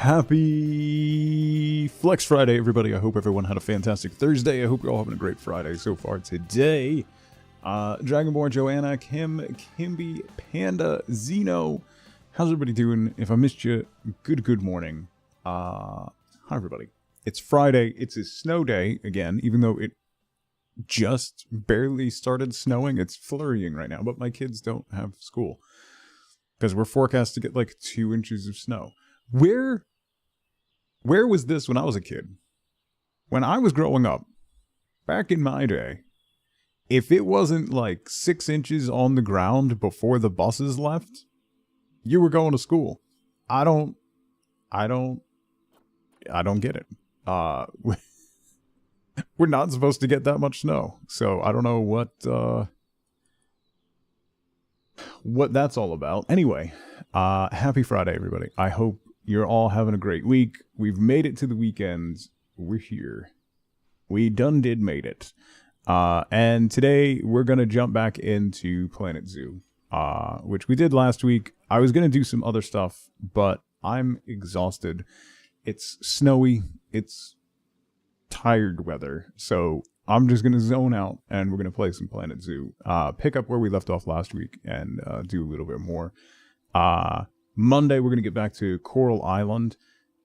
Happy Flex Friday, everybody. I hope everyone had a fantastic Thursday. I hope you're all having a great Friday so far today. Dragonborn, Joanna, Kim, Kimby, Panda, Zeno. How's everybody doing? If I missed you, good morning. Hi, everybody. It's Friday. It's a snow day again, even though it just barely started snowing. It's flurrying right now, but my kids don't have school because we're forecast to get like 2 inches of snow. Where was this when I was a kid? When I was growing up, back in my day, if it wasn't like 6 inches on the ground before the buses left, you were going to school. I don't get it. We're not supposed to get that much snow, so I don't know what that's all about. Anyway, happy Friday, everybody. I hope you're all having a great week. We've made it to the weekend. We're here. We done did made it. And today we're going to jump back into Planet Zoo, which we did last week. I was going to do some other stuff, but I'm exhausted. It's snowy. It's tired weather. So I'm just going to zone out and we're going to play some Planet Zoo. Pick up where we left off last week and do a little bit more. Monday, we're going to get back to Coral Island.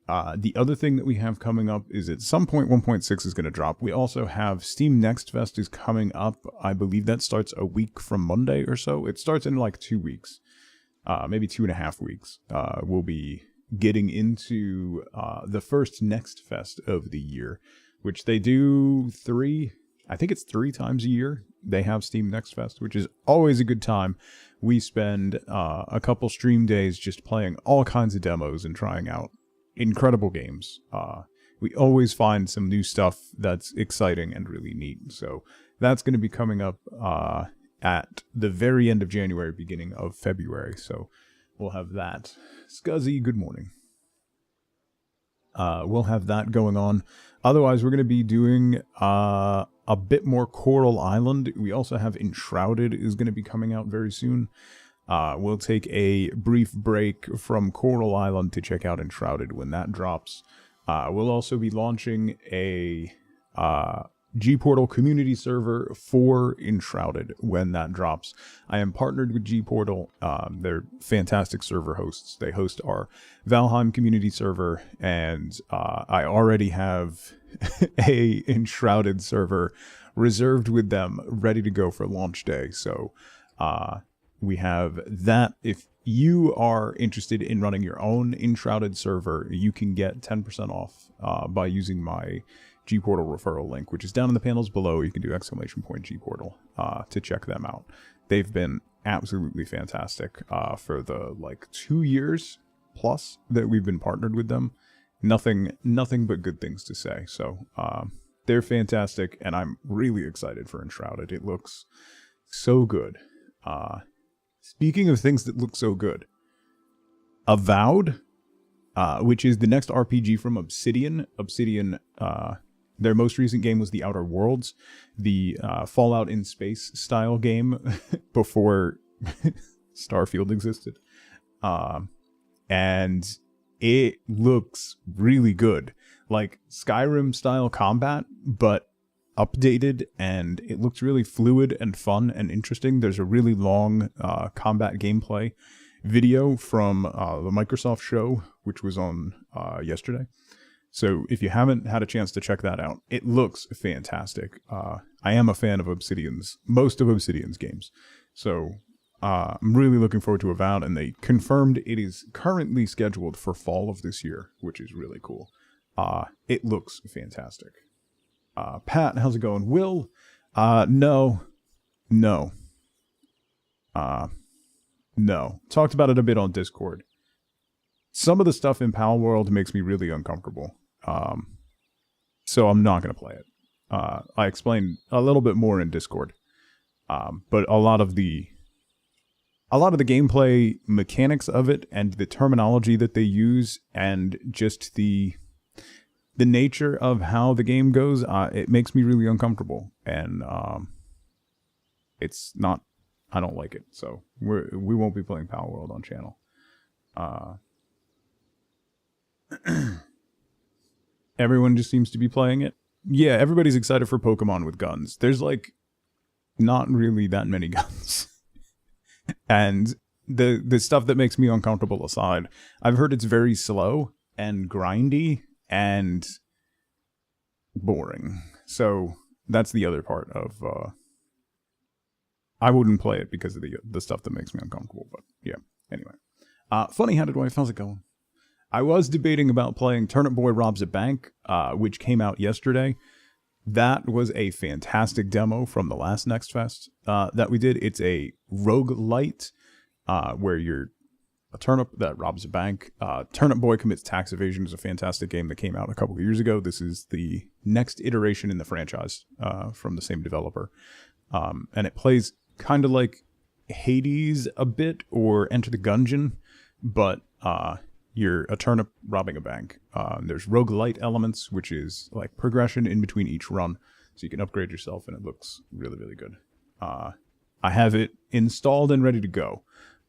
The other thing that we have coming up is at some point 1.6 is going to drop. We also have Steam Next Fest is coming up. I believe that starts a week from Monday or so. It starts in like 2 weeks, maybe 2.5 weeks. We'll be getting into the first Next Fest of the year, which they do I think it's 3 times a year. They have Steam Next Fest, which is always a good time. We spend a couple stream days just playing all kinds of demos and trying out incredible games. We always find some new stuff that's exciting and really neat. So that's going to be coming up at the very end of January, beginning of February. So we'll have that. Scuzzy, good morning. We'll have that going on. Otherwise, we're going to be doing a bit more Coral Island. We also have Enshrouded is going to be coming out very soon. We'll take a brief break from Coral Island to check out Enshrouded when that drops. We'll also be launching a G-Portal community server for Enshrouded when that drops. I am partnered with G-Portal. They're fantastic server hosts. They host our Valheim community server, and I already have a Enshrouded server reserved with them, ready to go for launch day. So we have that. If you are interested in running your own Enshrouded server, you can get 10% off by using my G-Portal referral link, which is down in the panels below. You can do !G-Portal to check them out. They've been absolutely fantastic for the 2 years plus that we've been partnered with them. Nothing but good things to say. So they're fantastic, and I'm really excited for Enshrouded. It looks so good. Speaking of things that look so good, Avowed, which is the next RPG from Obsidian. Obsidian, their most recent game was The Outer Worlds, the Fallout in Space style game before Starfield existed. And it looks really good. Like Skyrim style combat, but updated, and it looks really fluid and fun and interesting. There's a really long combat gameplay video from the Microsoft show, which was on yesterday. So if you haven't had a chance to check that out, it looks fantastic. I am a fan of most of Obsidian's games. So I'm really looking forward to Avowed, and they confirmed it is currently scheduled for fall of this year, which is really cool. It looks fantastic. Pat, how's it going? Will? No. No. Talked about it a bit on Discord. Some of the stuff in Palworld makes me really uncomfortable. So I'm not going to play it. I explained a little bit more in Discord. But a lot of the gameplay mechanics of it and the terminology that they use and just the nature of how the game goes, it makes me really uncomfortable. And it's not, I don't like it. So we won't be playing Palworld on channel. Everyone just seems to be playing it. Yeah, everybody's excited for Pokemon with guns. There's like not really that many guns. And the stuff that makes me uncomfortable aside, I've heard it's very slow and grindy and boring. So that's the other part of I wouldn't play it because of the stuff that makes me uncomfortable, but yeah. Anyway. Funny-Handed Wife, how's it going? I was debating about playing Turnip Boy Robs a Bank, which came out yesterday. That was a fantastic demo from the last Next Fest that we did. It's a roguelite where you're a turnip that robs a bank. Turnip Boy Commits Tax Evasion is a fantastic game that came out a couple of years ago. This is the next iteration in the franchise from the same developer. And it plays kind of like Hades a bit or Enter the Gungeon, but you're a turnip robbing a bank. There's roguelite elements, which is like progression in between each run, so you can upgrade yourself, and it looks really, really good. I have it installed and ready to go,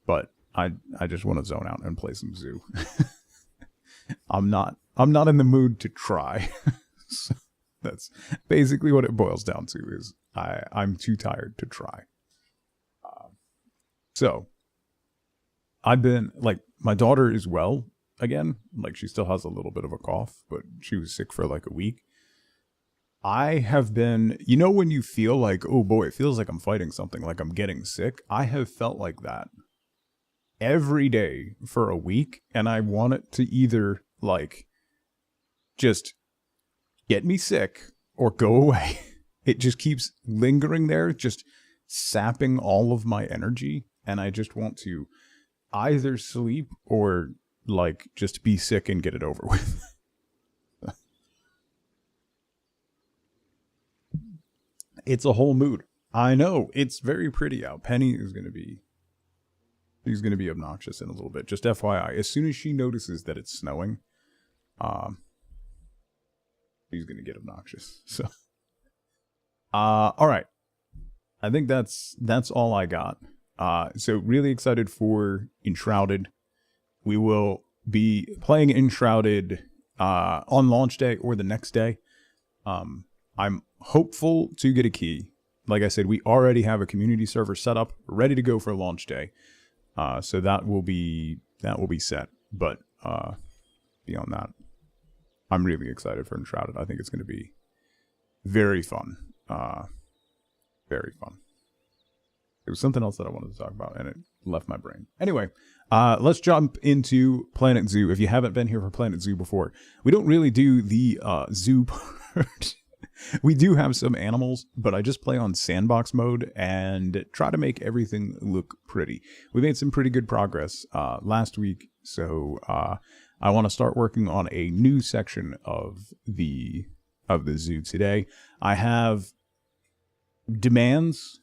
but I just want to zone out and play some Zoo. I'm not in the mood to try. So that's basically what it boils down to. Is I'm too tired to try. So I've been like, my daughter is well again. Like, she still has a little bit of a cough, but she was sick for like a week. I have been, you know, when you feel like, oh boy, it feels like I'm fighting something, like I'm getting sick. I have felt like that every day for a week, and I want it to either like just get me sick or go away. It just keeps lingering there, just sapping all of my energy, and I just want to either sleep or like just be sick and get it over with. It's a whole mood. I know, it's very pretty out. Penny is going to be, she's going to be obnoxious in a little bit. Just FYI, as soon as she notices that it's snowing, she's going to get obnoxious. So, all right. I think that's all I got. So really excited for Enshrouded. We will be playing Enshrouded on launch day or the next day. I'm hopeful to get a key. Like I said, we already have a community server set up, ready to go for launch day. So that will be set. But beyond that, I'm really excited for Enshrouded. I think it's going to be very fun. Very fun. It was something else that I wanted to talk about, and it left my brain. Anyway, let's jump into Planet Zoo. If you haven't been here for Planet Zoo before, we don't really do the zoo part. We do have some animals, but I just play on sandbox mode and try to make everything look pretty. We made some pretty good progress last week, so I want to start working on a new section of the zoo today. I have demands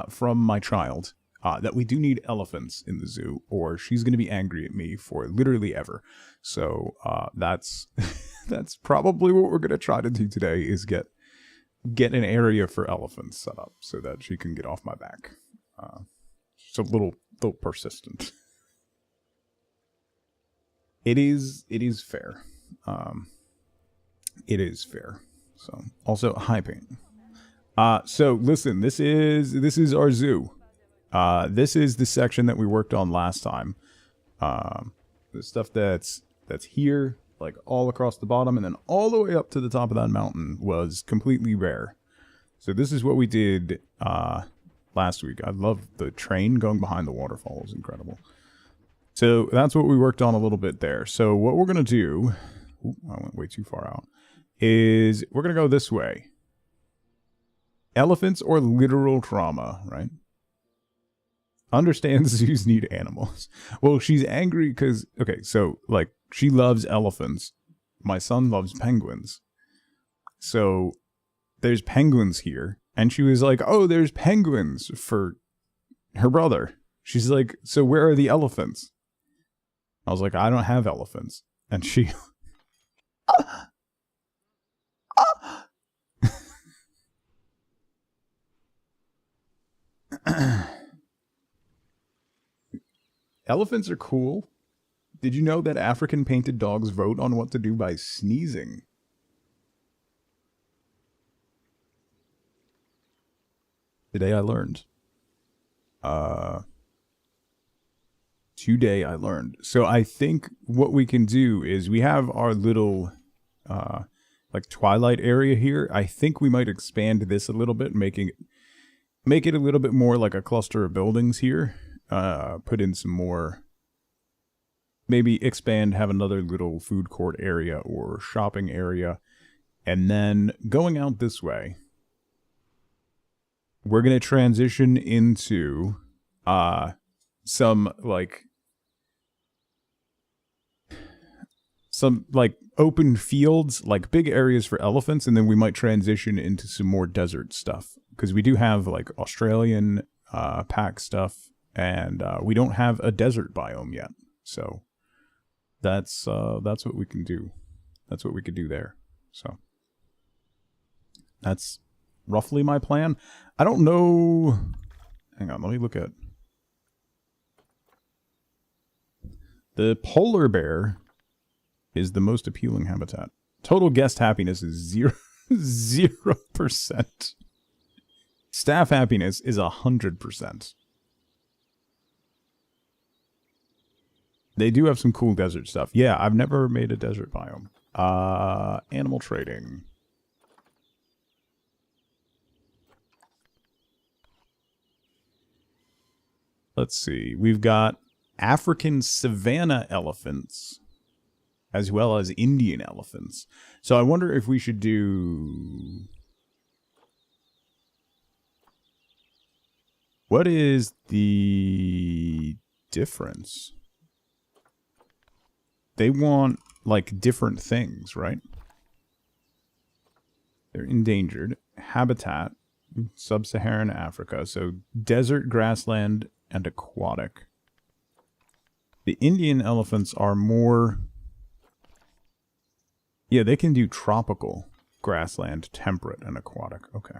from my child that we do need elephants in the zoo, or she's going to be angry at me for literally ever. So that's that's probably what we're going to try to do today, is get an area for elephants set up so that she can get off my back. She's a little persistent. It is fair. It is fair. So also, hi, Pain. So listen, this is our zoo. This is the section that we worked on last time. The stuff that's here, like all across the bottom, and then all the way up to the top of that mountain was completely bare. So this is what we did last week. I love the train going behind the waterfall. It was incredible. So that's what we worked on a little bit there. So what we're gonna do, I went way too far out, is we're gonna go this way. Elephants or literal trauma, right? Understands zoos need animals. Well, she's angry because, okay, so, like, she loves elephants. My son loves penguins. So, there's penguins here. And she was like, oh, there's penguins for her brother. She's like, so where are the elephants? I was like, I don't have elephants. And she... Elephants are cool. Did you know that African painted dogs vote on what to do by sneezing? Today I learned. Today I learned. So I think what we can do is we have our little, like twilight area here. I think we might expand this a little bit, make it a little bit more like a cluster of buildings here. Put in some more, maybe expand, have another little food court area or shopping area. And then going out this way, we're going to transition into some open fields, like big areas for elephants, and then we might transition into some more desert stuff, because we do have like Australian pack stuff, and we don't have a desert biome yet. So that's what we can do. That's what we could do there. So that's roughly my plan. I don't know. Hang on, let me look at the polar bear. Is the most appealing habitat. Total guest happiness is 0%. Staff happiness is 100%. They do have some cool desert stuff. Yeah, I've never made a desert biome. Animal trading. Let's see. We've got African savanna elephants, as well as Indian elephants. So I wonder if we should do... What is the difference? They want, like, different things, right? They're endangered. Habitat, sub-Saharan Africa. So desert, grassland, and aquatic. The Indian elephants are more... Yeah, they can do tropical, grassland, temperate, and aquatic. Okay.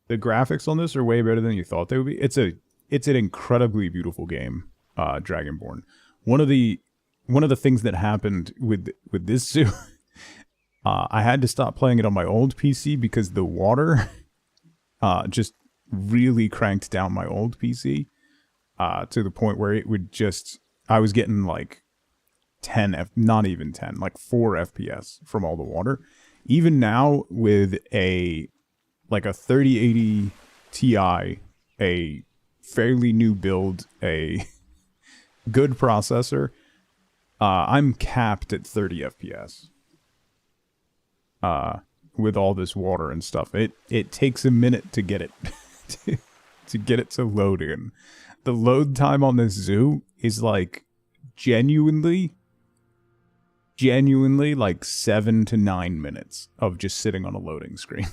The graphics on this are way better than you thought they would be. It's an incredibly beautiful game, Dragonborn. One of the things that happened with this zoo, I had to stop playing it on my old PC because the water just really cranked down my old PC to the point where it would just... I was getting like not even 10, like 4 FPS from all the water. Even now with a 3080 Ti, a fairly new build, a good processor, I'm capped at 30 FPS. With all this water and stuff. It takes a minute to get it to get it to load in. The load time on this zoo is like genuinely like 7 to 9 minutes of just sitting on a loading screen.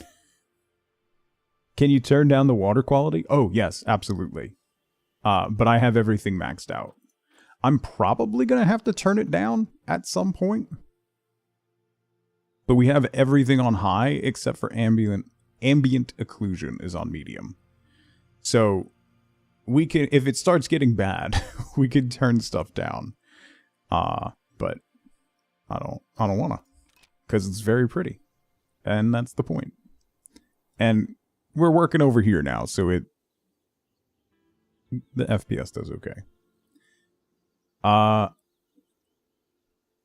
Can you turn down the water quality? Oh, yes, absolutely. But I have everything maxed out. I'm probably going to have to turn it down at some point. But we have everything on high except for ambient occlusion is on medium. So we can, if it starts getting bad, we could turn stuff down. But I don't want to, because it's very pretty. And that's the point. And we're working over here now, so the FPS does okay.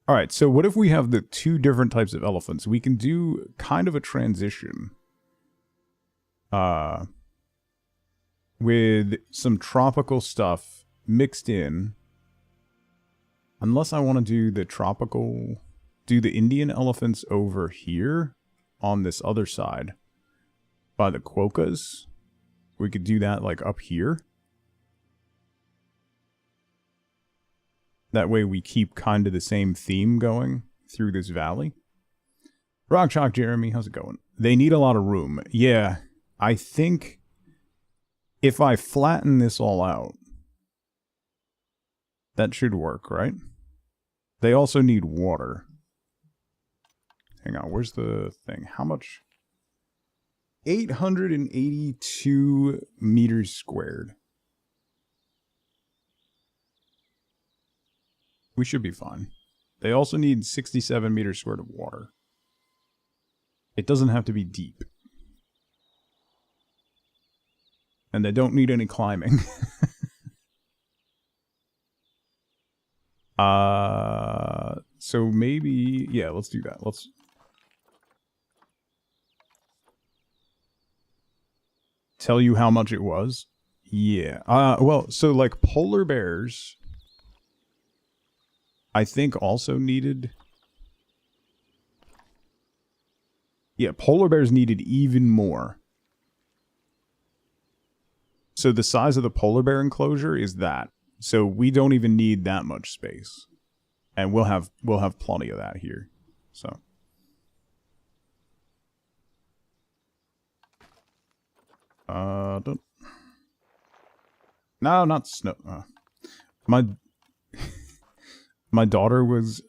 Alright, so what if we have the 2 different types of elephants? We can do kind of a transition. With some tropical stuff mixed in. Unless I want to do the Indian elephants over here on this other side. By the quokkas. We could do that like up here. That way we keep kind of the same theme going through this valley. Rock Chalk Jeremy, how's it going? They need a lot of room. Yeah, I think if I flatten this all out, that should work, right? They also need water. Hang on, where's the thing? How much? 882 meters squared. We should be fine. They also need 67 meters squared of water. It doesn't have to be deep. And they don't need any climbing. So maybe, yeah, let's do that. Let's tell you how much it was. Yeah. Well, so like polar bears, I think also needed. Yeah, polar bears needed even more. So the size of the polar bear enclosure is that. So we don't even need that much space. And we'll have plenty of that here. So don't. No, not snow. My my daughter was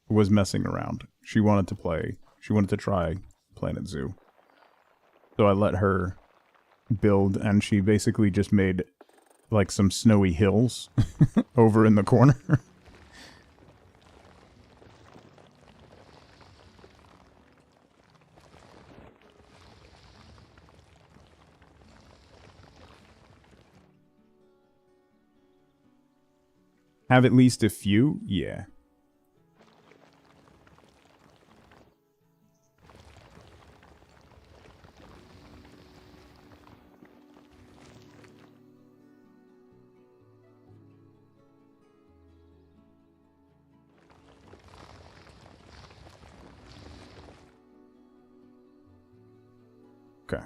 messing around. She wanted to play. She wanted to try Planet Zoo. So I let her build, and she basically just made like some snowy hills over in the corner. Have at least a few? Yeah. Okay.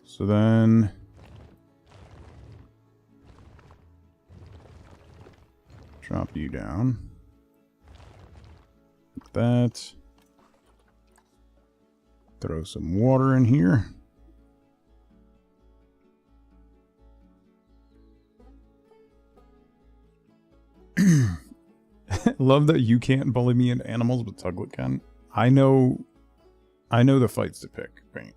So then drop you down. Like that. Throw some water in here. Love that you can't bully me into animals, but Tuglet can. I know the fights to pick, right?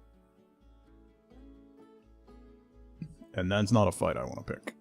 And that's not a fight I want to pick.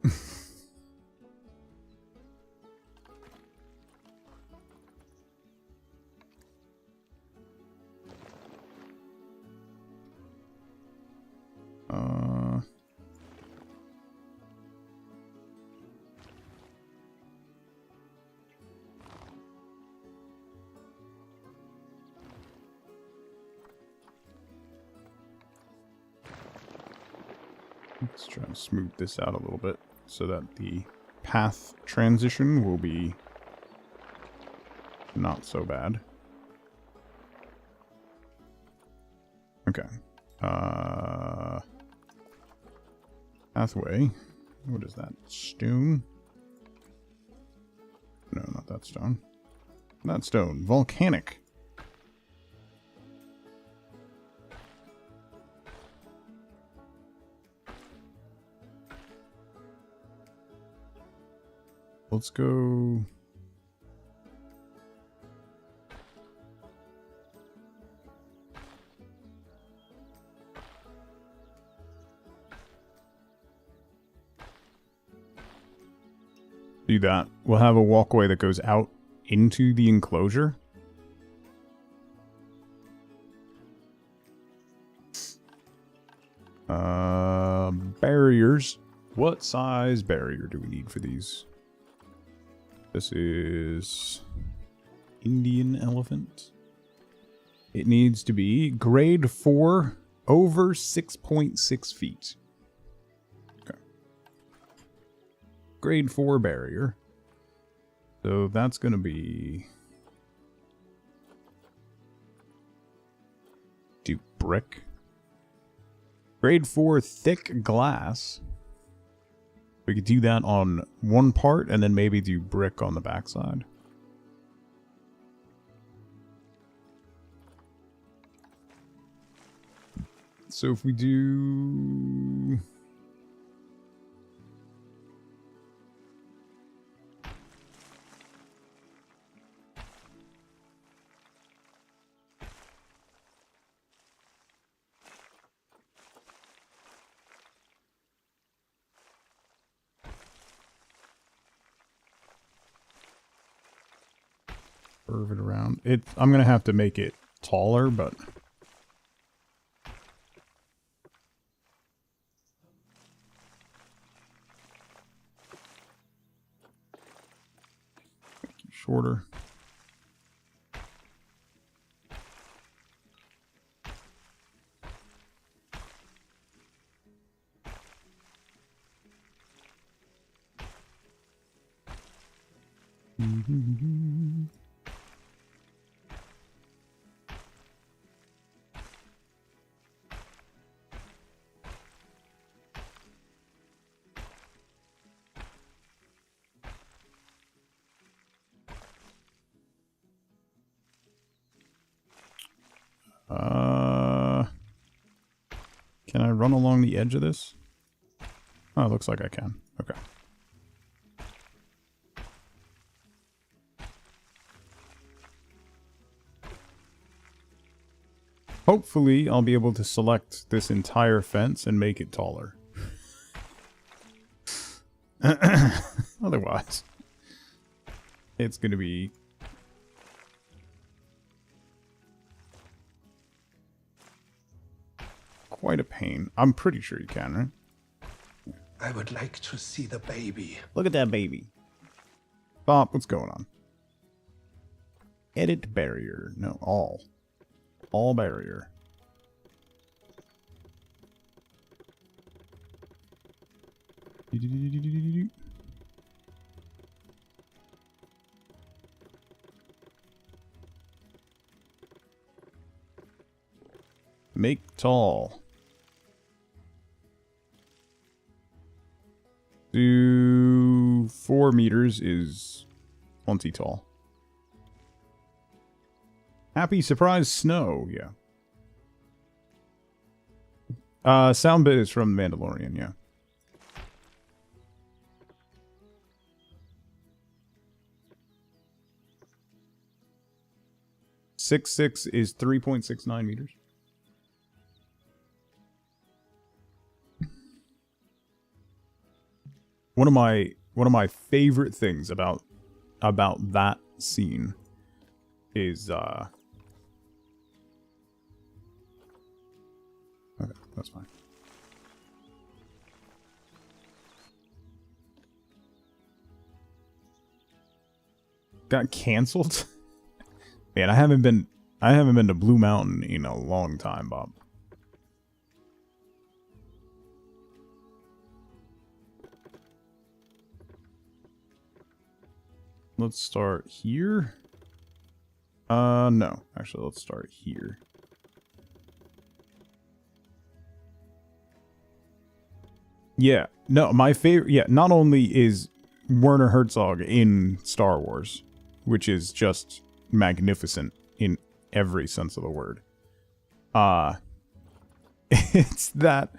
Let's try to smooth this out a little bit so that the path transition will be not so bad. Okay. Pathway. What is that? Stone? No, not that stone. Not stone. Volcanic. Let's go. Do that. We'll have a walkway that goes out into the enclosure. Barriers. What size barrier do we need for these? This is Indian elephant. It needs to be grade 4 over 6.6 feet. Okay. Grade 4 barrier. So that's going to be... do brick. Grade 4 thick glass. We could do that on one part and then maybe do brick on the backside. So if we do... curve it around. I'm gonna have to make it taller, but shorter. Can I run along the edge of this? Oh, it looks like I can. Okay. Hopefully, I'll be able to select this entire fence and make it taller. Otherwise, it's going to be quite a pain. I'm pretty sure you can, right? I would like to see the baby. Look at that baby. Bob, what's going on? Edit barrier. No, all. All barrier. Make tall. Do 4 meters is plenty tall. Happy surprise snow, yeah. Sound bit is from Mandalorian, yeah. .6 is 3.69 meters. One of my favorite things about that scene is okay, that's fine. Got canceled? Man, I haven't been to Blue Mountain in a long time, Bob. Let's start here. No. Actually, let's start here. Yeah. No, my favorite... Yeah, not only is Werner Herzog in Star Wars, which is just magnificent in every sense of the word. It's that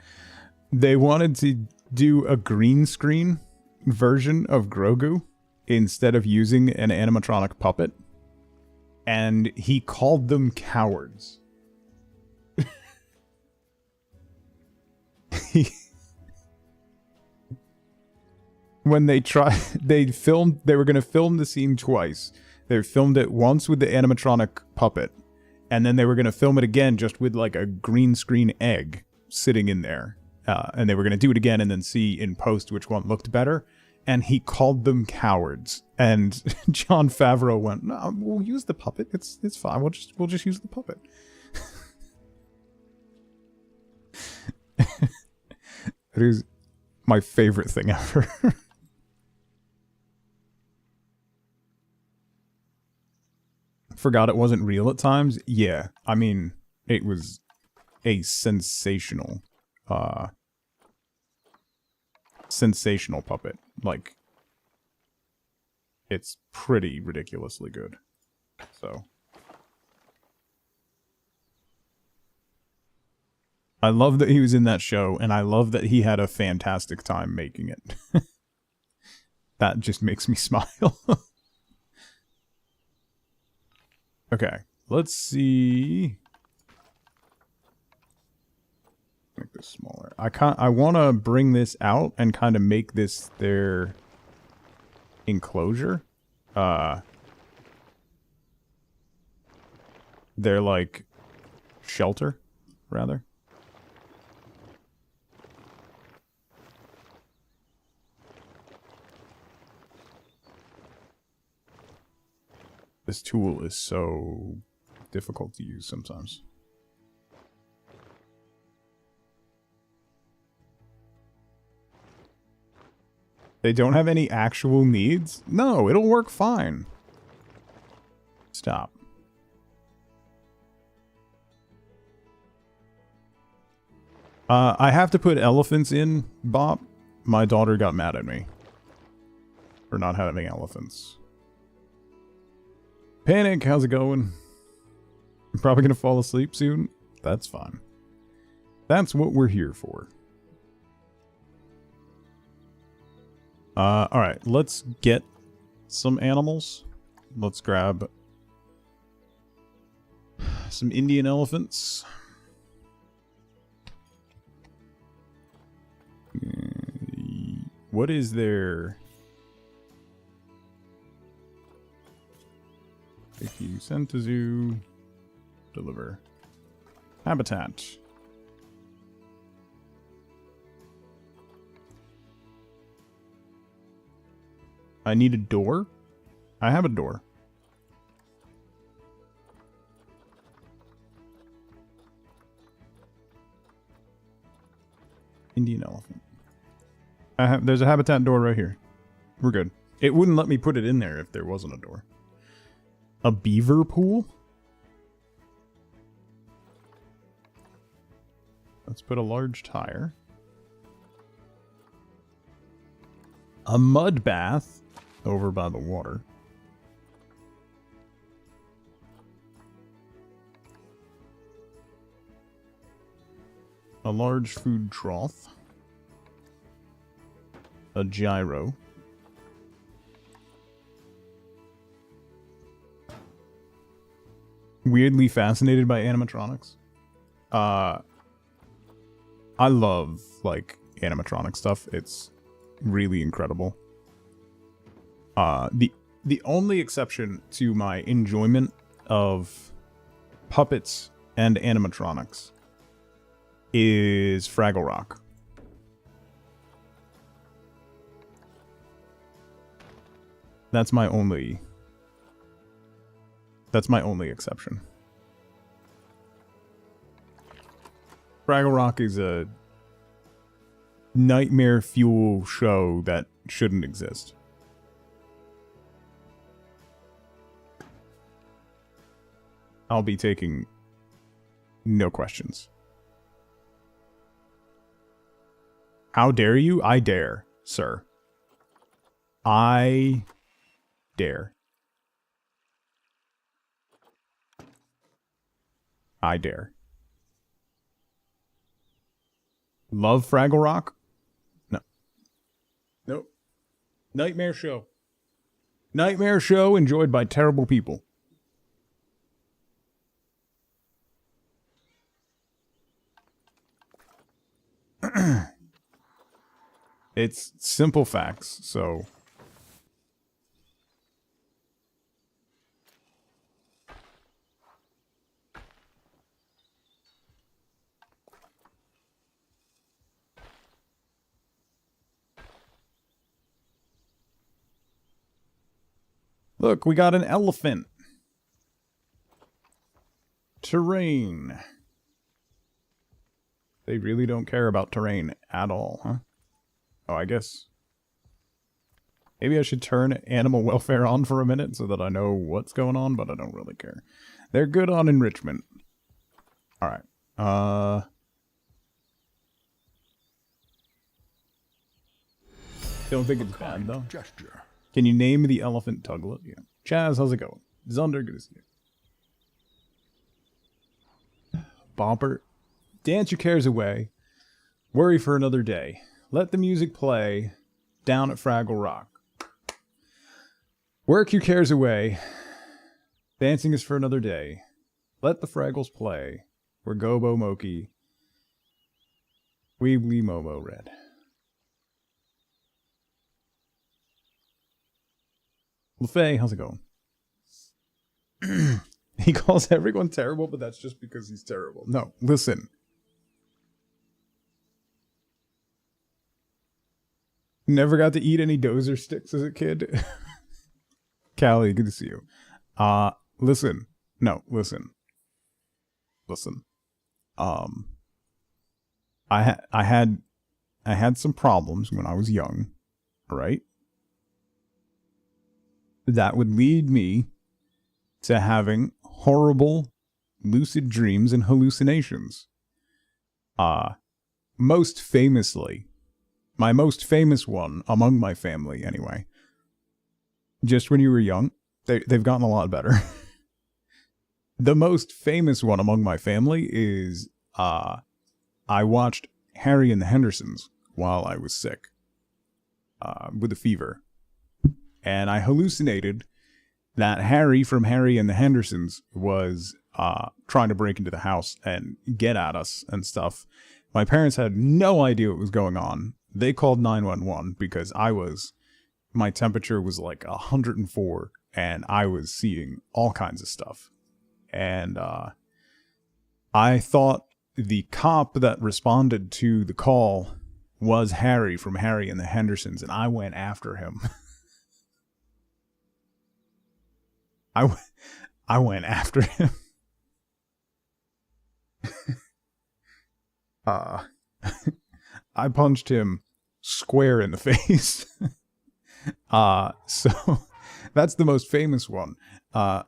they wanted to do a green screen version of Grogu instead of using an animatronic puppet, and he called them cowards. When they were going to film the scene twice. They filmed it once with the animatronic puppet, and then they were going to film it again just with like a green screen egg sitting in there. And they were going to do it again and then see in post which one looked better. And he called them cowards. And Jon Favreau went, "No, we'll use the puppet. It's fine. We'll just use the puppet." It is my favorite thing ever. Forgot it wasn't real at times. Yeah, I mean, it was a sensational puppet. Like, it's pretty ridiculously good. So I love that he was in that show, and I love that he had a fantastic time making it. That just makes me smile. Okay, let's see. Make this smaller. I want to bring this out and kind of make this their enclosure. their, like, shelter, rather. This tool is so difficult to use sometimes. They don't have any actual needs? No, it'll work fine. Stop. I have to put elephants in, Bob. My daughter got mad at me for not having elephants. Panic, how's it going? I'm probably gonna fall asleep soon. That's fine. That's what we're here for. Alright, let's get some animals. Let's grab some Indian elephants. What is their... If you send to zoo, deliver. Habitat. I need a door? I have a door. Indian elephant. There's a habitat door right here. We're good. It wouldn't let me put it in there if there wasn't a door. A beaver pool? Let's put a large tire. A mud bath over by the water. A large food trough. A gyro. Weirdly fascinated by animatronics. I love, like, animatronic stuff. It's really incredible. The only exception to my enjoyment of puppets and animatronics is Fraggle Rock. That's my only exception. Fraggle Rock is a nightmare fuel show that shouldn't exist. I'll be taking no questions. How dare you? I dare, sir. I dare. I dare. Love Fraggle Rock? No. Nope. Nightmare show. Nightmare show enjoyed by terrible people. It's simple facts, so... Look, we got an elephant. Terrain. They really don't care about terrain at all, huh? Oh, I guess... Maybe I should turn animal welfare on for a minute so that I know what's going on, but I don't really care. They're good on enrichment. Alright. Don't think it's bad, though. Gesture. Can you name the elephant Tuglet? Yeah. Chaz, how's it going? Zunder, good to see you. Bomper. Dance your cares away. Worry for another day. Let the music play down at Fraggle Rock. Work your cares away. Dancing is for another day. Let the Fraggles play. We're Gobo Moki. Weebly Momo Red. LaFay, how's it going? He calls everyone terrible, but that's just because he's terrible. No, listen. Never got to eat any dozer sticks as a kid. Callie, good to see you. Listen. No, listen. Listen. I had some problems when I was young, right? That would lead me to having horrible lucid dreams and hallucinations. Most famously, my most famous one among my family anyway, just when you were young, they've gotten a lot better. The most famous one among my family is I watched Harry and the Hendersons while I was sick with a fever. And I hallucinated that Harry from Harry and the Hendersons was trying to break into the house and get at us and stuff. My parents had no idea what was going on. They called 911 because my temperature was like 104 and I was seeing all kinds of stuff. And I thought the cop that responded to the call was Harry from Harry and the Hendersons, and I went after him. I went after him. I punched him square in the face. So that's the most famous one.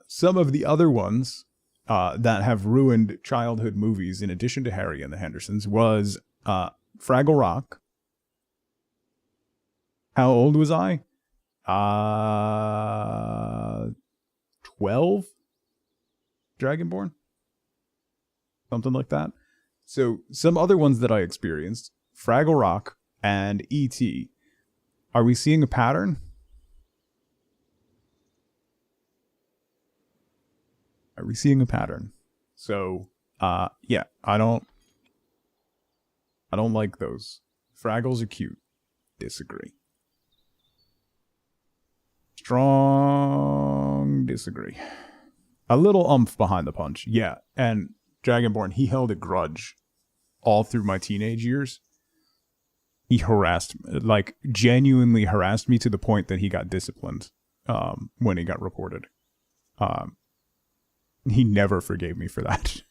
Some of the other ones that have ruined childhood movies, in addition to Harry and the Hendersons, was Fraggle Rock. How old was I? 12? Dragonborn? Something like that. So, some other ones that I experienced, Fraggle Rock and E.T. Are we seeing a pattern? Are we seeing a pattern? So, yeah, I don't like those. Fraggles are cute. Disagree. Strong disagree. A little umph behind the punch. Yeah, and Dragonborn, he held a grudge all through my teenage years. He genuinely harassed me to the point that he got disciplined when he got reported. He never forgave me for that.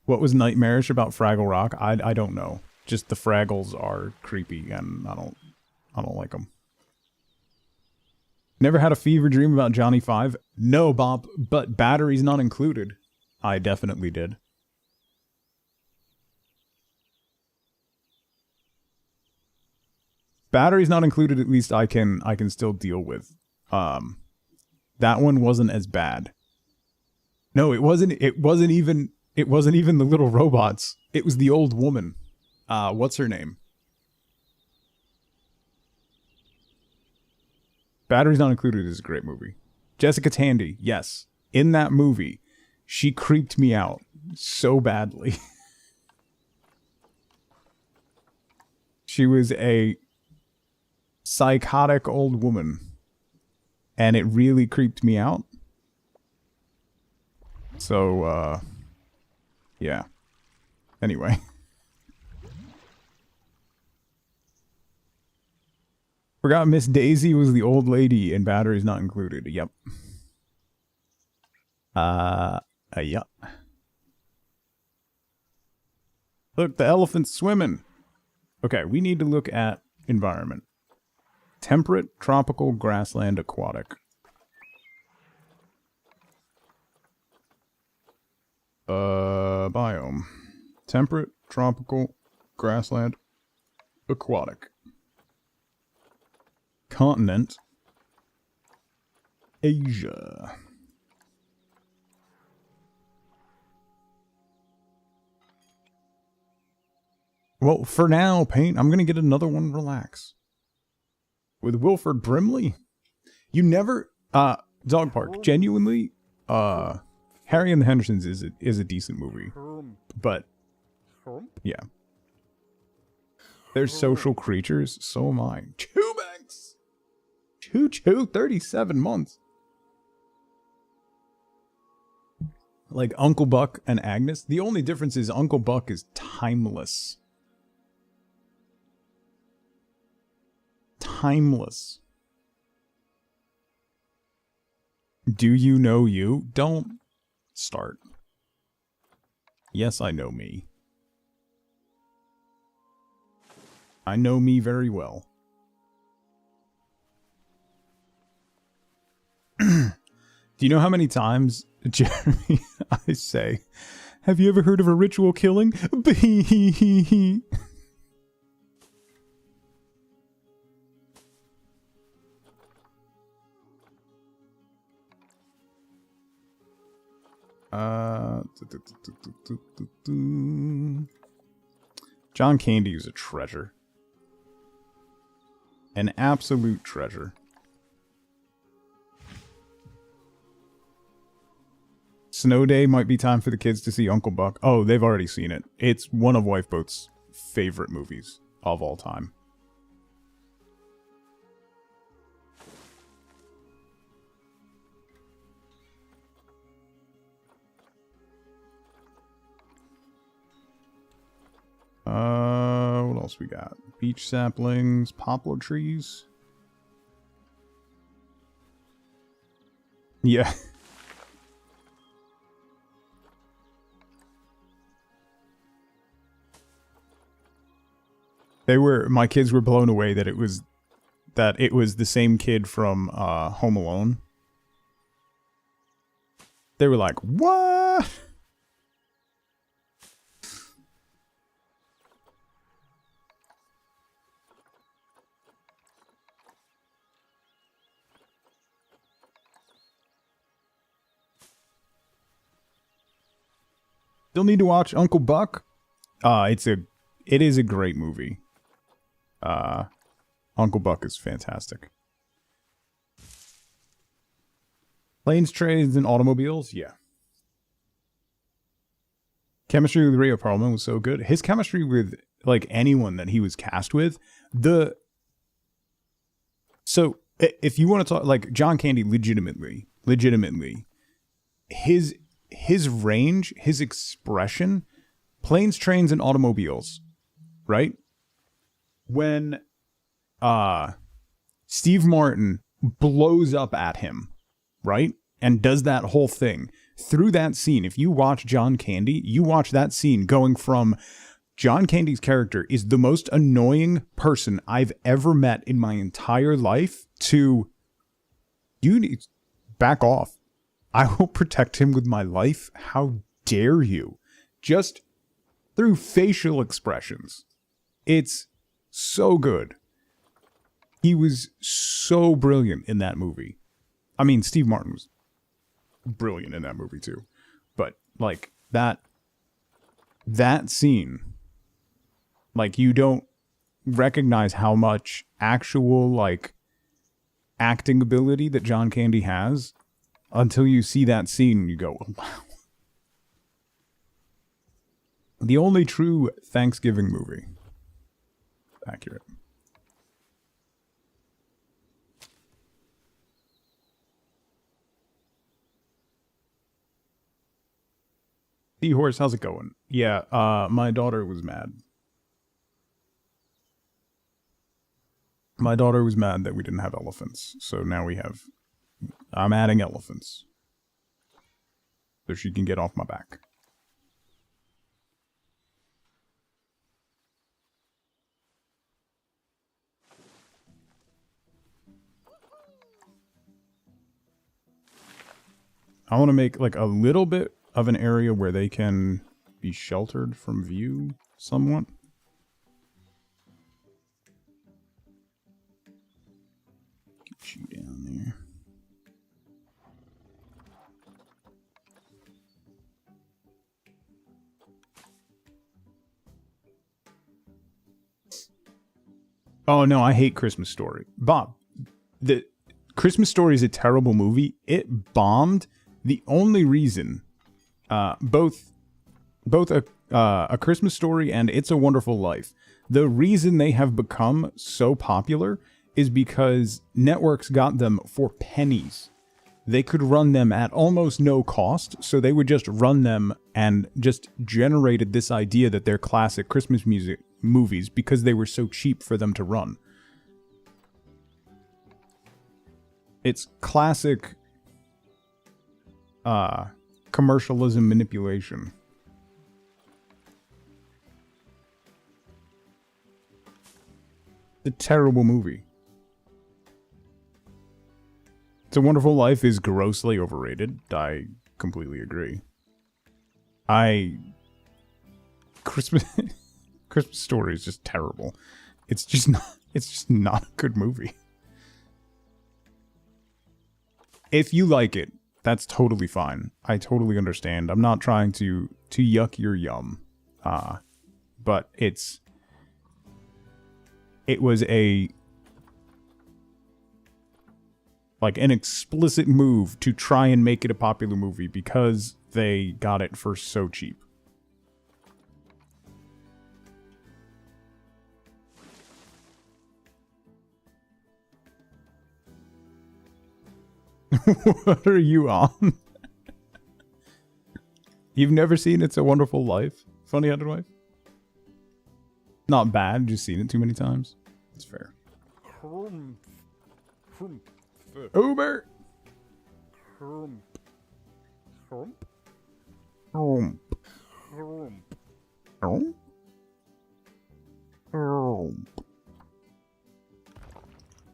What was nightmarish about Fraggle Rock? I don't know. Just the Fraggles are creepy, and I don't like them. Never had a fever dream about Johnny Five? No, Bob, but batteries not included. I definitely did. Batteries not included, at least I can still deal with. That one wasn't as bad. No, it wasn't even the little robots. It was the old woman. What's her name? Batteries Not Included is a great movie. Jessica Tandy, yes. In that movie, she creeped me out so badly. She was a psychotic old woman, and it really creeped me out. So, yeah. Anyway. Forgot Miss Daisy was the old lady in Batteries Not Included. Yep. Yep. Look, the elephant's swimming. Okay, we need to look at environment. Temperate, tropical, grassland, aquatic. Biome. Temperate, tropical, grassland, aquatic. Continent. Asia. Well, for now, Paint, I'm going to get another one. Relax. With Wilford Brimley? You never... Dog Park. Genuinely, Harry and the Hendersons is a decent movie. But, yeah. They're social creatures. So am I. Chewbanks! Choo-choo, 37 months. Like Uncle Buck and Agnes. The only difference is Uncle Buck is timeless. Timeless. Do you know you? Don't start. Yes, I know me. I know me very well. Do you know how many times, Jeremy, I say, have you ever heard of a ritual killing? John Candy is a treasure. An absolute treasure. Snow Day might be time for the kids to see Uncle Buck. Oh, they've already seen it. It's one of Wifeboat's favorite movies of all time. What else we got? Beach saplings, poplar trees. Yeah. My kids were blown away that it was the same kid from Home Alone. They were like, "What?" Still need to watch Uncle Buck. It is a great movie. Uncle Buck is fantastic. Planes, trains, and automobiles, yeah. Chemistry with Rhea Perlman was so good. His chemistry with like anyone that he was cast with, so if you want to talk like John Candy, legitimately, his range, his expression, planes, trains, and automobiles, right? When Steve Martin blows up at him, right? And does that whole thing. Through that scene, if you watch John Candy, you watch that scene going from John Candy's character is the most annoying person I've ever met in my entire life to, you need to back off. I will protect him with my life. How dare you? Just through facial expressions. It's so good. He was so brilliant in that movie. I mean, Steve Martin was brilliant in that movie too. But like that scene, like you don't recognize how much actual like acting ability that John Candy has until you see that scene and you go, oh, wow. The only true Thanksgiving movie. Accurate. Seahorse, how's it going? Yeah, my daughter was mad. My daughter was mad that we didn't have elephants, so now I'm adding elephants. So she can get off my back. I want to make like a little bit of an area where they can be sheltered from view somewhat. Get you down there. Oh no, I hate Christmas Story. Bob, the Christmas Story is a terrible movie. It bombed. The only reason both A Christmas Story and It's a Wonderful Life, The reason they have become so popular is because networks got them for pennies. They could run them at almost no cost, so they would just run them and just generated this idea that they're classic Christmas music movies because they were so cheap for them to run. It's classic commercialism manipulation. A terrible movie. It's a Wonderful Life is grossly overrated. I completely agree. Christmas Story is just terrible. It's just not a good movie. If you like it, that's totally fine. I totally understand. I'm not trying to yuck your yum. But it was an explicit move to try and make it a popular movie because they got it for so cheap. What are you on? You've never seen It's a Wonderful Life? Funny How to Wife? Not bad, just seen it too many times. It's fair. Uber!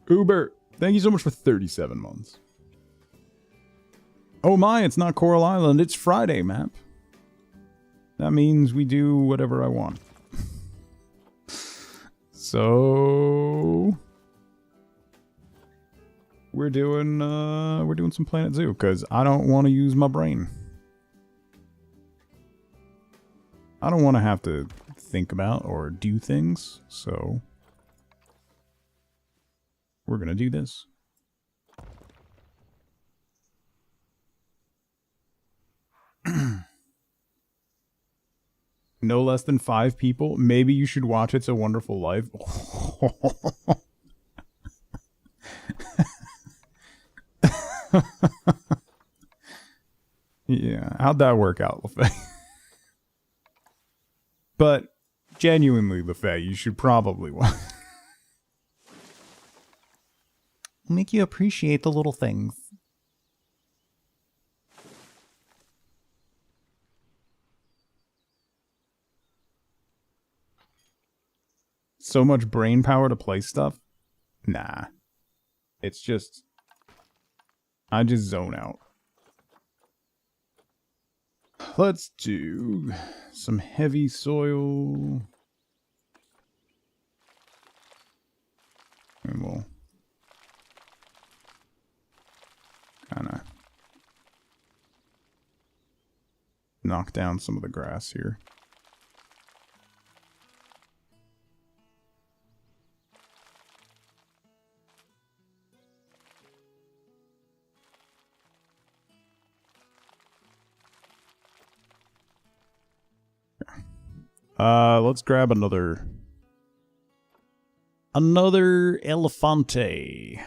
Uber, thank you so much for 37 months. Oh my, it's not Coral Island, it's Friday, map. That means we do whatever I want. So we're doing some Planet Zoo because I don't want to use my brain. I don't want to have to think about or do things, so we're gonna do this. No less than 5 people. Maybe you should watch It's a Wonderful Life. Yeah, how'd that work out, LaFay? But genuinely, LaFay, you should probably watch. Make you appreciate the little things. So much brain power to play stuff? Nah. It's just... I just zone out. Let's do some heavy soil. And we'll kind of knock down some of the grass here. Let's grab another Elefante.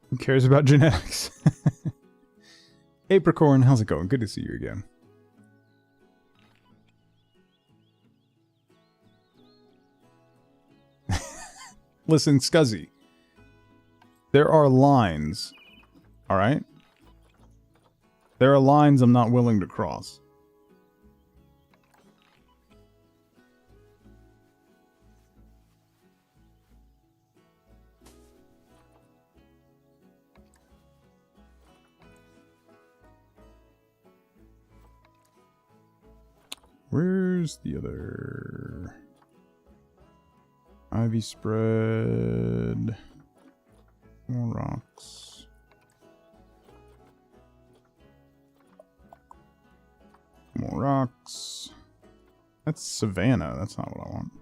Who cares about genetics? Apricorn, how's it going? Good to see you again. Listen, Scuzzy. There are lines. Alright? There are lines I'm not willing to cross. Where's the other ivy spread? More rocks. More rocks. That's Savannah. That's not what I want.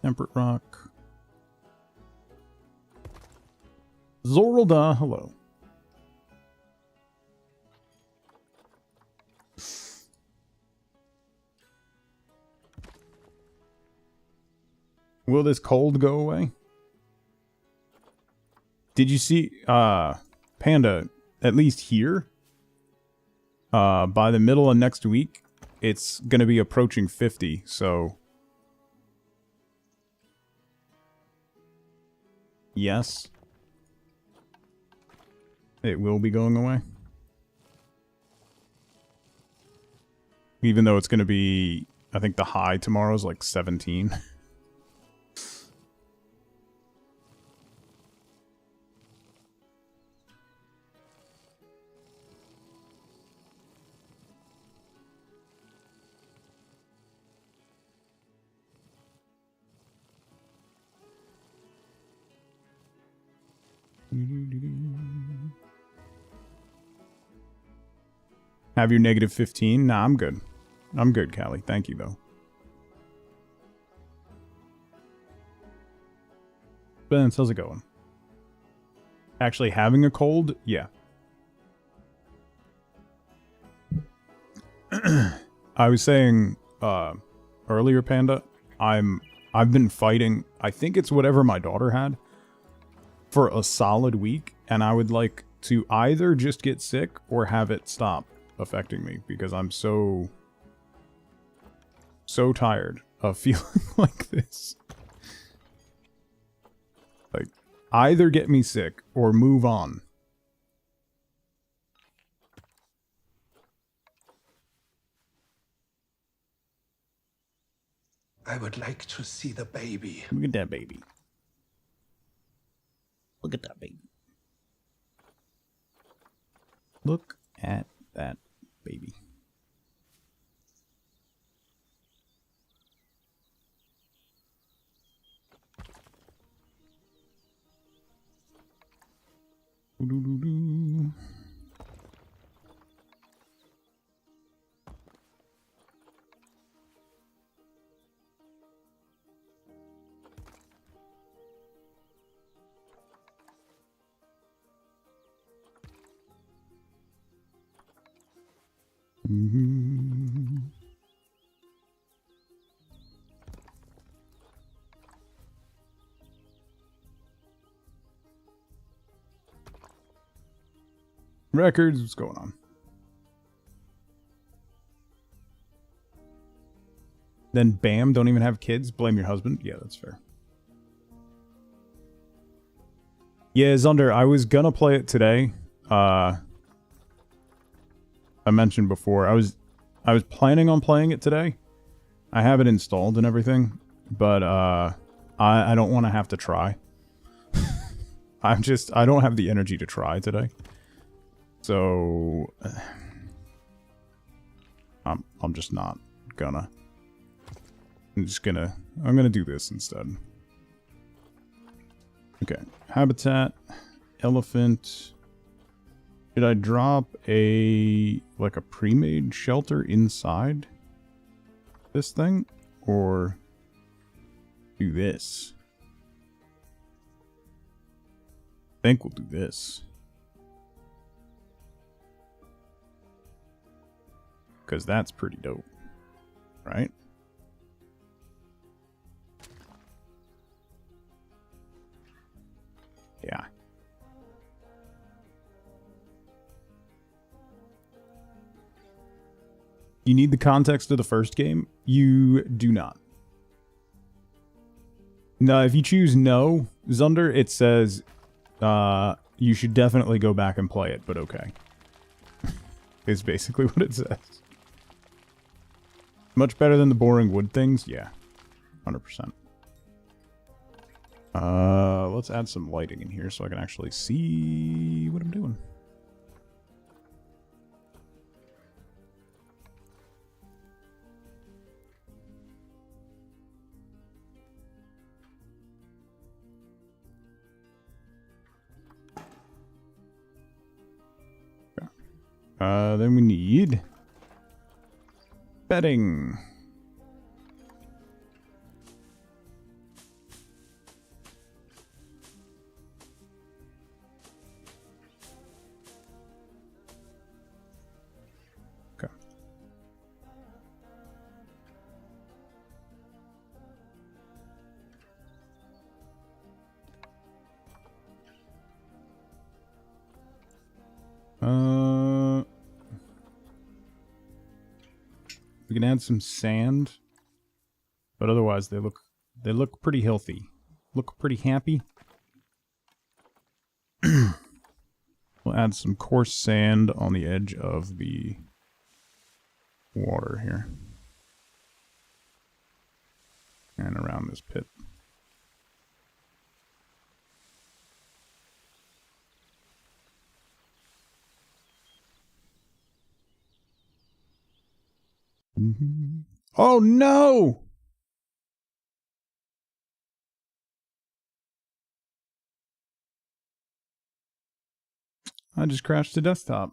Temperate rock. Zoralda, hello. Will this cold go away? Did you see, Panda, at least here, by the middle of next week, it's going to be approaching 50, so... Yes. It will be going away. Even though it's going to be, I think the high tomorrow is like 17. Have your negative 15? Nah, I'm good. I'm good, Callie. Thank you, though. Spence, how's it going? Actually having a cold? Yeah. I was saying earlier, Panda, I've been fighting, I think it's whatever my daughter had, for a solid week, and I would like to either just get sick or have it stop affecting me, because I'm so tired of feeling like this. Like, either get me sick or move on. I would like to see the baby. Look at that baby. Look at that baby. Look at that baby. Doo-doo-doo-doo. Records, what's going on? Then bam, don't even have kids, blame your husband. Yeah, that's fair. Yeah, Zunder, I was gonna play it today. I mentioned before, I was planning on playing it today. I have it installed and everything, but I don't want to have to try. I don't have the energy to try today. So I'm just not gonna. I'm gonna do this instead. Okay, habitat, elephant. Did I drop like a pre-made shelter inside this thing, or do this? I think we'll do this. Because that's pretty dope, right? Yeah. You need the context of the first game? You do not. No, if you choose no, Zunder, it says you should definitely go back and play it, but okay. Is basically what it says. Much better than the boring wood things? Yeah. 100%. Let's add some lighting in here so I can actually see what I'm doing. Then we need bedding. Okay. We can add some sand, but otherwise they look pretty healthy. Look pretty happy. We'll add some coarse sand on the edge of the water here. And around this pit. Mm-hmm. Oh no! I just crashed the desktop.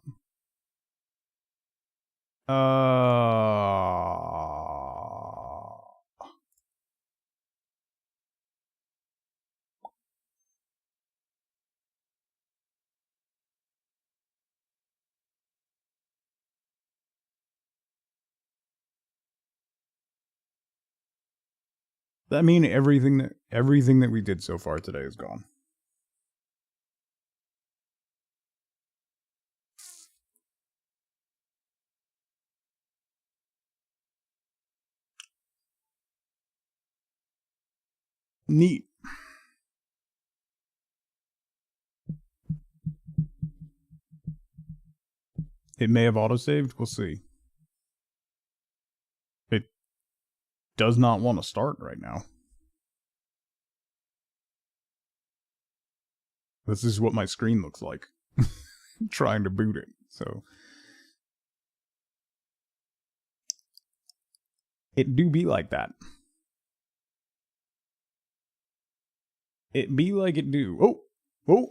That mean everything that we did so far today is gone. Neat. It may have autosaved. We'll see. It does not want to start right now. This is what my screen looks like. Trying to boot it. So it do be like that. It be like it do. Oh! Oh!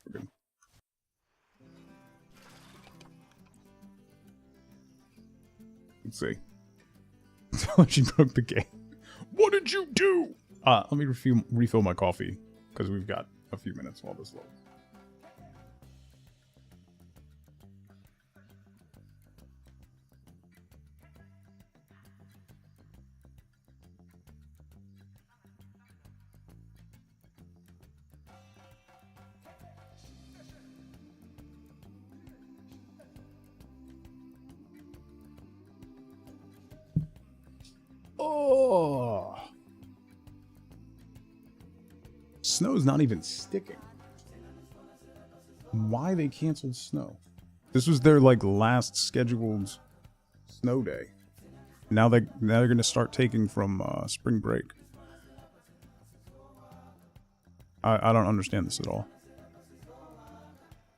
Okay. Let's see. She broke the game. What did you do? Let me refill my coffee, because we've got a few minutes while this loads. Oh! Snow's not even sticking. Why they canceled snow? This was their like last scheduled snow day. Now they're gonna start taking from spring break. I don't understand this at all.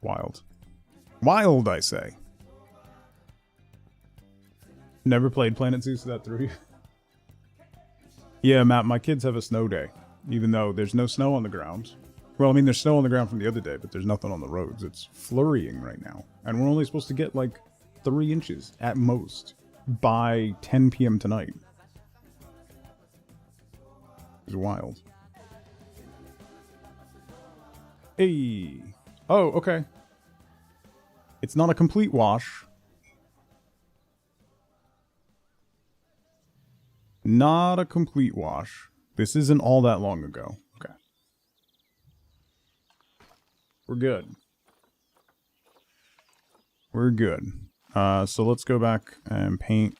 Wild. Wild, I say. Never played Planet Zoo, so that threw you. Yeah, Matt, my kids have a snow day. Even though there's no snow on the ground. Well, I mean, there's snow on the ground from the other day, but there's nothing on the roads. It's flurrying right now. And we're only supposed to get like 3 inches at most by 10 p.m. tonight. It's wild. Hey. Oh, okay. It's not a complete wash. Not a complete wash. This isn't all that long ago. Okay. We're good. We're good. So let's go back and paint.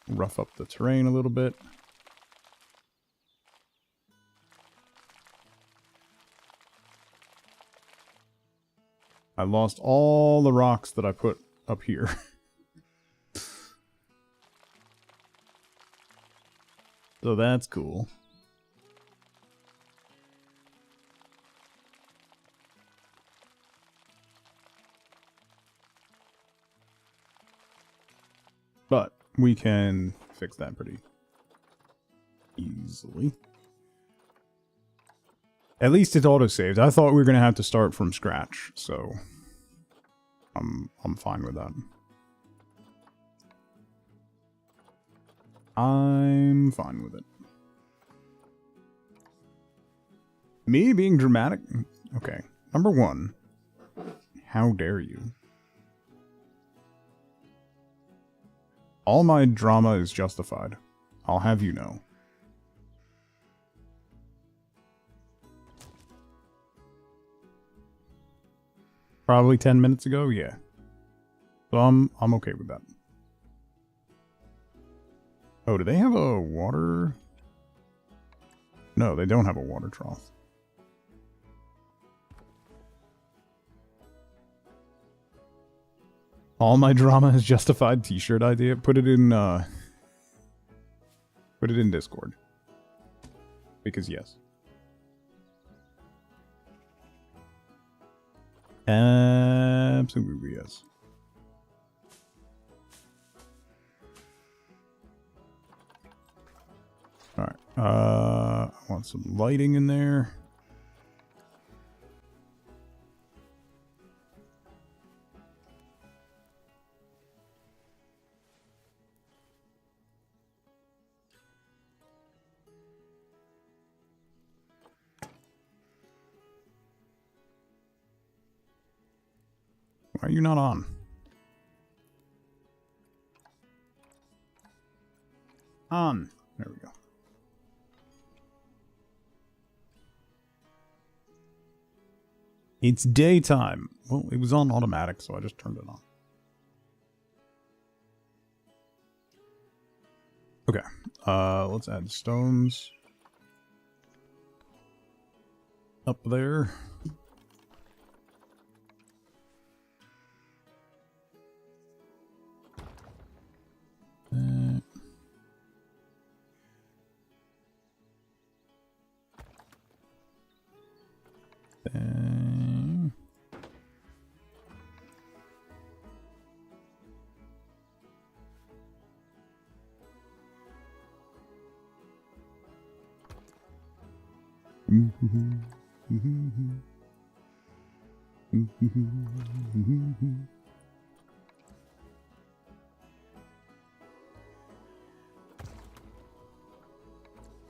Rough up the terrain a little bit. I lost all the rocks that I put up here. So that's cool. But we can fix that pretty easily. At least it's auto-saved. I thought we were going to have to start from scratch, so I'm fine with that. I'm fine with it. Me being dramatic? Okay. Number one, how dare you? All my drama is justified. I'll have you know. Probably 10 minutes ago, yeah. So I'm okay with that. Oh, do they have a water? No, they don't have a water trough. All my drama is justified t-shirt idea. Put it in Discord. Because yes. Absolutely yes. Alright. I want some lighting in there. Why are you not on? On. There we go. It's daytime. Well, it was on automatic, so I just turned it on. Okay. Let's add stones. Up there.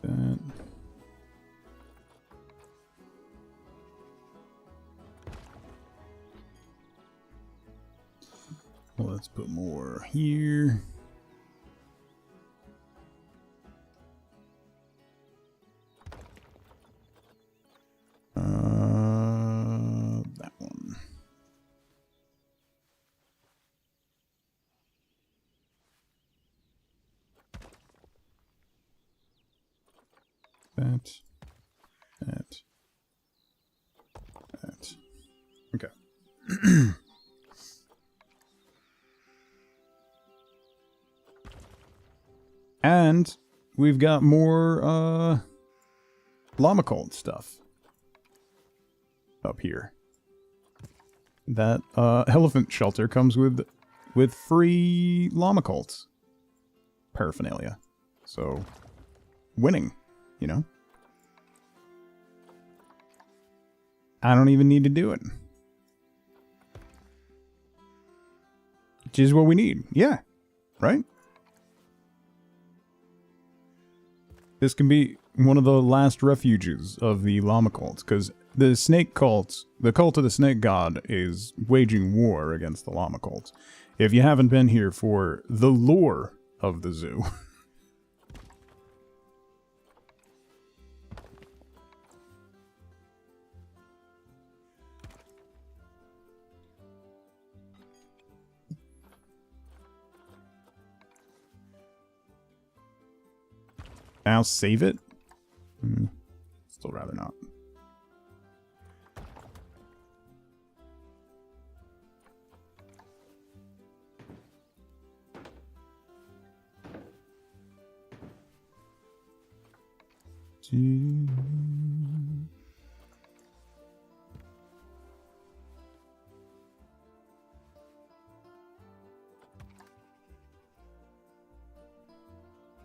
That. Well, let's put more here. That one. That. Okay. And we've got more llama cult stuff up here. That elephant shelter comes with free llama cults paraphernalia. So winning, you know. I don't even need to do it. Which is what we need. Yeah. Right? This can be one of the last refuges of the llama cults, because the snake cults, the cult of the snake god, is waging war against the llama cults. If you haven't been here for the lore of the zoo. Now save it? Still rather not.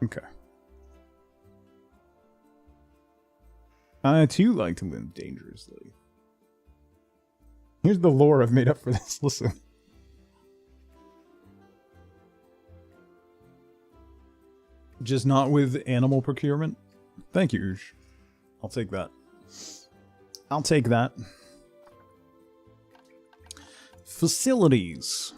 Okay. I too like to live dangerously. Here's the lore I've made up for this. Listen. Just not with animal procurement. Thank you, Oosh. I'll take that. I'll take that. Facilities.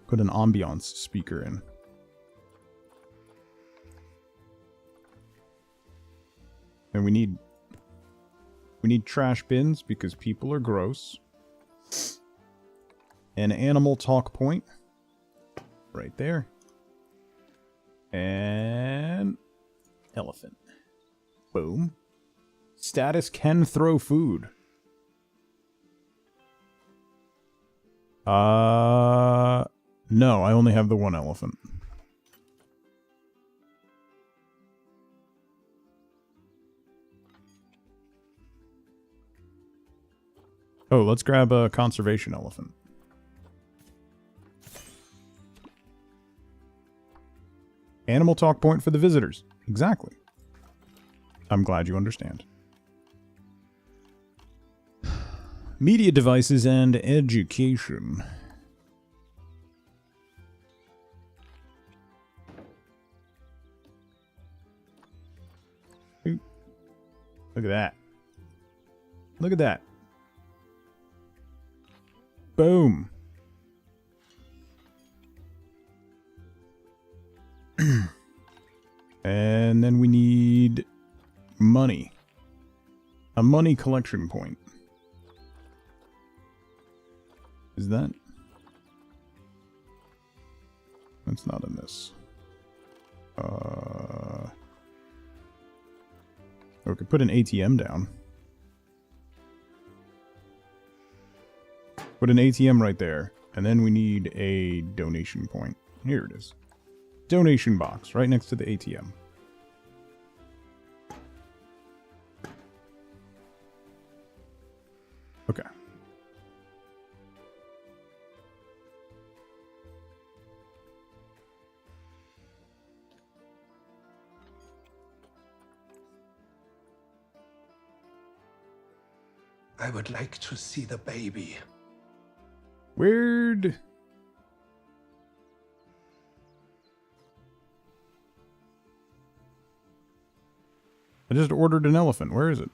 Put an ambiance speaker in. And we need trash bins because people are gross. An animal talk point. Right there. And elephant. Boom. Status can throw food. No, I only have the one elephant. Oh, let's grab a conservation elephant. Animal talk point for the visitors. Exactly. I'm glad you understand. Media devices and education. Ooh. Look at that. Look at that. Boom. And then we need money. A money collection point. Is that? That's not in this. Okay, put an ATM down. Put an ATM right there. And then we need a donation point. Here it is. Donation box right next to the ATM. Okay. I would like to see the baby. Weird. I just ordered an elephant. Where is it?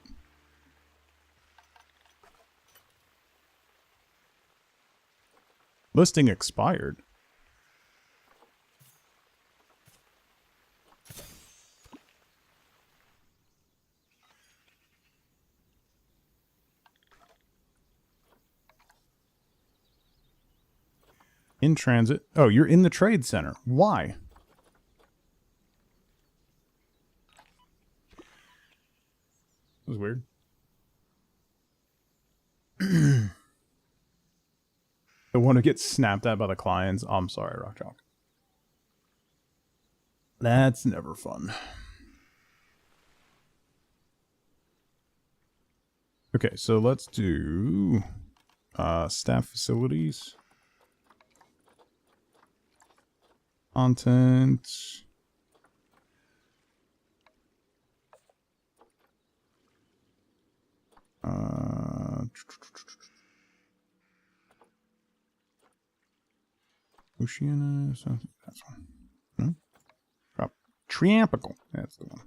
Listing expired. In transit. Oh, you're in the trade center. Why? That was weird. The one who gets snapped at by the clients. Oh, I'm sorry, Rockchalk. That's never fun. Okay, so let's do staff facilities. Content. Oceana, something. That's one. No? Triampical. That's the one.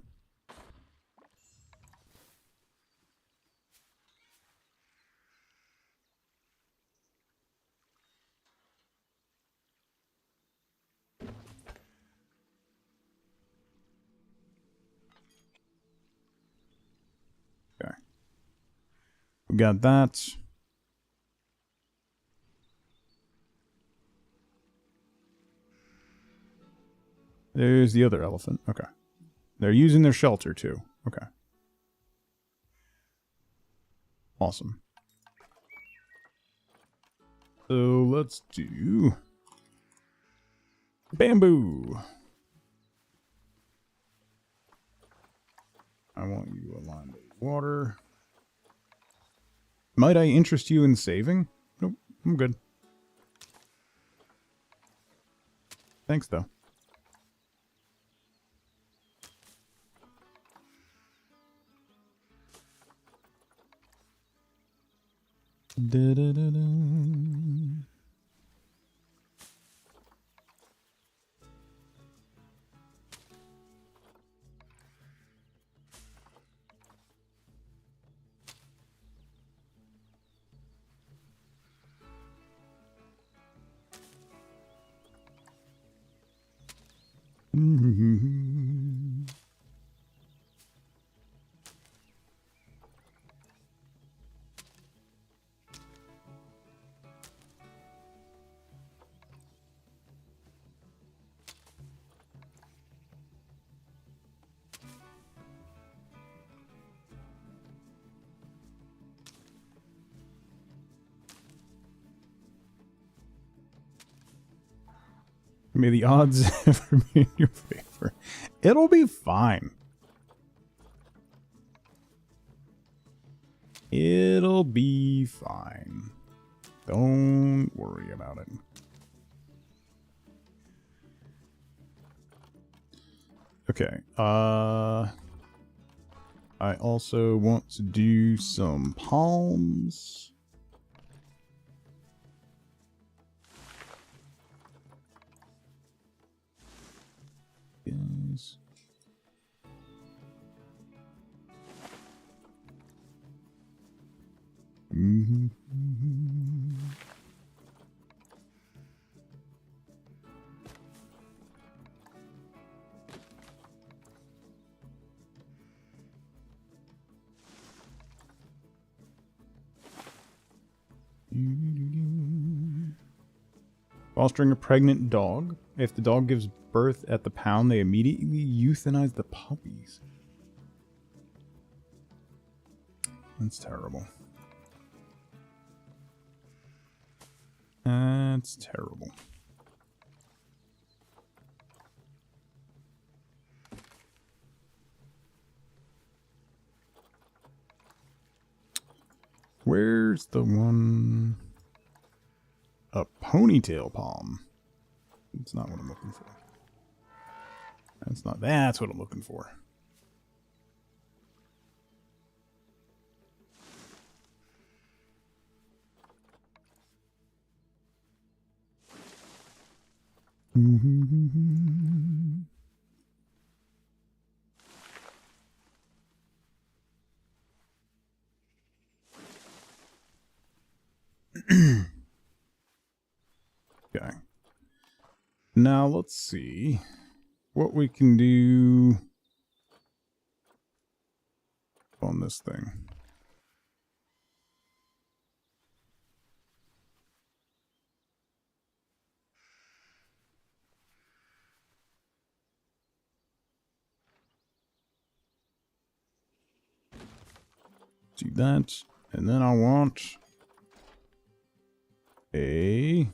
Okay. We got that. There's the other elephant. Okay. They're using their shelter too. Okay. Awesome. So let's do bamboo. I want you aligned with water. Might I interest you in saving? Nope, I'm good. Thanks, though. Da-da-da-da. May the odds ever be in your favor. It'll be fine. It'll be fine. Don't worry about it. Okay. I also want to do some palms. Yes. Fostering a pregnant dog. If the dog gives birth at the pound, they immediately euthanize the puppies. That's terrible. That's terrible. Where's the one? A ponytail palm. That's not what I'm looking for. That's what I'm looking for. Okay. Now let's see what we can do on this thing. Do that, and then I want a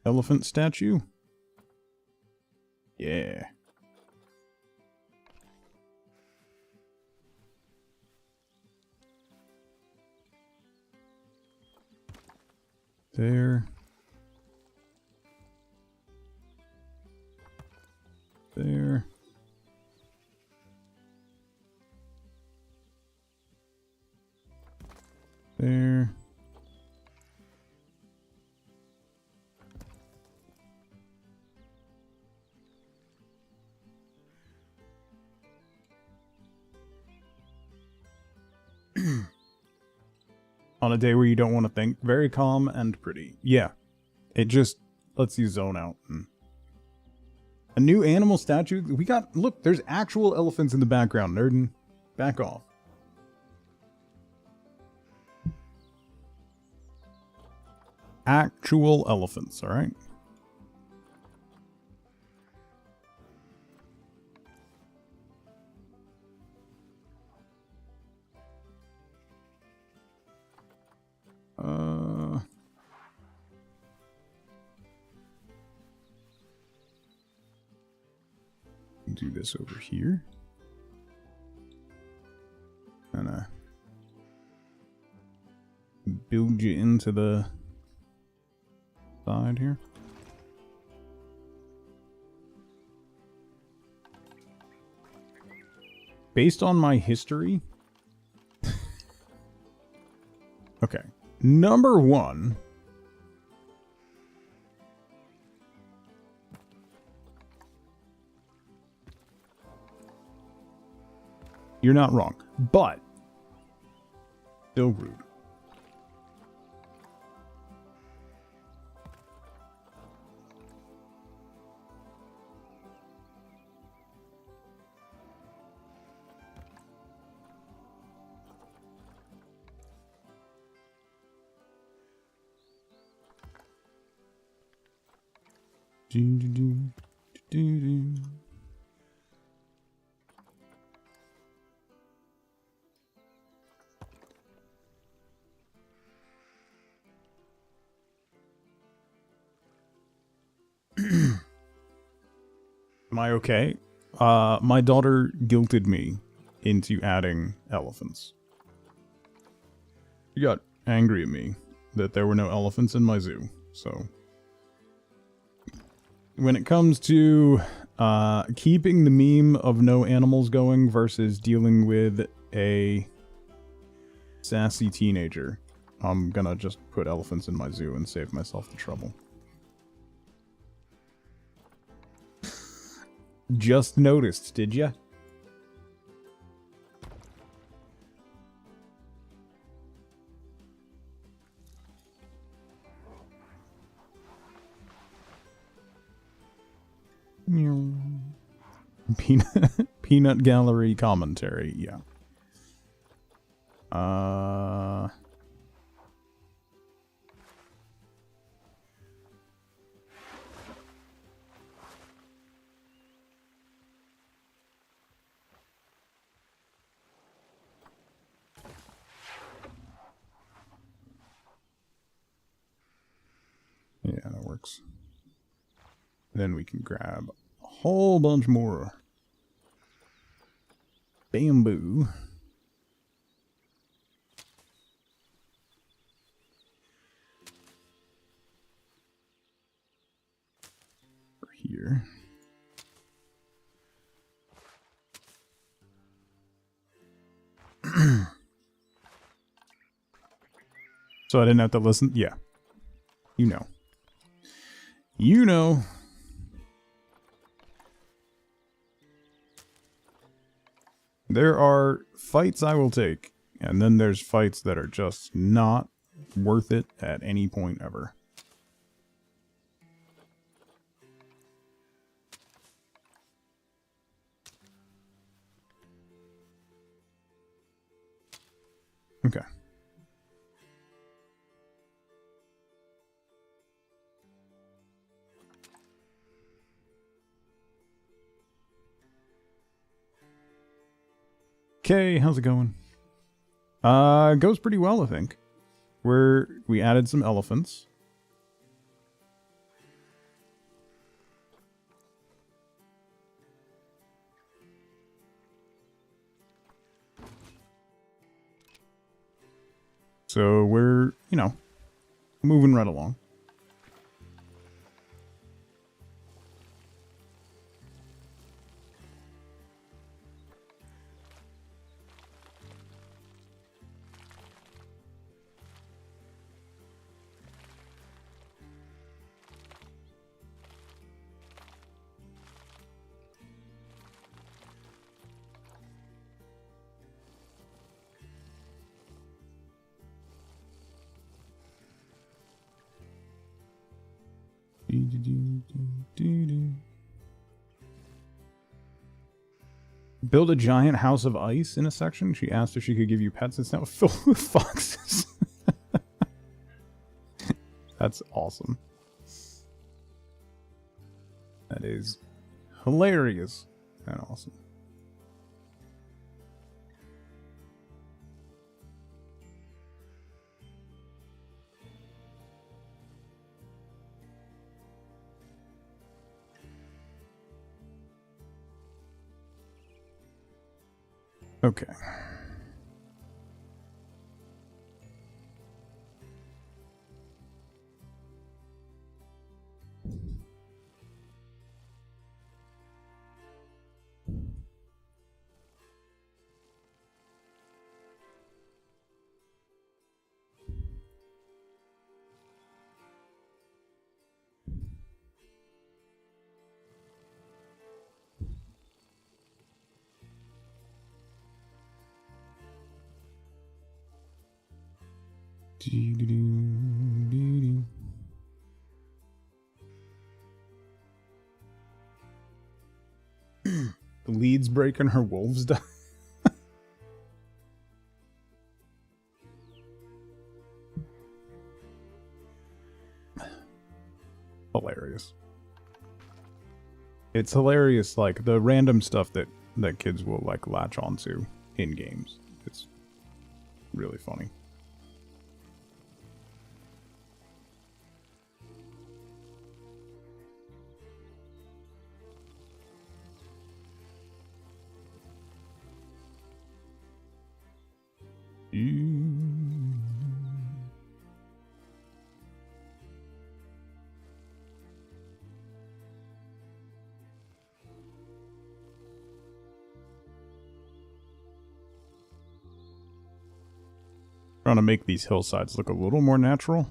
elephant statue. Yeah. There. There. There. On a day where you don't want to think. Very calm and pretty. Yeah. It just lets you zone out. A new animal statue. We got... Look, there's actual elephants in the background, Nerden. Back off. Actual elephants, alright? Do this over here. And build you into the side here. based on my history... Okay. Number one... You're not wrong, but... Still rude. Am I okay? My daughter guilted me into adding elephants. She got angry at me that there were no elephants in my zoo, so... When it comes to keeping the meme of no animals going versus dealing with a sassy teenager, I'm gonna just put elephants in my zoo and save myself the trouble. Just noticed, did ya? Peanut Gallery commentary, yeah. Yeah, that works. Then we can grab a whole bunch more bamboo. For here. So I didn't have to listen? Yeah. You know. You know. There are fights I will take, and then there's fights that are just not worth it at any point ever. Okay. Okay, how's it going? Goes pretty well, I think. We added some elephants. So we're, you know, moving right along. Build a giant house of ice in a section. She asked if she could give you pets. It's now filled with foxes. That's awesome. That is hilarious and awesome. Okay. The leads break and her wolves die. Hilarious. It's hilarious, like the random stuff that kids will like latch onto in games. It's really funny. Trying to make these hillsides look a little more natural.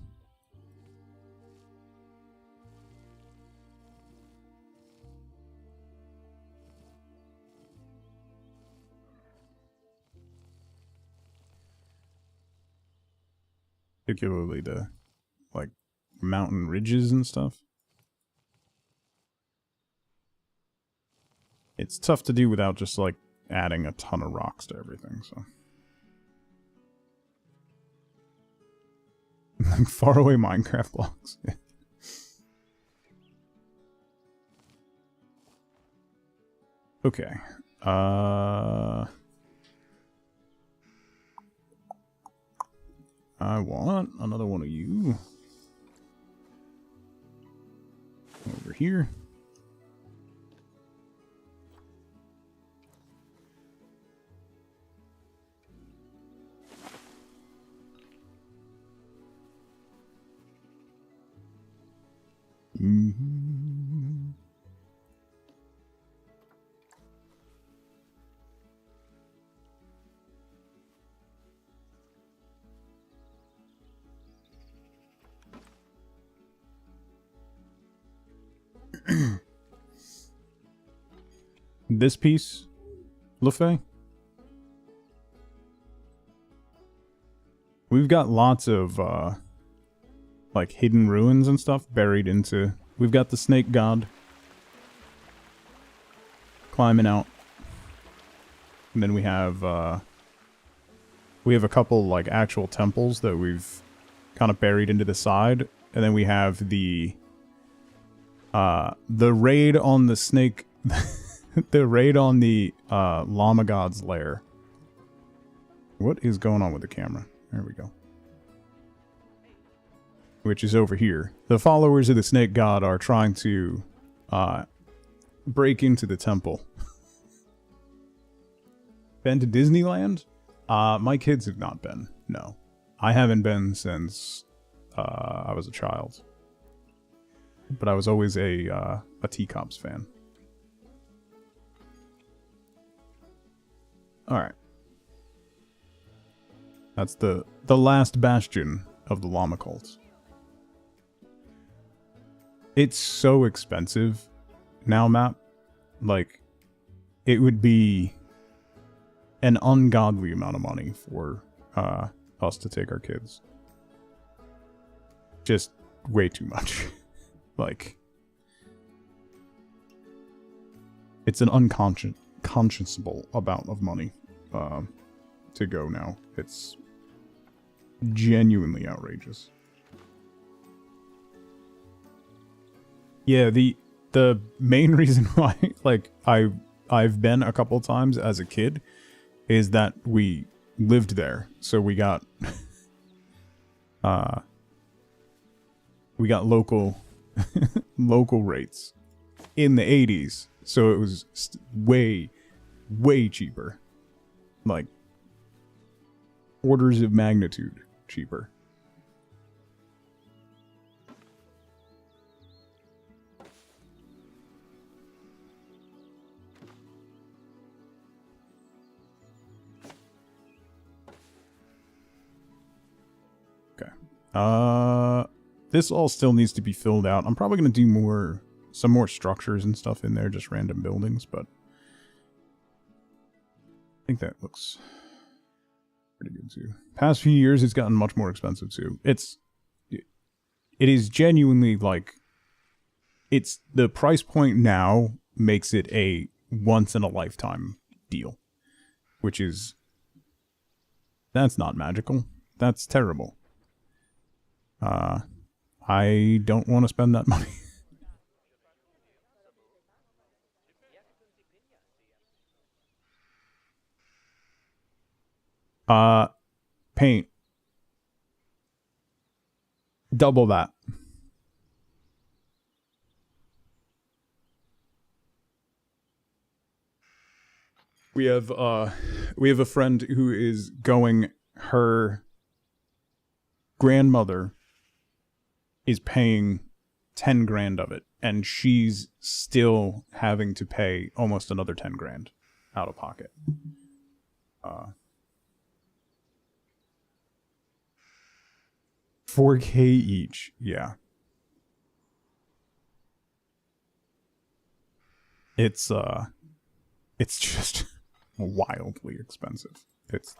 Particularly the, like, mountain ridges and stuff. It's tough to do without just, like, adding a ton of rocks to everything, so. Like, faraway Minecraft blocks. Okay. I want another one of you. Over here. Mm-hmm. This piece, LaFay, we've got lots of like hidden ruins and stuff buried into. We've got the snake god climbing out, and then we have a couple like actual temples that we've kind of buried into the side, and then we have the raid on the snake, the raid on the llama god's lair. What is going on with the camera? There we go. Which is over here. The followers of the snake god are trying to break into the temple. Been to Disneyland? My kids have not been. No. I haven't been since I was a child. But I was always a T-Cops fan. Alright. That's the last bastion of the llama cult. It's so expensive now, map. Like, it would be an ungodly amount of money for us to take our kids. Just way too much. Like, it's an unconscionable amount of money to go now. It's genuinely outrageous. Yeah, the main reason why, like, I've been a couple times as a kid is that we lived there, so we got local local rates in the 80s, so it was way cheaper, like orders of magnitude cheaper. This all still needs to be filled out. I'm probably going to do some more structures and stuff in there, just random buildings, but I think that looks pretty good too. Past few years, it's gotten much more expensive too. It is genuinely like, it's the price point now makes it a once in a lifetime deal, which is, that's not magical. That's terrible. I don't want to spend that money. Paint. Double that. We have a friend who is going, her grandmother is paying 10 grand of it, and she's still having to pay almost another 10 grand out of pocket. 4K each, yeah. It's just wildly expensive. It's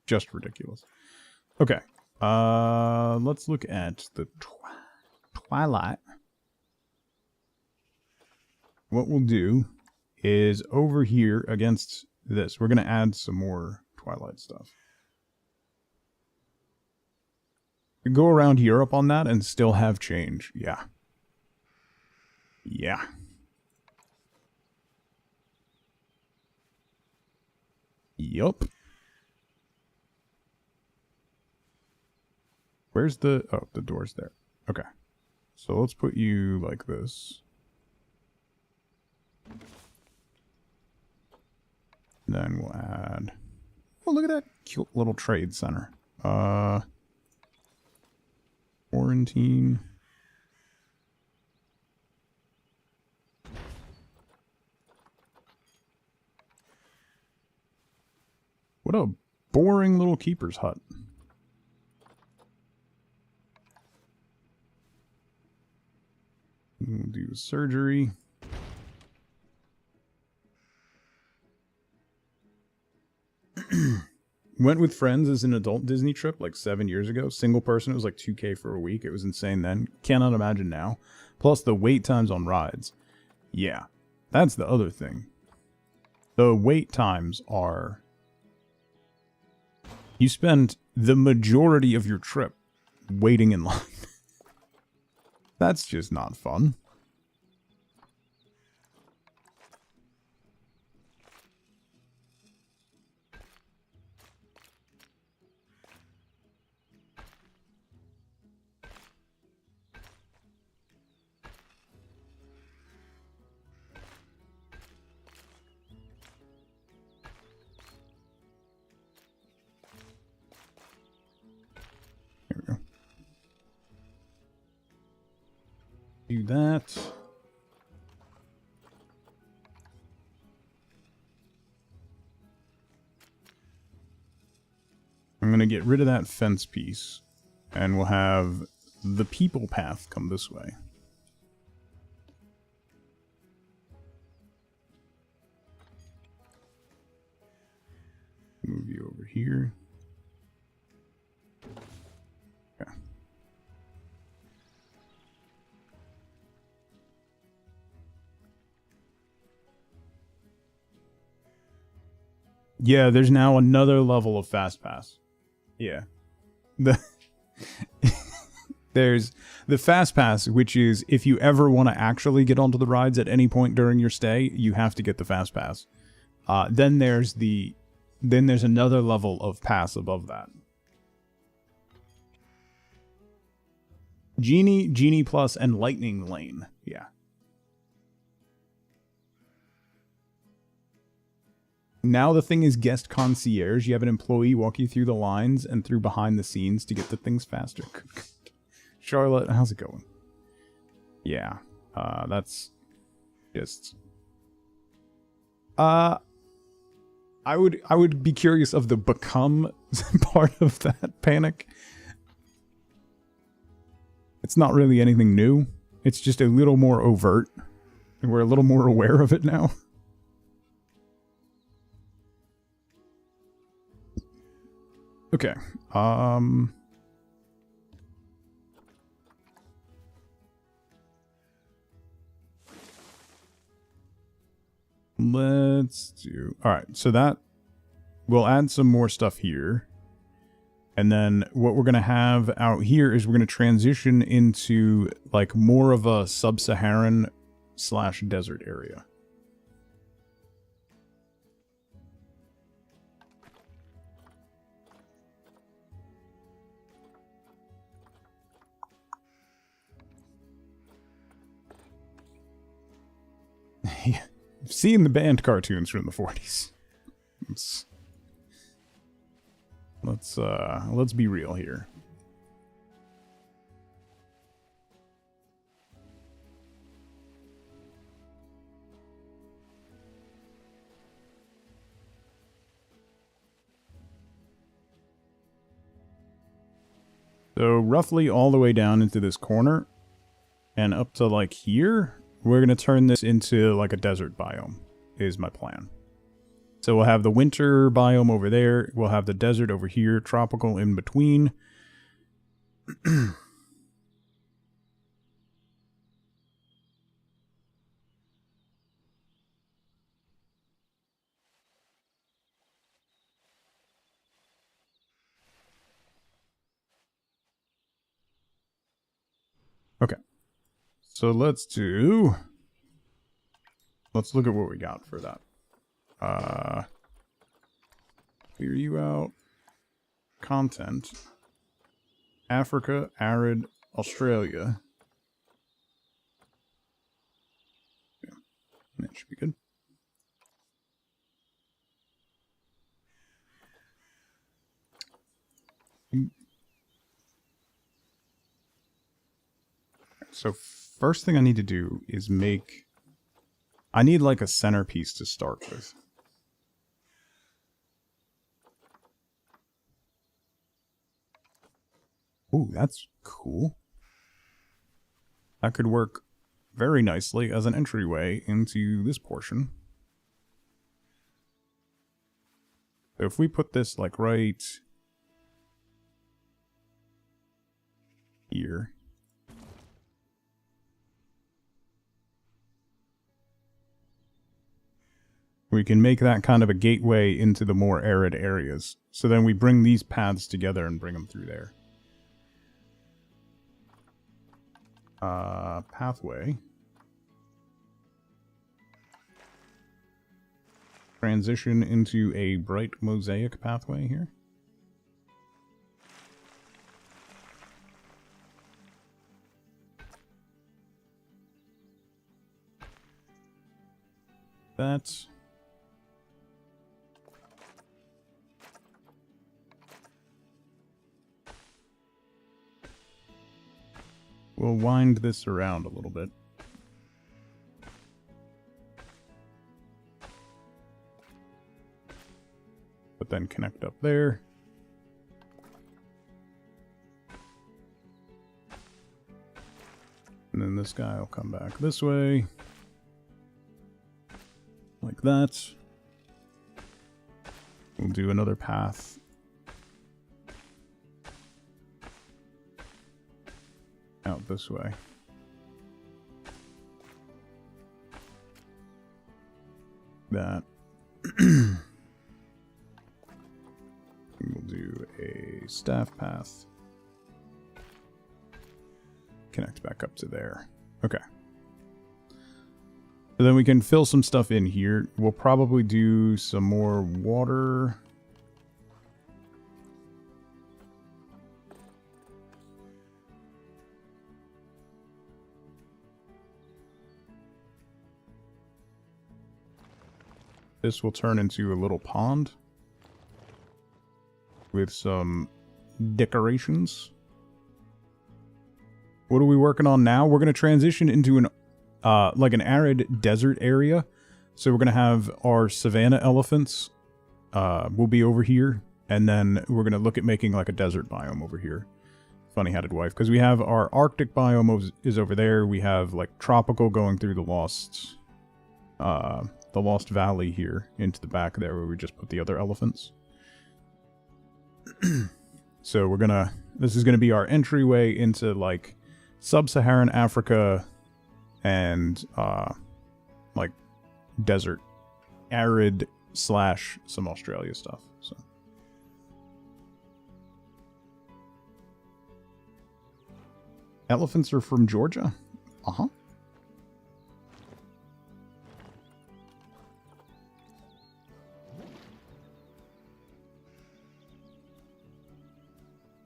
just ridiculous. Okay. Let's look at the Twilight. What we'll do is over here against this, we're going to add some more Twilight stuff. You go around Europe on that and still have change. Yeah. Yeah. Yup. Where's the... Oh, the door's there. Okay. So let's put you like this. Then we'll add... Oh, look at that cute little trade center. Quarantine. What a boring little keeper's hut. We'll do surgery. Went with friends as an adult Disney trip like 7 years ago. Single person, it was like $2K for a week. It was insane then. Cannot imagine now. Plus the wait times on rides. Yeah, that's the other thing. The wait times are... You spend the majority of your trip waiting in line. That's just not fun. There we go. Do that. I'm going to get rid of that fence piece, and we'll have the people path come this way. Move you over here. Okay. Yeah, there's now another level of Fast Pass. Yeah. There's the Fast Pass, which is if you ever want to actually get onto the rides at any point during your stay, you have to get the Fast Pass. Then there's another level of pass above that. Genie Plus, and Lightning Lane. Yeah. Now the thing is guest concierge. You have an employee walk you through the lines and through behind the scenes to get the things faster. Charlotte, how's it going? Yeah, that's just... I would be curious of the become part of that panic. It's not really anything new. It's just a little more overt. And we're a little more aware of it now. Okay. Let's do... Alright, so that... We'll add some more stuff here. And then what we're going to have out here is we're going to transition into, like, more of a sub-Saharan / desert area. I've seen the band cartoons from the 40s. Let's be real here. So roughly all the way down into this corner and up to like here, we're going to turn this into like a desert biome, is my plan. So we'll have the winter biome over there, we'll have the desert over here, tropical in between. Okay. So let's look at what we got for that. Clear you out. Content. Africa, arid, Australia. Yeah, that should be good. So first thing I need to do is make... I need like a centerpiece to start with. Ooh, that's cool. That could work very nicely as an entryway into this portion. So if we put this like right here. We can make that kind of a gateway into the more arid areas. So then we bring these paths together and bring them through there. Pathway. Transition into a bright mosaic pathway here. That's... We'll wind this around a little bit. But then connect up there. And then this guy will come back this way. Like that. We'll do another path. Out this way. That. We'll do a staff path. Connect back up to there. Okay. So then we can fill some stuff in here. We'll probably do some more water. This will turn into a little pond with some decorations. What are we working on now? We're going to transition into an like an arid desert area. So we're going to have our savanna elephants will be over here. And then we're going to look at making like a desert biome over here. Funny-headed wife. Because we have our Arctic biome is over there. We have like tropical going through the Lost Valley here into the back there where we just put the other elephants. So this is gonna be our entryway into like sub-Saharan Africa and like desert, arid / some Australia stuff. So elephants are from Georgia? Uh-huh.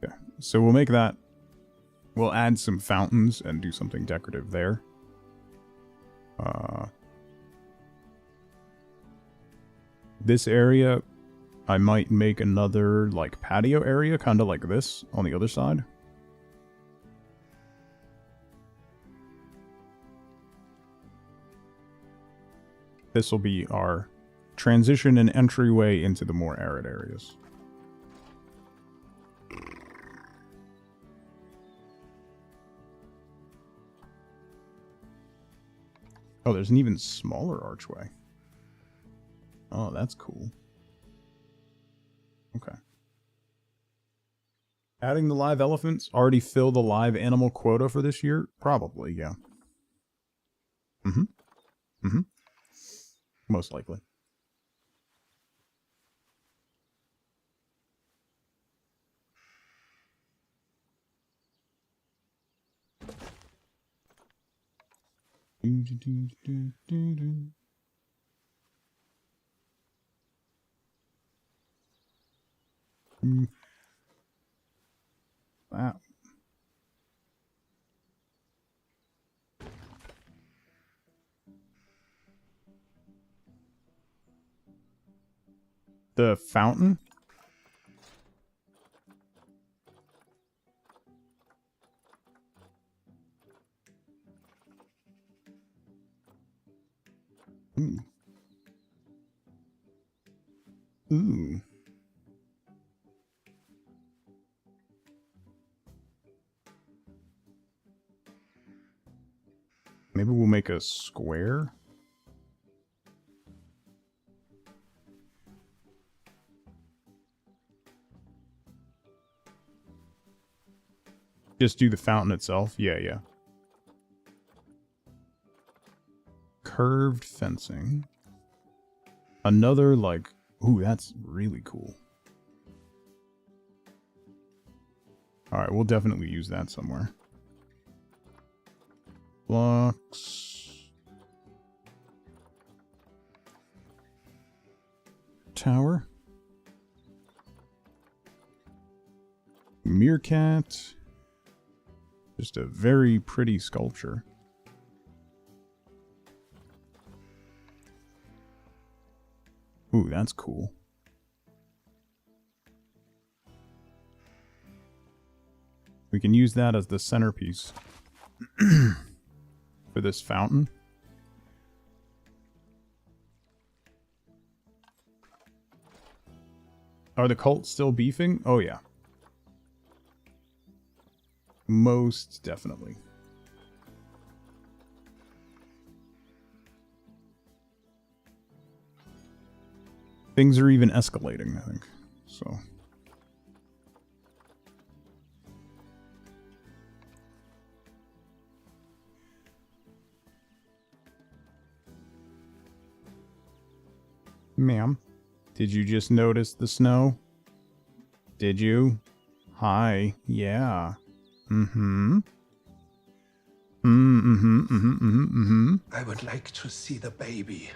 Okay, so we'll make that. We'll add some fountains and do something decorative there. This area, I might make another like patio area, kind of like this on the other side. This will be our transition and entryway into the more arid areas. Oh, there's an even smaller archway. Oh, that's cool. Okay. Adding the live elephants already fill the live animal quota for this year? Probably, yeah. Most likely. Wow. The fountain? Ooh. Ooh. Maybe we'll make a square? Just do the fountain itself? Yeah, yeah. Curved fencing. Another, like... Ooh, that's really cool. Alright, we'll definitely use that somewhere. Blocks. Tower. Meerkat. Just a very pretty sculpture. Ooh, that's cool. We can use that as the centerpiece for this fountain. Are the cults still beefing? Oh, yeah. Most definitely. Things are even escalating, I think. So. Ma'am, did you just notice the snow? Did you? Hi. Yeah. Mm-hmm. I would like to see the baby.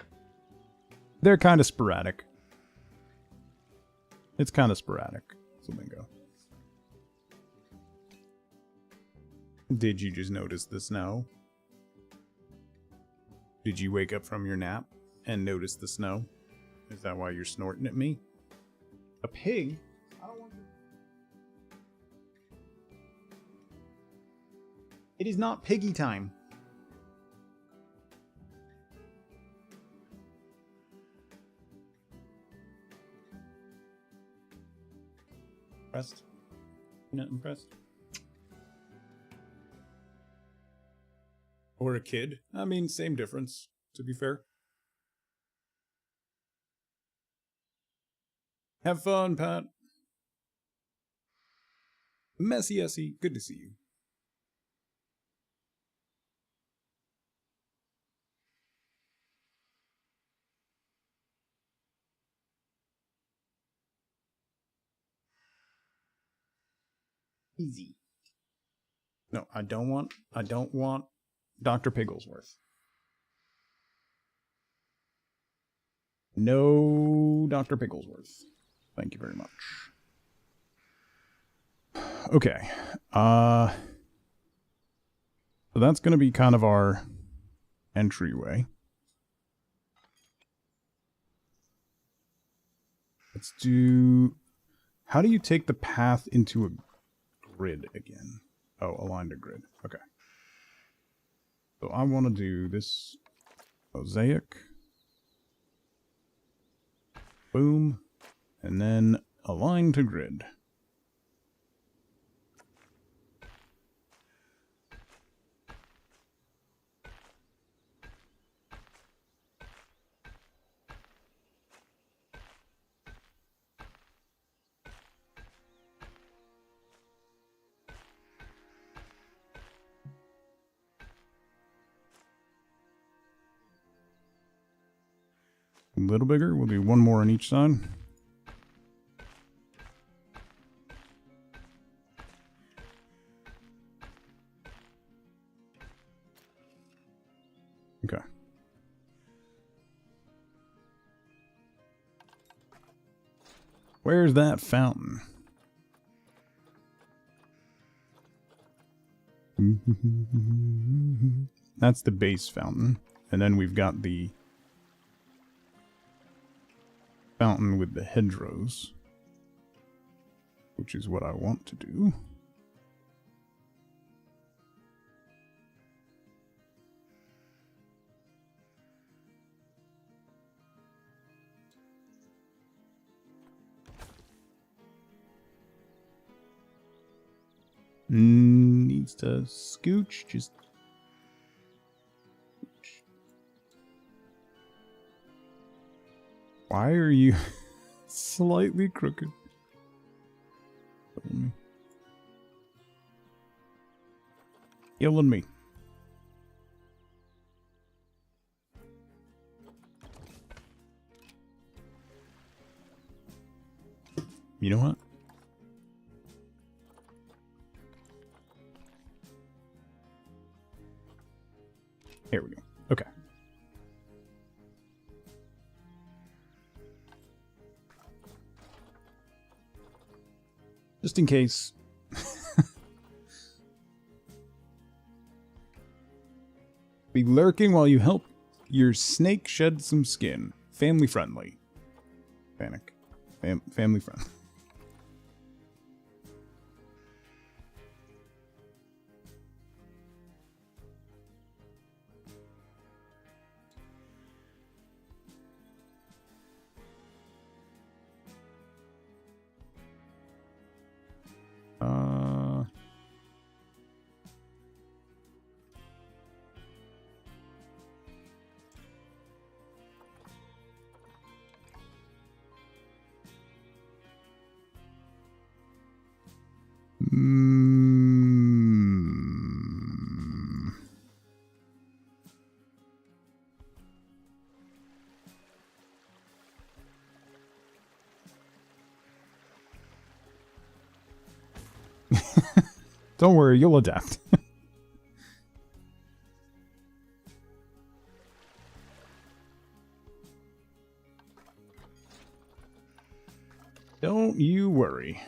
They're kind of sporadic. It's kind of sporadic, Flamingo. Did you just notice the snow? Did you wake up from your nap and notice the snow? Is that why you're snorting at me? A pig? I don't want to... It is not piggy time. Impressed? You're not impressed? Or a kid? I mean, same difference, to be fair. Have fun, Pat. Messy Essie, good to see you. Easy. No, I don't want Dr. Pigglesworth. No Dr. Pigglesworth. Thank you very much. Okay. So that's going to be kind of our entryway. Let's do... How do you take the path into a grid again? Oh, aligned to grid. Okay. So I want to do this mosaic. Boom. And then align to grid. A little bigger. We'll do one more on each side. Okay. Where's that fountain? That's the base fountain. And then we've got the fountain with the hedgerows, which is what I want to do. Needs to scooch, just... Why are you slightly crooked? Killing me. You know what? Here we go. Okay. Just in case. Be lurking while you help your snake shed some skin. Family friendly. Panic. Family friendly. Don't worry, you'll adapt. Don't you worry.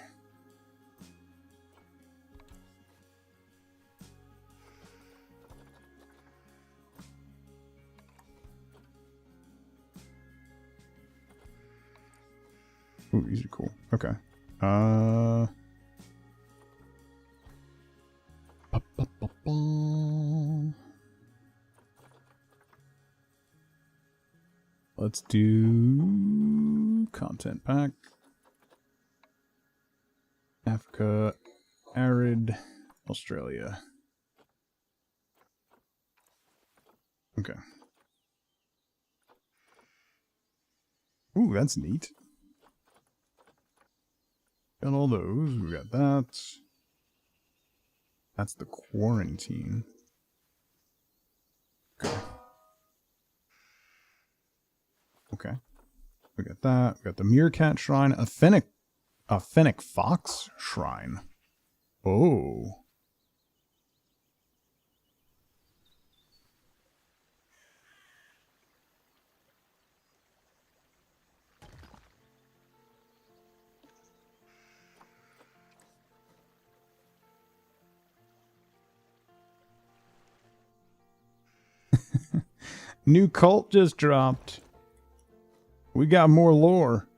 Ooh, these are cool. Okay. Let's do content pack. Africa, arid, Australia. Okay. Ooh, that's neat. Got all those. We got that. That's the quarantine. Okay. Okay. We got that. We got the Meerkat Shrine. A Fennec Fox Shrine. Oh. New cult just dropped. We got more lore.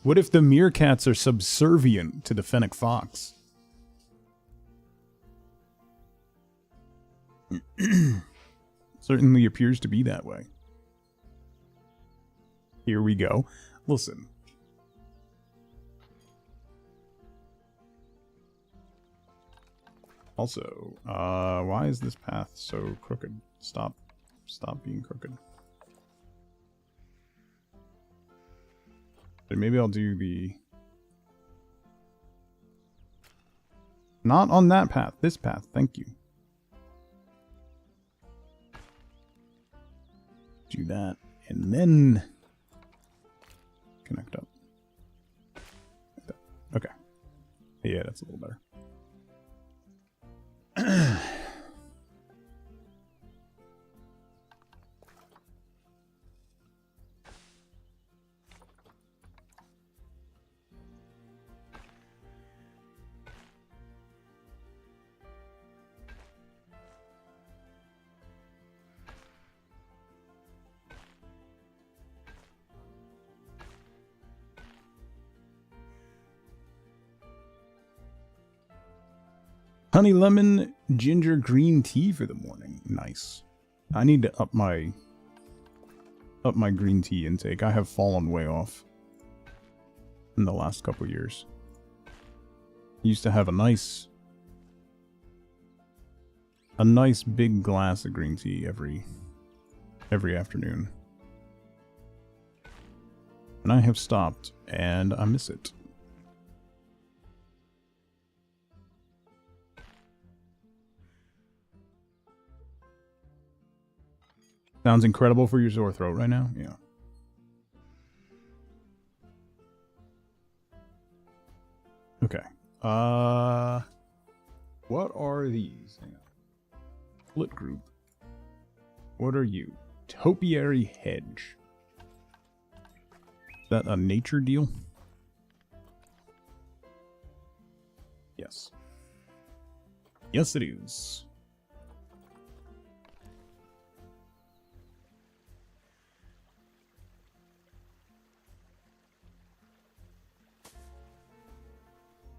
What if the meerkats are subservient to the Fennec Fox? Certainly appears to be that way. Here we go. Listen. Also, why is this path so crooked? Stop being crooked. Maybe I'll do the... Not on that path, this path, thank you. Do that, and then... connect up. Like that. Okay. Yeah, that's a little better. Honey lemon ginger green tea for the morning. Nice. I need to up my green tea intake. I have fallen way off in the last couple years. Used to have a nice big glass of green tea every afternoon. And I have stopped and I miss it. Sounds incredible for your sore throat right now? Yeah. Okay. What are these? Hang on. Split group. What are you? Topiary hedge. Is that a nature deal? Yes. Yes, it is.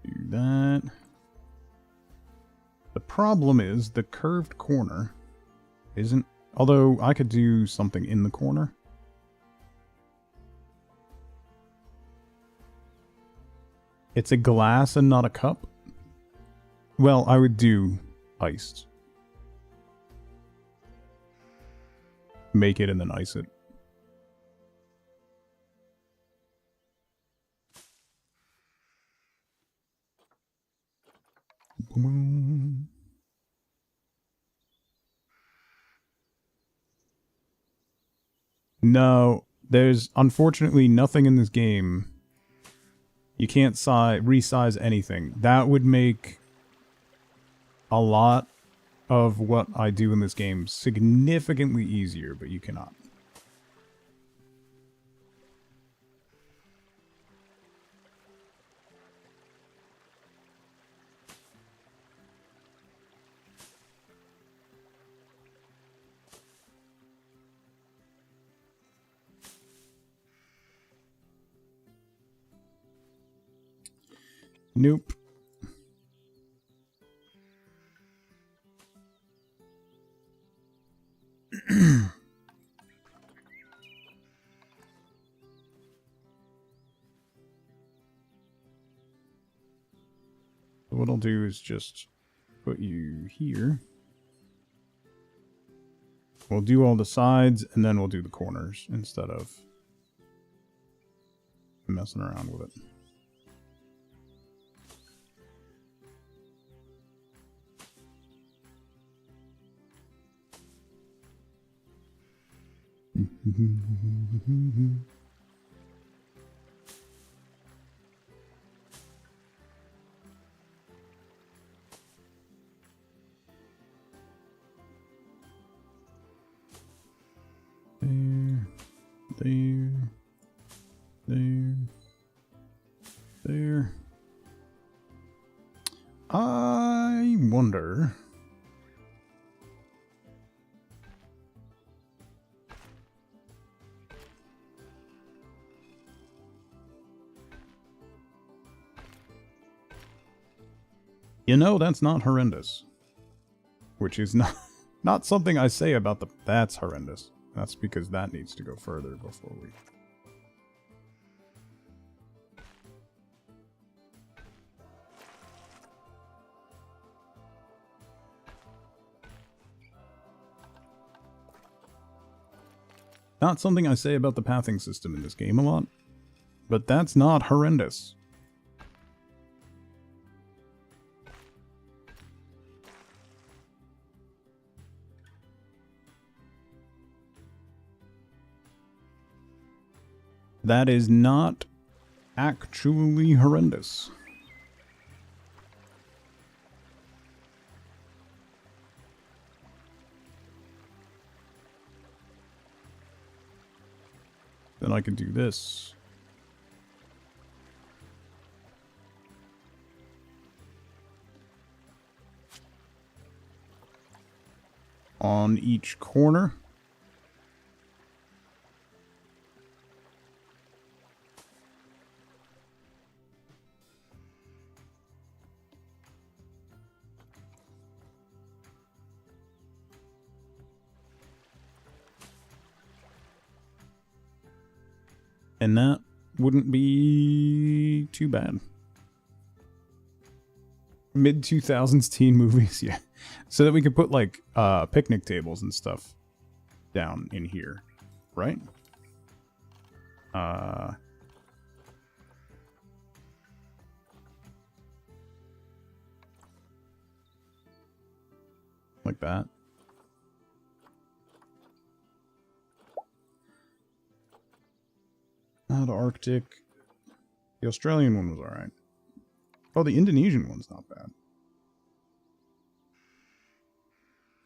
Do that. The problem is the curved corner isn't... Although I could do something in the corner. It's a glass and not a cup? Well, I would do iced. Make it and then ice it. No, there's unfortunately nothing in this game. You can't resize anything. That would make a lot of what I do in this game significantly easier, but you cannot. Nope. What I'll do is just put you here. We'll do all the sides and then we'll do the corners instead of messing around with it. There. I wonder. You know, that's not horrendous. Which is not something I say about the... That's horrendous. That's because that needs to go further before we... Not something I say about the pathing system in this game a lot, but that's not horrendous. That is not actually horrendous. Then I can do this. On each corner. And that wouldn't be too bad. Mid-2000s teen movies, yeah. So that we could put, like, picnic tables and stuff down in here, right? Like that. The Arctic. The Australian one was alright. Oh, the Indonesian one's not bad.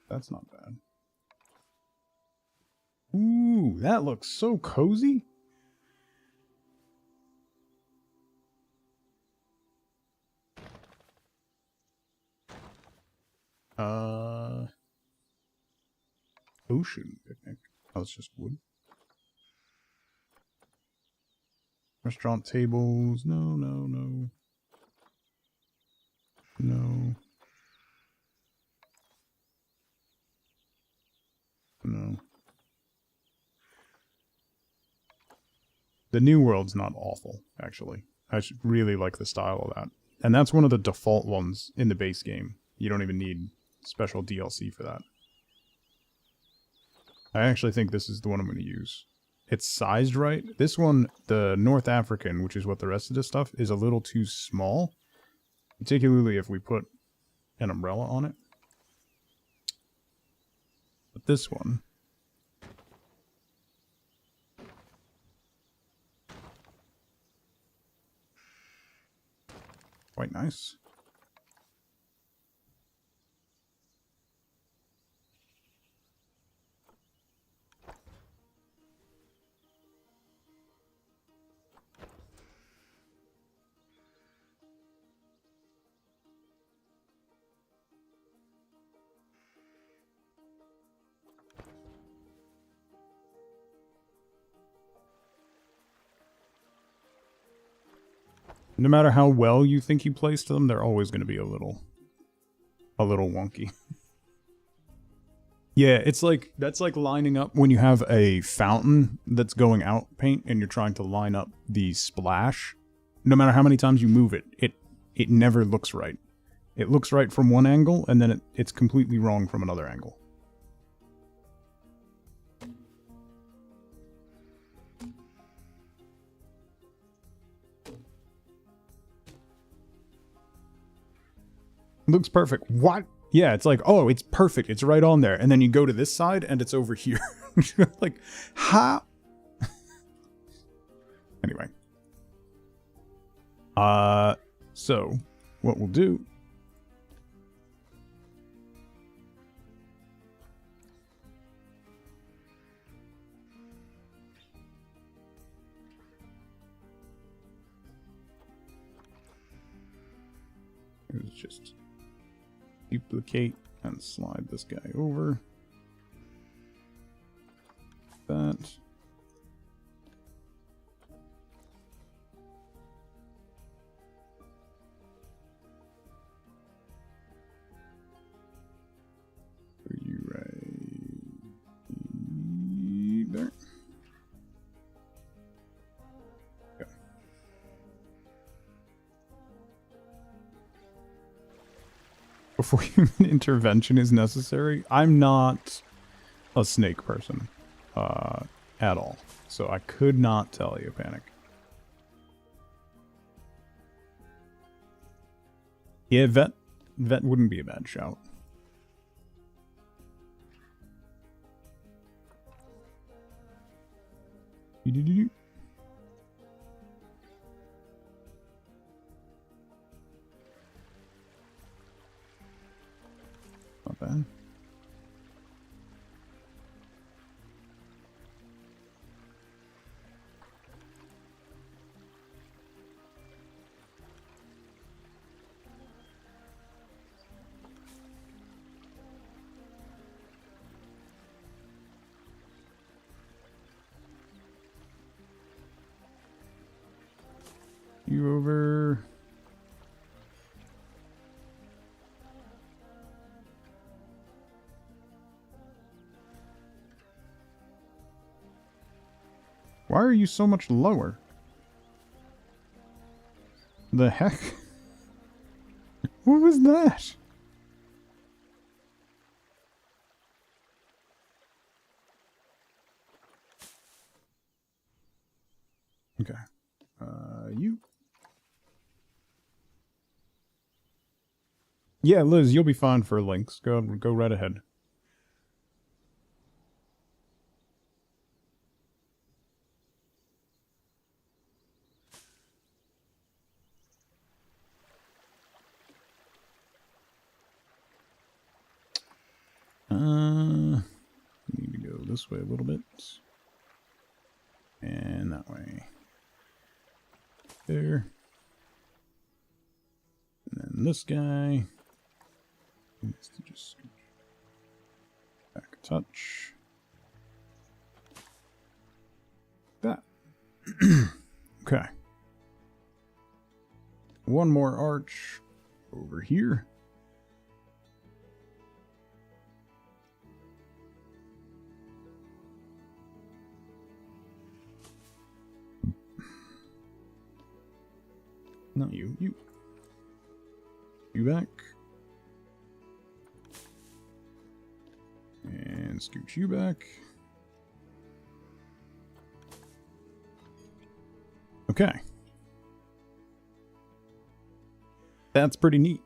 That's not bad. Ooh, that looks so cozy. Ocean picnic. Oh, it's just wood. Restaurant tables. No, no, no. No. No. The New World's not awful, actually. I really like the style of that. And that's one of the default ones in the base game. You don't even need special DLC for that. I actually think this is the one I'm going to use. It's sized right. This one, the North African, which is what the rest of this stuff, is a little too small. Particularly if we put an umbrella on it. But this one... quite nice. No matter how well you think you placed them, they're always going to be a little wonky. Yeah, it's like, that's like lining up when you have a fountain that's going out paint and you're trying to line up the splash. No matter how many times you move it, it never looks right. It looks right from one angle and then it's completely wrong from another angle. Looks perfect. What? Yeah, it's like, oh, it's perfect. It's right on there. And then you go to this side and it's over here. Like, how? Anyway. So, what we'll do... is just duplicate and slide this guy over. That. Are you right there? Okay. Before human intervention is necessary, I'm not a snake person at all, so I could not tell you, Panic. Yeah, vet wouldn't be a bad shout. Not bad. You over. Why are you so much lower? The heck? What was that? Okay. You. Yeah, Liz, you'll be fine for links. Go right ahead. Need to go this way a little bit. And that way. There. And then this guy needs to just back a touch. That. Okay. One more arch over here. Not you. You back. And scooch you back. Okay. That's pretty neat.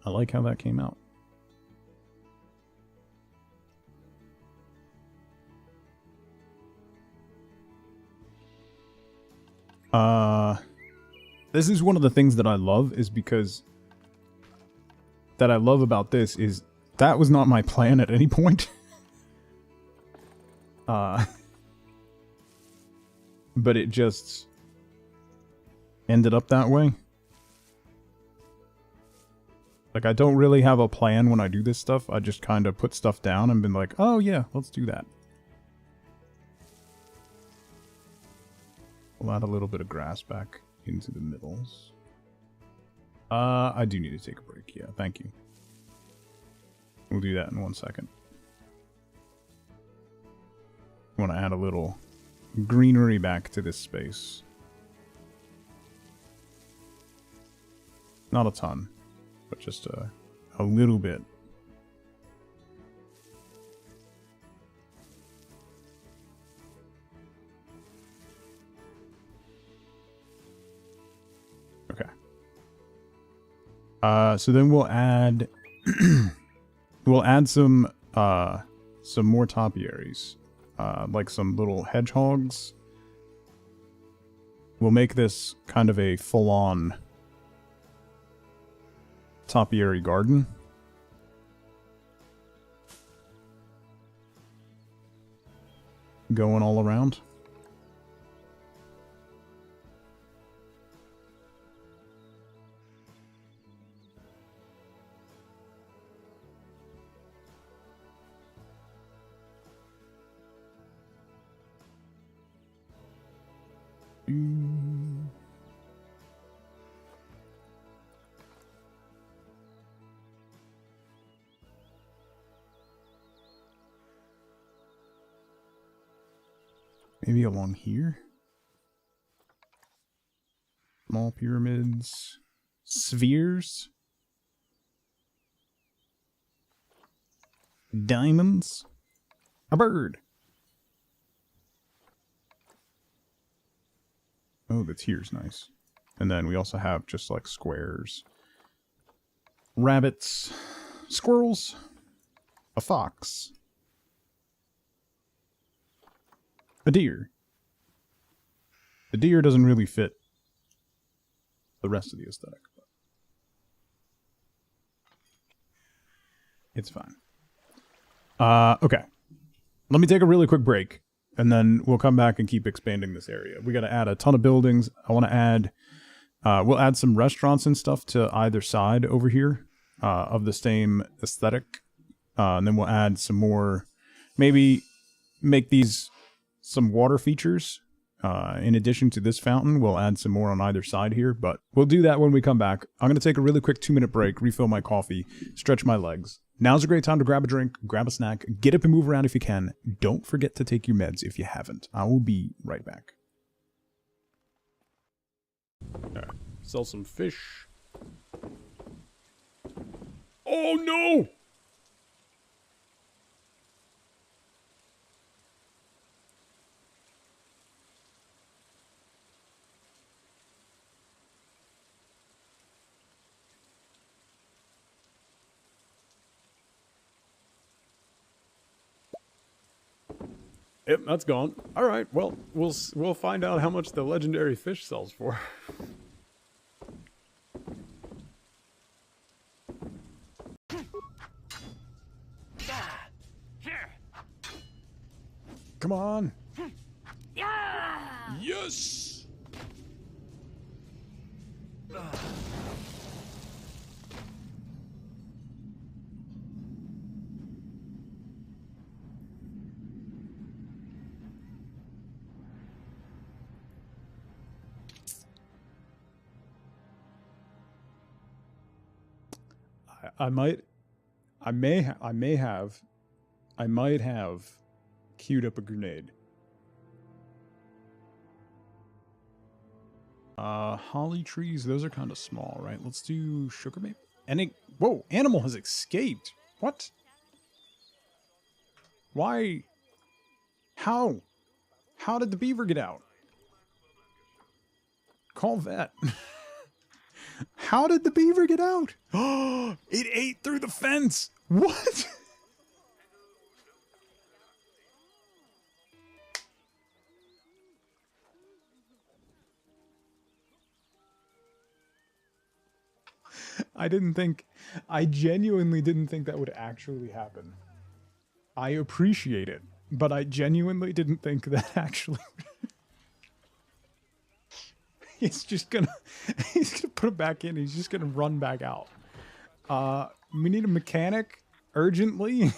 I like how that came out. This is one of the things that I love, is because that I love about this is that was not my plan at any point. But it just ended up that way. Like, I don't really have a plan when I do this stuff. I just kind of put stuff down and been like, oh yeah, let's do that. We'll add a little bit of grass back into the middles. I do need to take a break. Yeah, thank you. We'll do that in 1 second. I want to add a little greenery back to this space. Not a ton, but just a little bit. Okay. So then we'll add we'll add some more topiaries like some little hedgehogs. We'll make this kind of a full-on topiary garden. Going all around. Maybe along here. Small pyramids. Spheres. Diamonds. A bird. Oh, the tier's nice. And then we also have just like squares. Rabbits. Squirrels. A fox. A deer. The deer doesn't really fit the rest of the aesthetic, but it's fine. Okay. Let me take a really quick break, and then we'll come back and keep expanding this area. We got to add a ton of buildings. I want to add, we'll add some restaurants and stuff to either side over here of the same aesthetic. And then we'll add some more, maybe make these some water features. In addition to this fountain, we'll add some more on either side here, but we'll do that when we come back. I'm going to take a really quick 2-minute break, refill my coffee, stretch my legs. Now's a great time to grab a drink, grab a snack, get up and move around if you can. Don't forget to take your meds if you haven't. I will be right back. Alright, sell some fish. Oh no! Yep, that's gone. All right, well, we'll find out how much the legendary fish sells for. Come on. Yes. I might have queued up a grenade. Holly trees, those are kind of small, right? Let's do sugar maple. Whoa, animal has escaped. What? Why? How? How did the beaver get out? Call vet. How did the beaver get out? Oh, it ate through the fence. What? I genuinely didn't think that would actually happen. I appreciate it, but I genuinely didn't think that actually he's gonna put it back in. He's just gonna run back out. We need a mechanic urgently.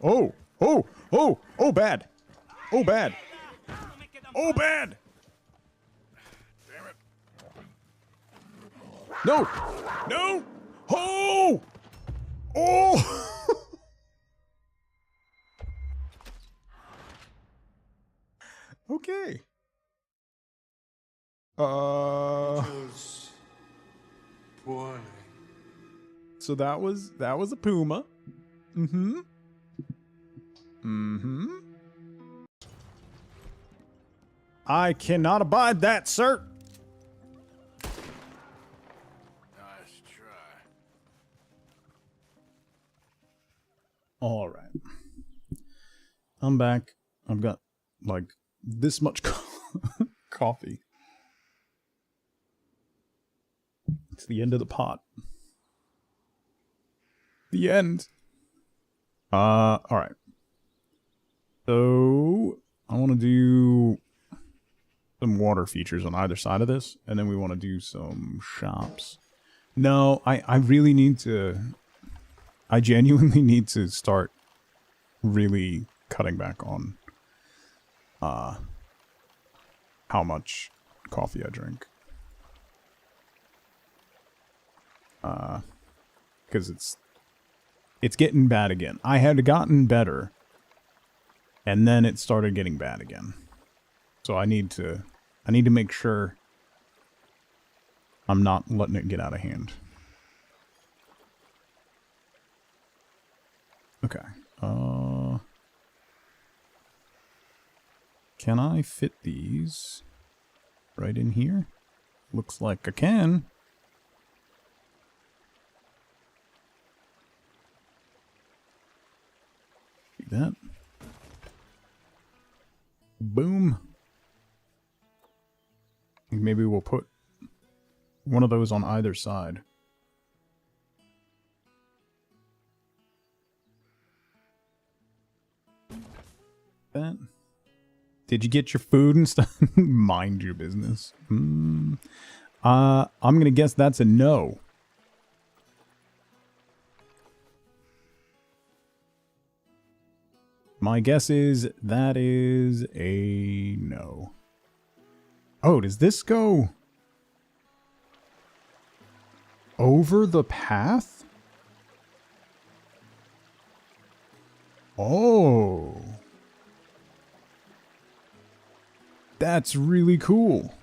Oh, bad. Oh, bad. Oh, bad. Damn it. No. No. Oh. Oh. Okay. So that was a puma. Mm-hmm. Mm-hmm. I cannot abide that, sir. Nice try. Alright. I'm back. I've got, like, this much coffee. It's the end of the pot. The end. Alright. So, I want to do some water features on either side of this, and then we want to do some shops. No, I really need to... I genuinely need to start really cutting back on how much coffee I drink. Because it's getting bad again. I had gotten better, and then it started getting bad again. So I need to make sure I'm not letting it get out of hand. Okay. Can I fit these right in here? Looks like I can. See that? Boom. Maybe we'll put one of those on either side. That. Did you get your food and stuff? Mind your business. I'm gonna guess that's a no. My guess is that is a no. Oh, does this go over the path? Oh. That's really cool.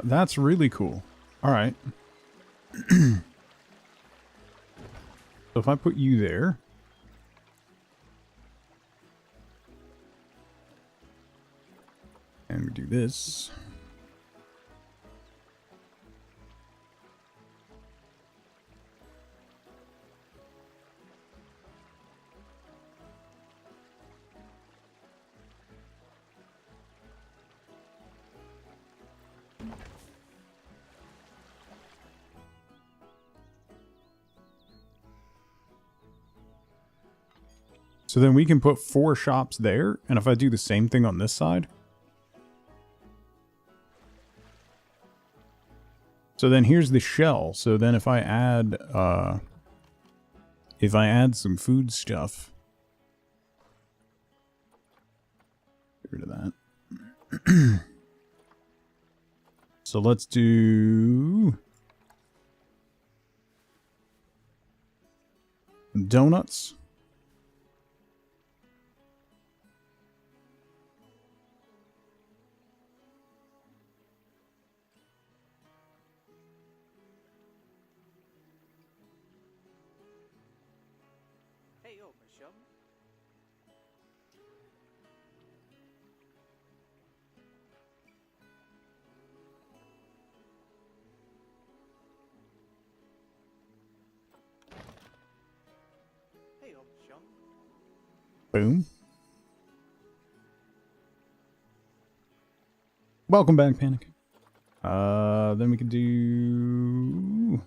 That's really cool. All right. So if I put you there. And we do this. So then we can put 4 shops there, and if I do the same thing on this side. So then here's the shell. So then if I add some food stuff. Get rid of that. So let's do donuts. Boom. Welcome back, Panic. Then we can do...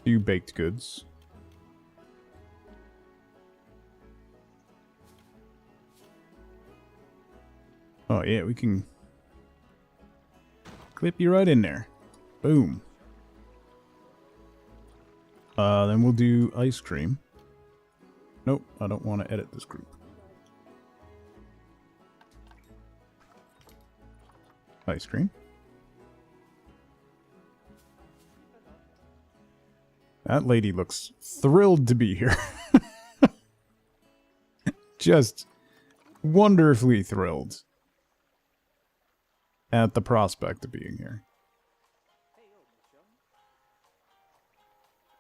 do baked goods. Oh yeah, we can clip you right in there. Boom. Then we'll do ice cream. Nope, I don't want to edit this group. Ice cream. That lady looks thrilled to be here. Just wonderfully thrilled at the prospect of being here.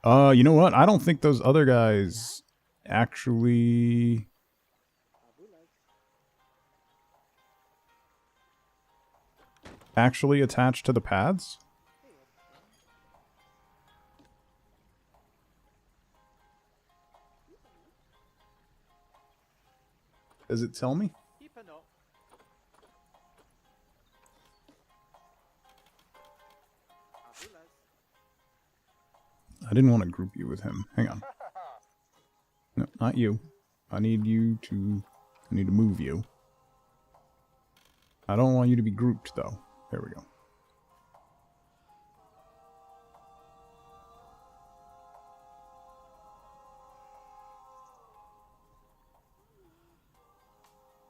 You know what? I don't think those other guys actually attach to the paths. Does it tell me? I didn't want to group you with him. Hang on. No, not you. I need to move you. I don't want you to be grouped, though. There we go.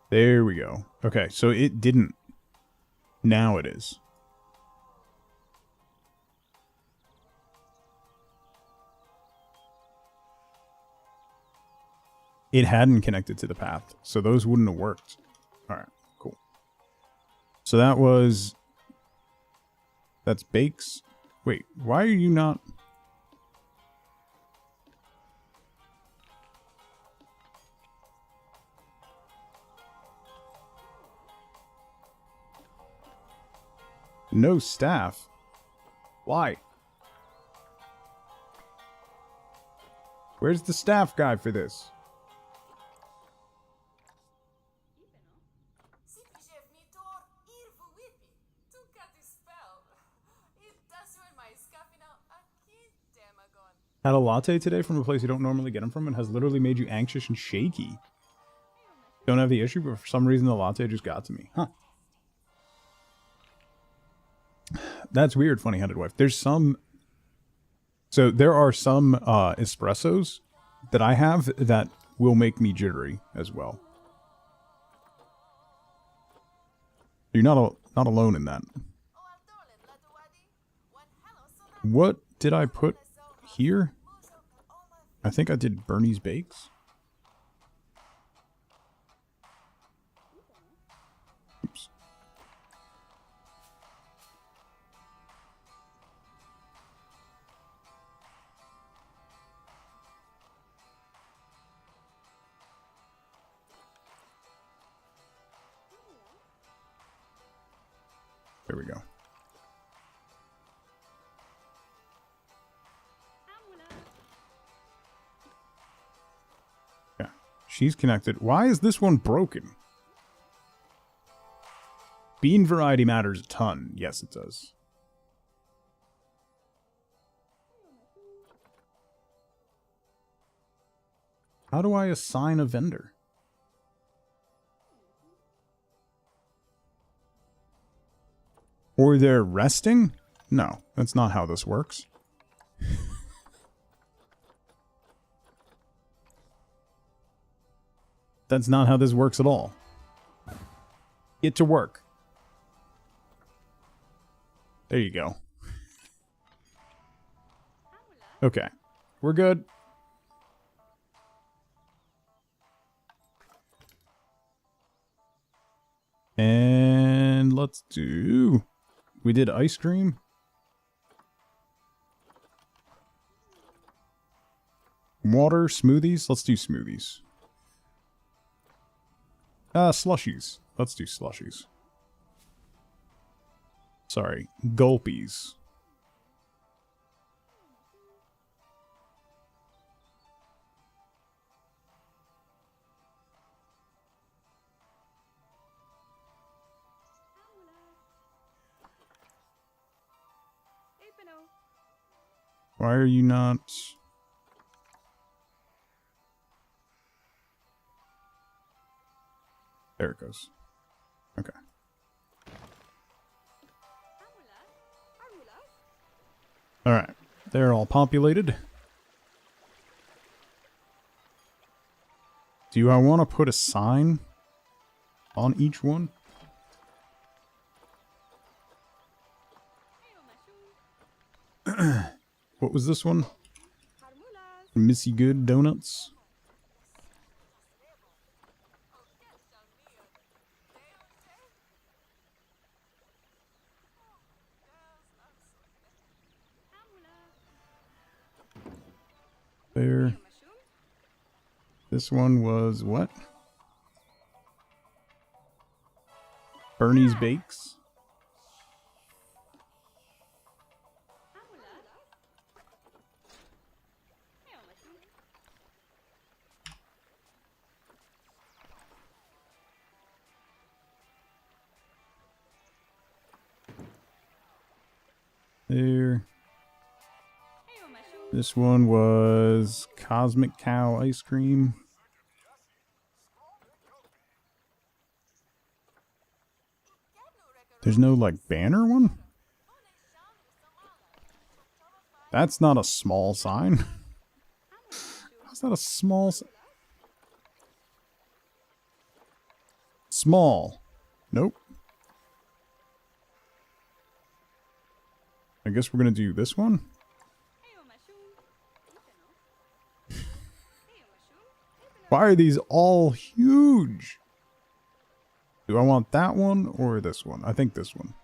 There we go. Okay, so it didn't. Now it is. It hadn't connected to the path, so those wouldn't have worked. Alright, cool. So that was... That's Bakes. Wait, why are you not... No staff? Why? Where's the staff guy for this? Had a latte today from a place you don't normally get them from and has literally made you anxious and shaky. Don't have the issue, but for some reason the latte just got to me. Huh. That's weird, funny-headed wife. There's some... So there are some espressos that I have that will make me jittery as well. You're not alone in that. What did I put here? I think I did Bernie's Bakes. Oops. There we go. Yeah, she's connected. Why is this one broken? Bean variety matters a ton. Yes, it does. How do I assign a vendor? Or they're resting? No, that's not how this works. That's not how this works at all. Get to work. There you go. Okay, we're good. And let's do... We did ice cream. Water, smoothies. Let's do smoothies. Slushies. Let's do slushies. Sorry, gulpies. Why are you not... There it goes. Okay. Alright. They're all populated. Do I want to put a sign on each one? What was this one? Missy Good Donuts. There. This one was what? Bernie's Bakes. There. This one was Cosmic Cow Ice Cream. There's no, like, banner one? That's not a small sign. How's that a small Small. Nope. I guess we're gonna do this one. Why are these all huge? Do I want that one or this one? I think this one.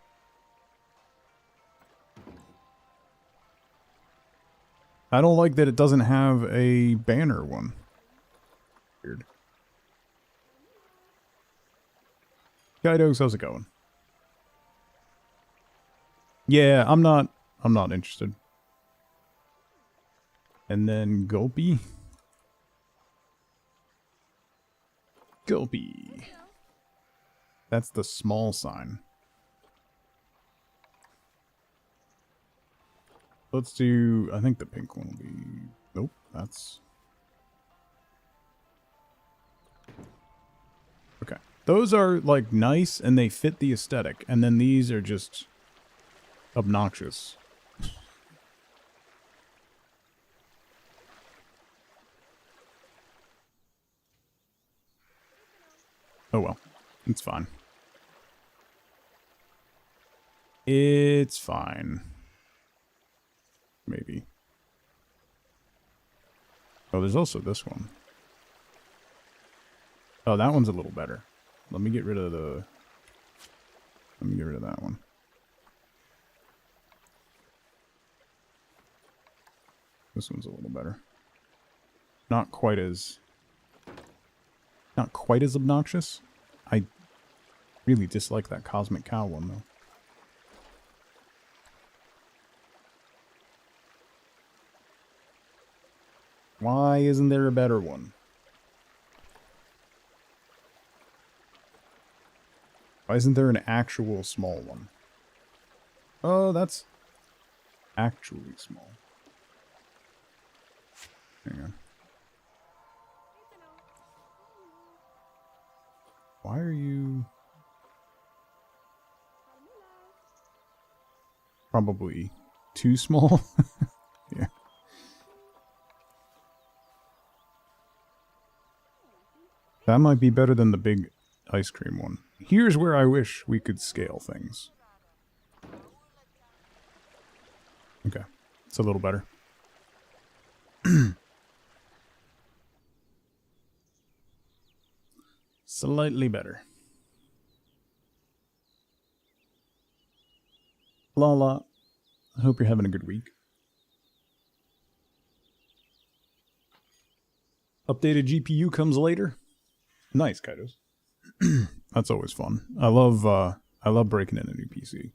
I don't like that it doesn't have a banner one. Weird. Guidos, how's it going? Yeah, I'm not interested. And then Gulpy. Gulpy. That's the small sign. Let's do, I think the pink one will be, nope, that's, okay. Those are like nice and they fit the aesthetic, and then these are just obnoxious. Oh well, it's fine. It's fine. Maybe. Oh, there's also this one. Oh, that one's a little better. Let me get rid of the... Let me get rid of that one. This one's a little better. Not quite as obnoxious. I really dislike that Cosmic Cow one, though. Why isn't there a better one? Why isn't there an actual small one? Oh, that's actually small. Hang on. Why are you... Probably too small? Yeah. That might be better than the big ice cream one. Here's where I wish we could scale things. Okay. It's a little better. Slightly better. Lala, I hope you're having a good week. Updated GPU comes later. Nice, Kaidos. That's always fun. I love breaking in a new PC.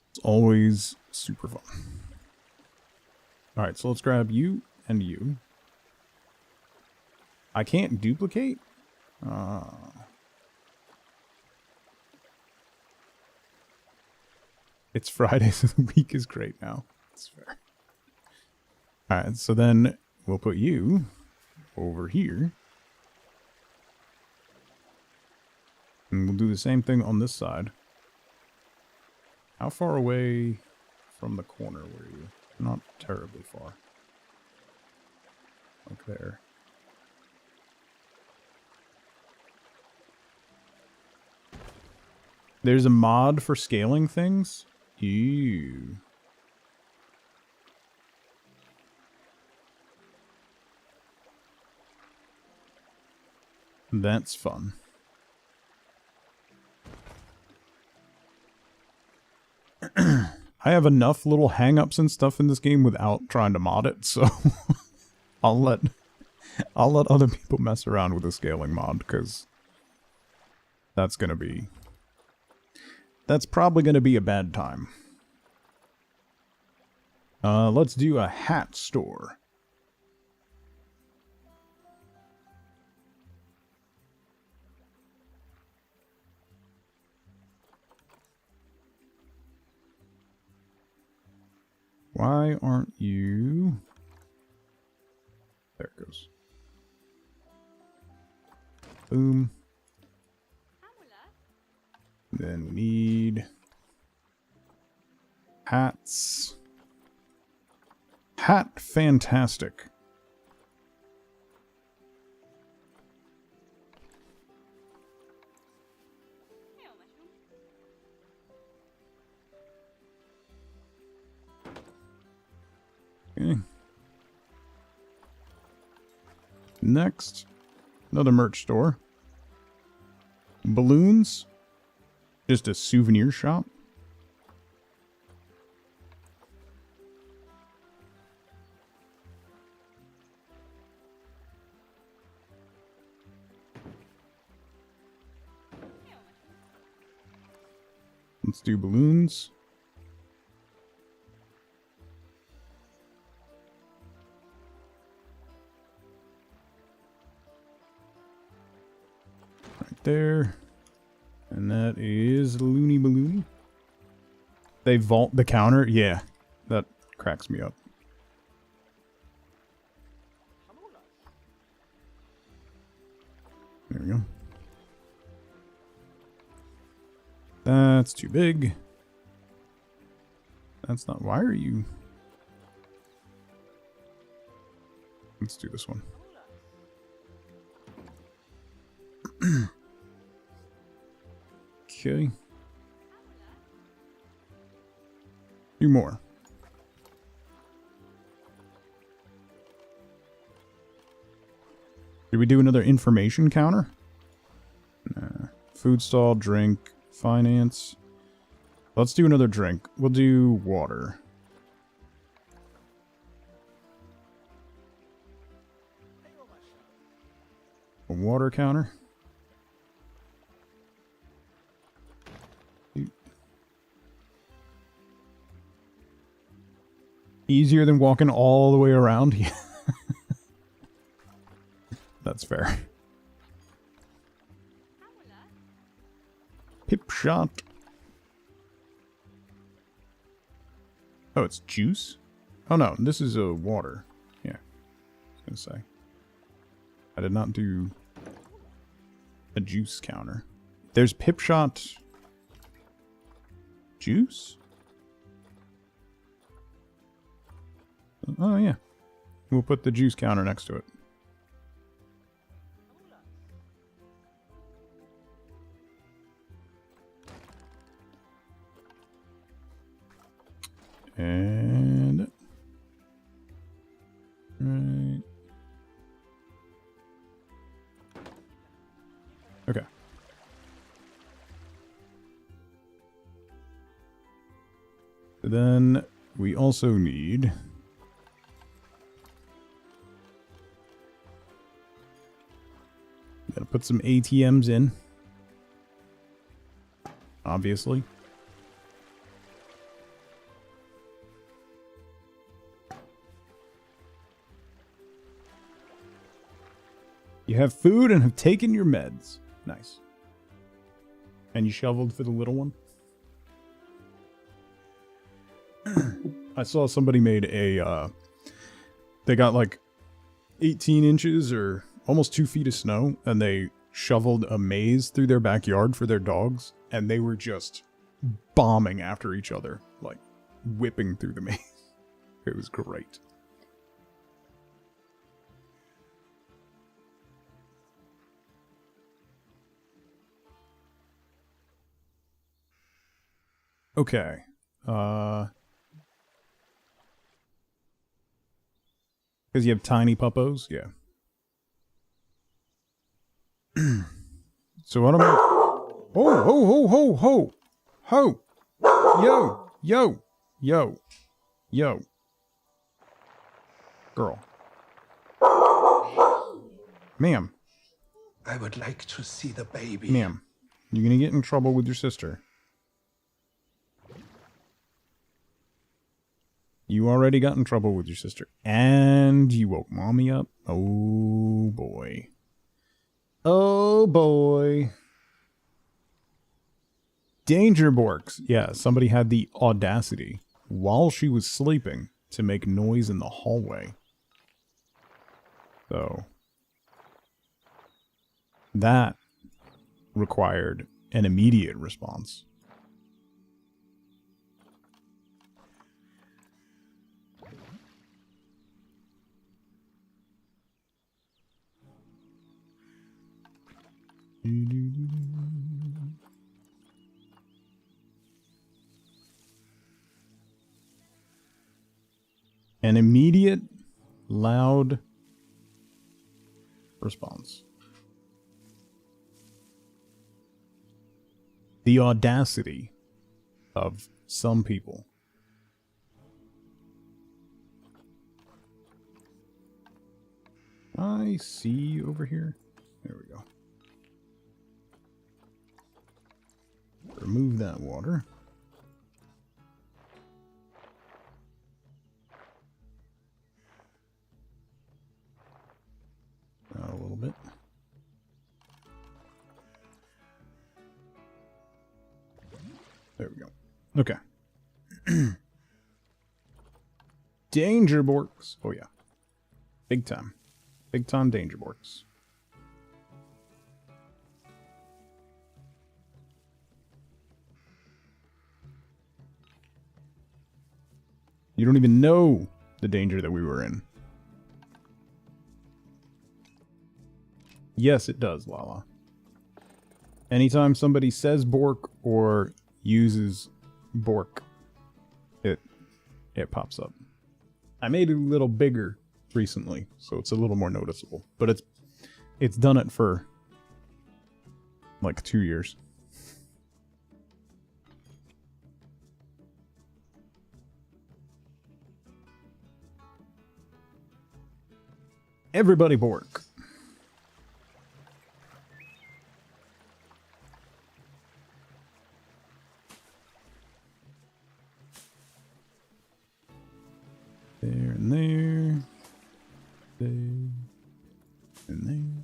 It's always super fun. Alright, so let's grab you and you. I can't duplicate? It's Friday, so the week is great now. That's fair. Alright, so then we'll put you over here. And we'll do the same thing on this side. How far away from the corner were you? Not terribly far. Like there. There's a mod for scaling things? Ew. That's fun. I have enough little hang-ups and stuff in this game without trying to mod it, so I'll let other people mess around with the scaling mod, because that's probably gonna be a bad time. Let's do a hat store. Why aren't you... There it goes. Boom. Then we need hats. Hat fantastic. Okay. Next, another merch store. Balloons. Just a souvenir shop. Let's do balloons. Right there. And that is Looney Balloony. They vault the counter? Yeah. That cracks me up. There we go. That's too big. That's not... Why are you... Let's do this one. Okay. 2 more. Did we do another information counter? Nah. Food stall, drink, finance. Let's do another drink. We'll do water. A water counter. Easier than walking all the way around. Yeah. That's fair. Pip shot. Oh, it's juice? Oh no, this is a water. Yeah, I was gonna say. I did not do a juice counter. There's pip shot juice? Oh yeah. We'll put the juice counter next to it. And... Right. Okay. Then we also need... Gotta put some ATMs in. Obviously. You have food and have taken your meds. Nice. And you shoveled for the little one? I saw somebody made a, they got like 18 inches or almost 2 feet of snow, and they shoveled a maze through their backyard for their dogs, and they were just bombing after each other, like whipping through the maze. It was great. Okay. Because you have tiny puppos? Yeah. So what am I... Oh, ho, ho, ho, ho! Ho! Yo! Yo! Yo! Yo! Girl. Ma'am. I would like to see the baby. Ma'am. You're gonna get in trouble with your sister. You already got in trouble with your sister. And you woke mommy up. Oh, boy. Oh, boy. Danger Borks. Yeah, somebody had the audacity, while she was sleeping, to make noise in the hallway. So, that required an immediate response. An immediate, loud response. The audacity of some people. I see over here. There we go. Remove that water. A little bit. There we go. Okay. Danger Borks. Oh yeah. Big time. Big time Danger Borks. You don't even know the danger that we were in. Yes, it does, Lala. Anytime somebody says Bork or uses Bork, it pops up. I made it a little bigger recently, so it's a little more noticeable. But it's done it for like 2 years. Everybody Bork. There and there. There and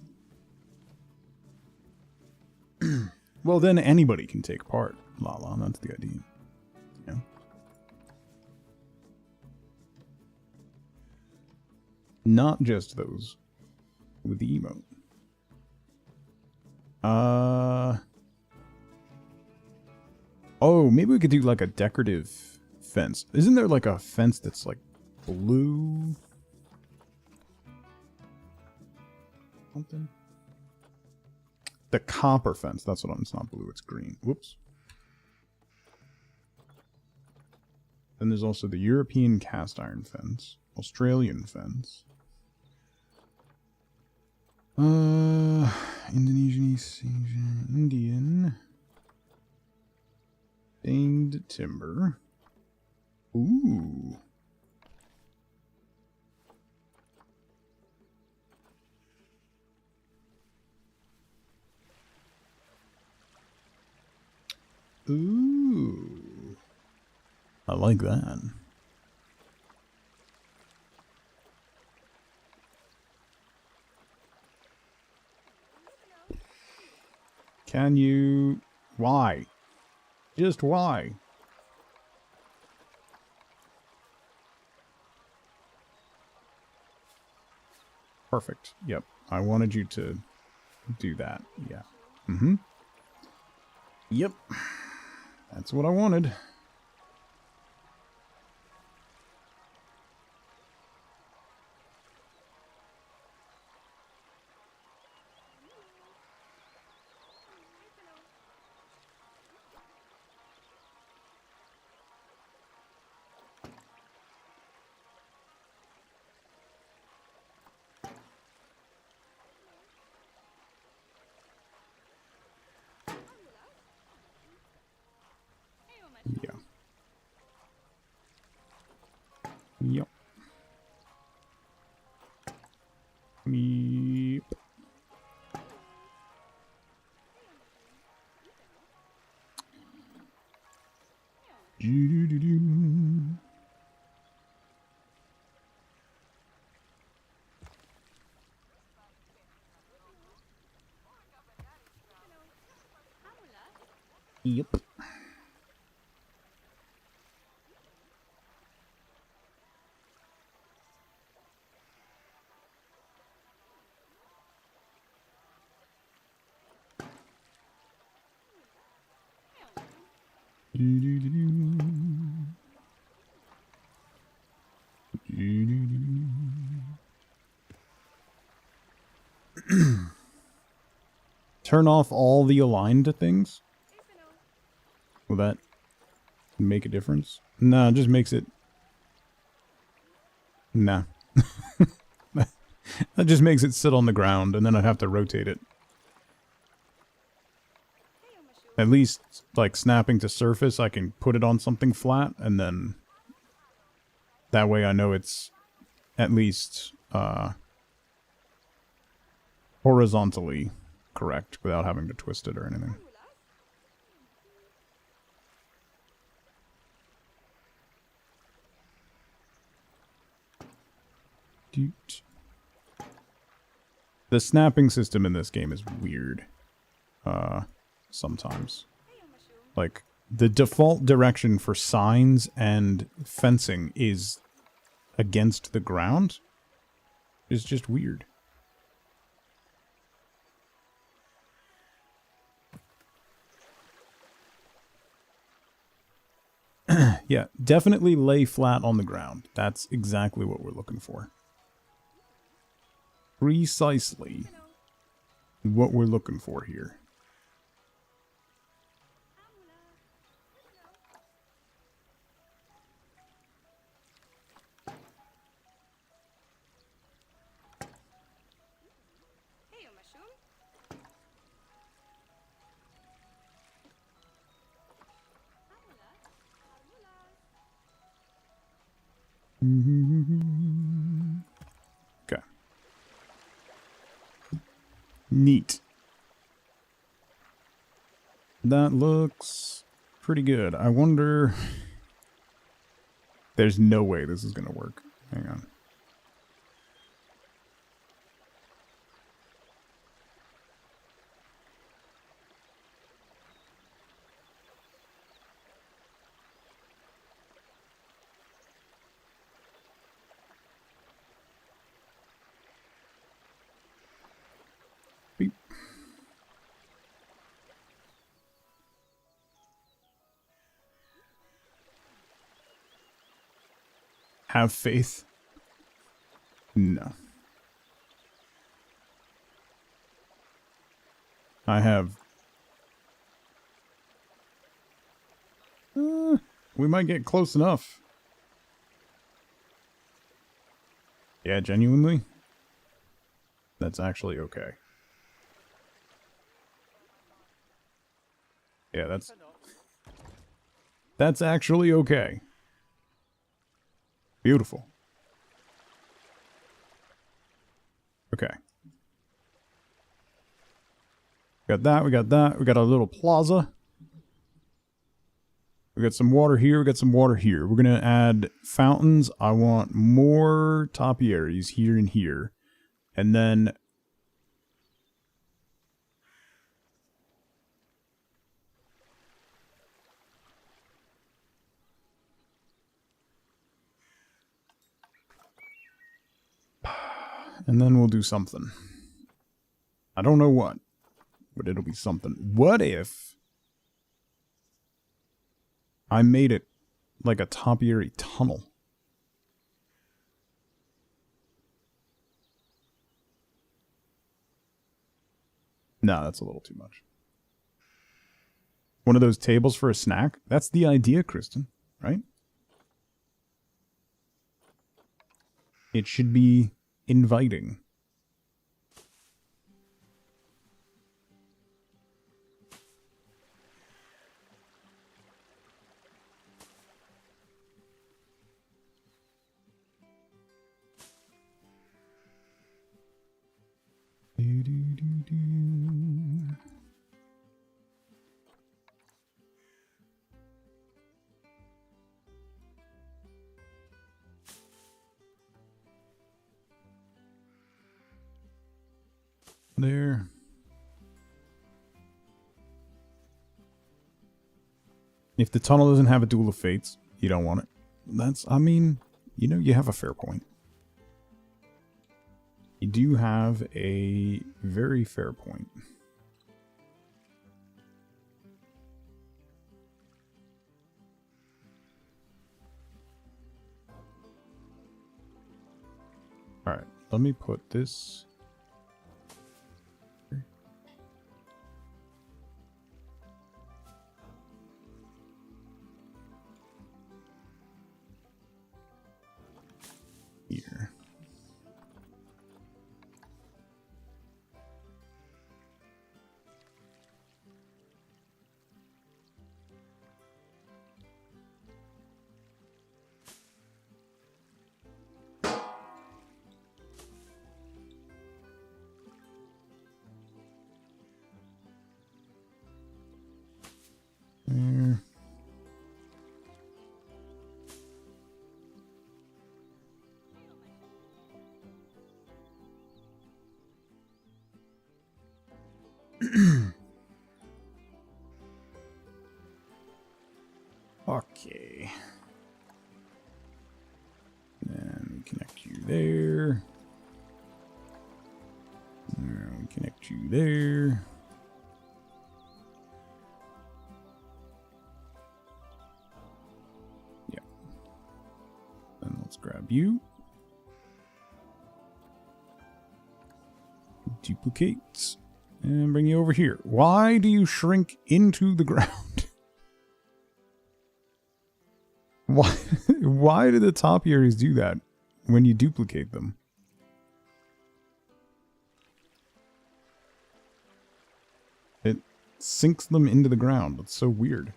there. Well, then anybody can take part, Lala. That's the idea. Yeah. Not just those with the emote. Oh, maybe we could do like a decorative fence. Isn't there like a fence that's like blue? Something? The copper fence. That's what it's not blue, it's green. Whoops. Then there's also the European cast iron fence. Australian fence. Indonesian, East Asian, Indian. Stained timber. Ooh. Ooh. I like that. Can you... Why? Just why? Perfect. Yep. I wanted you to do that. Yeah. Mm-hmm. Yep. That's what I wanted. Yeah. Yep. Meep. Do-do-do-do. Yep. Turn off all the aligned things? Will that make a difference? No, it just makes it... Nah. That just makes it sit on the ground, and then I'd have to rotate it. At least, like, snapping to surface, I can put it on something flat, and then... That way I know it's at least, horizontally correct, without having to twist it or anything. The snapping system in this game is weird. Sometimes. Like, the default direction for signs and fencing is against the ground. It's just weird. Yeah, definitely lay flat on the ground. That's exactly what we're looking for. Precisely what we're looking for here. Okay. Neat. That looks pretty good. I wonder... There's no way this is going to work. Hang on. Beep. Have faith? No. I have... we might get close enough. Yeah, genuinely? That's actually okay. Yeah, that's actually okay. Beautiful. Okay. Got that, we got that. We got a little plaza. We got some water here, we got some water here. We're going to add fountains. I want more topiaries here and here. And then... And then we'll do something. I don't know what, but it'll be something. What if I made it like a topiary tunnel? Nah, that's a little too much. One of those tables for a snack? That's the idea, Kristen, right? It should be inviting. There. If the tunnel doesn't have a Duel of Fates, you don't want it. That's, I mean, you know, you have a fair point. You do have a very fair point. Alright, let me put this... here. There. Okay. And connect you there. And connect you there. Yeah. Then let's grab you. Duplicate. And bring you over here. Why do you shrink into the ground? Why do the topiaries do that when you duplicate them? It sinks them into the ground. That's so weird.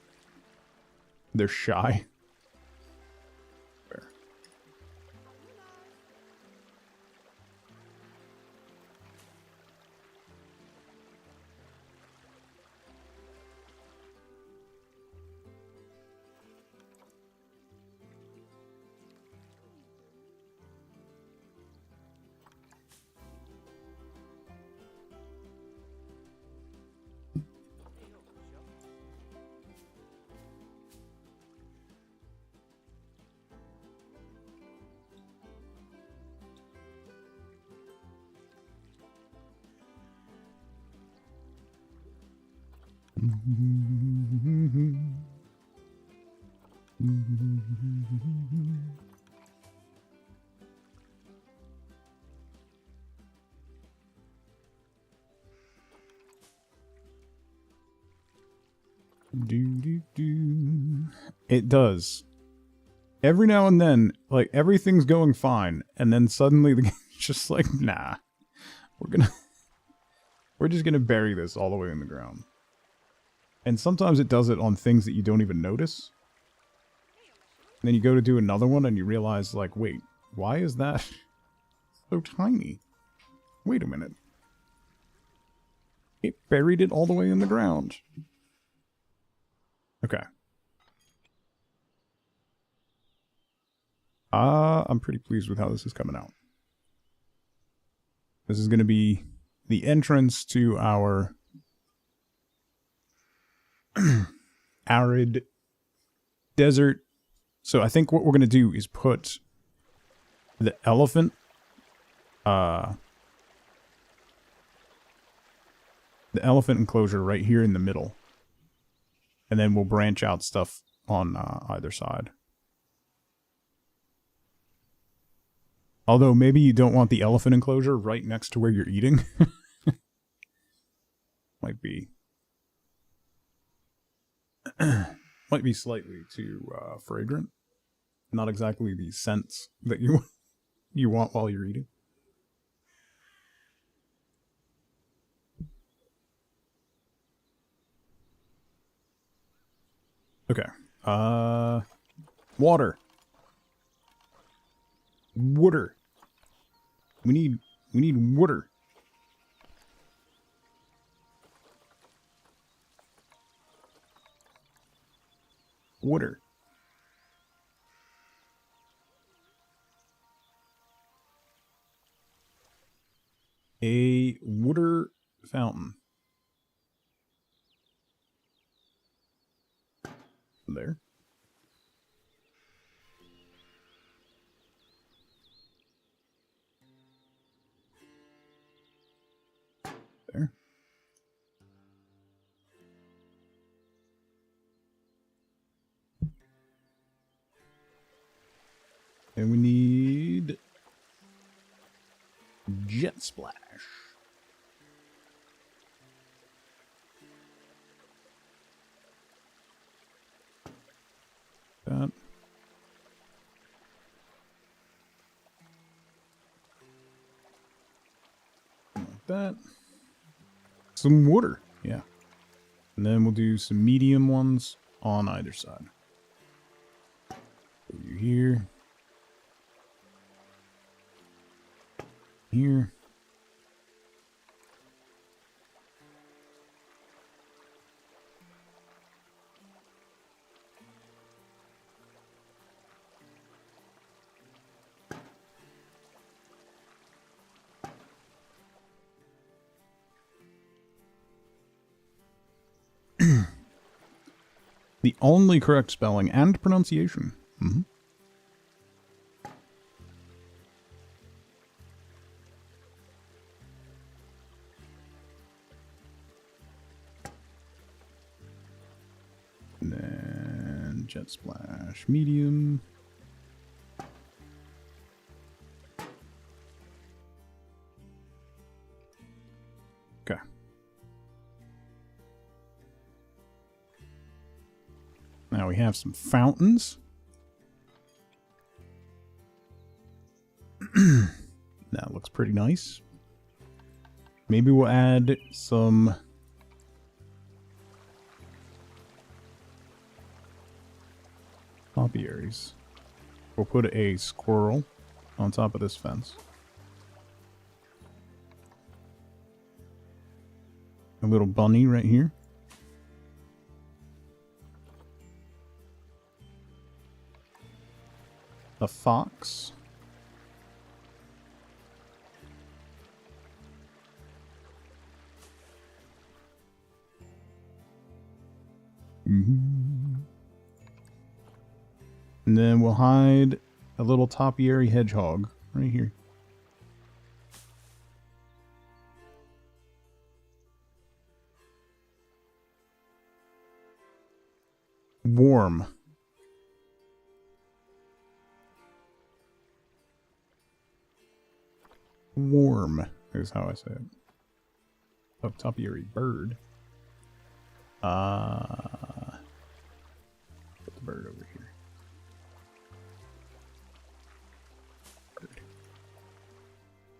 They're shy. Fair. It does. Every now and then, like, everything's going fine, and then suddenly the game's just like, nah. We're just gonna bury this all the way in the ground. And sometimes it does it on things that you don't even notice. And then you go to do another one and you realize, like, wait, why is that so tiny? Wait a minute. It buried it all the way in the ground. Okay. I'm pretty pleased with how this is coming out. This is going to be the entrance to our arid desert. So I think what we're going to do is put the elephant enclosure right here in the middle. And then we'll branch out stuff on either side. Although maybe you don't want the elephant enclosure right next to where you're eating. Might be slightly too fragrant. Not exactly the scents that you want while you're eating. Okay. Water. Water. We need water. Water. A water fountain. There. There. And we need Jet Splash. That. Like that. Some water, yeah. And then we'll do some medium ones on either side. Put you here. Here. The only correct spelling and pronunciation. Mm-hmm. And then Jet Splash medium. Okay. Now we have some fountains. That looks pretty nice. Maybe we'll add some topiaries. We'll put a squirrel on top of this fence. A little bunny right here. A fox. And then we'll hide a little topiary hedgehog right here. Warm. Warm is how I say it. Oh, topiary bird. Put the bird over here.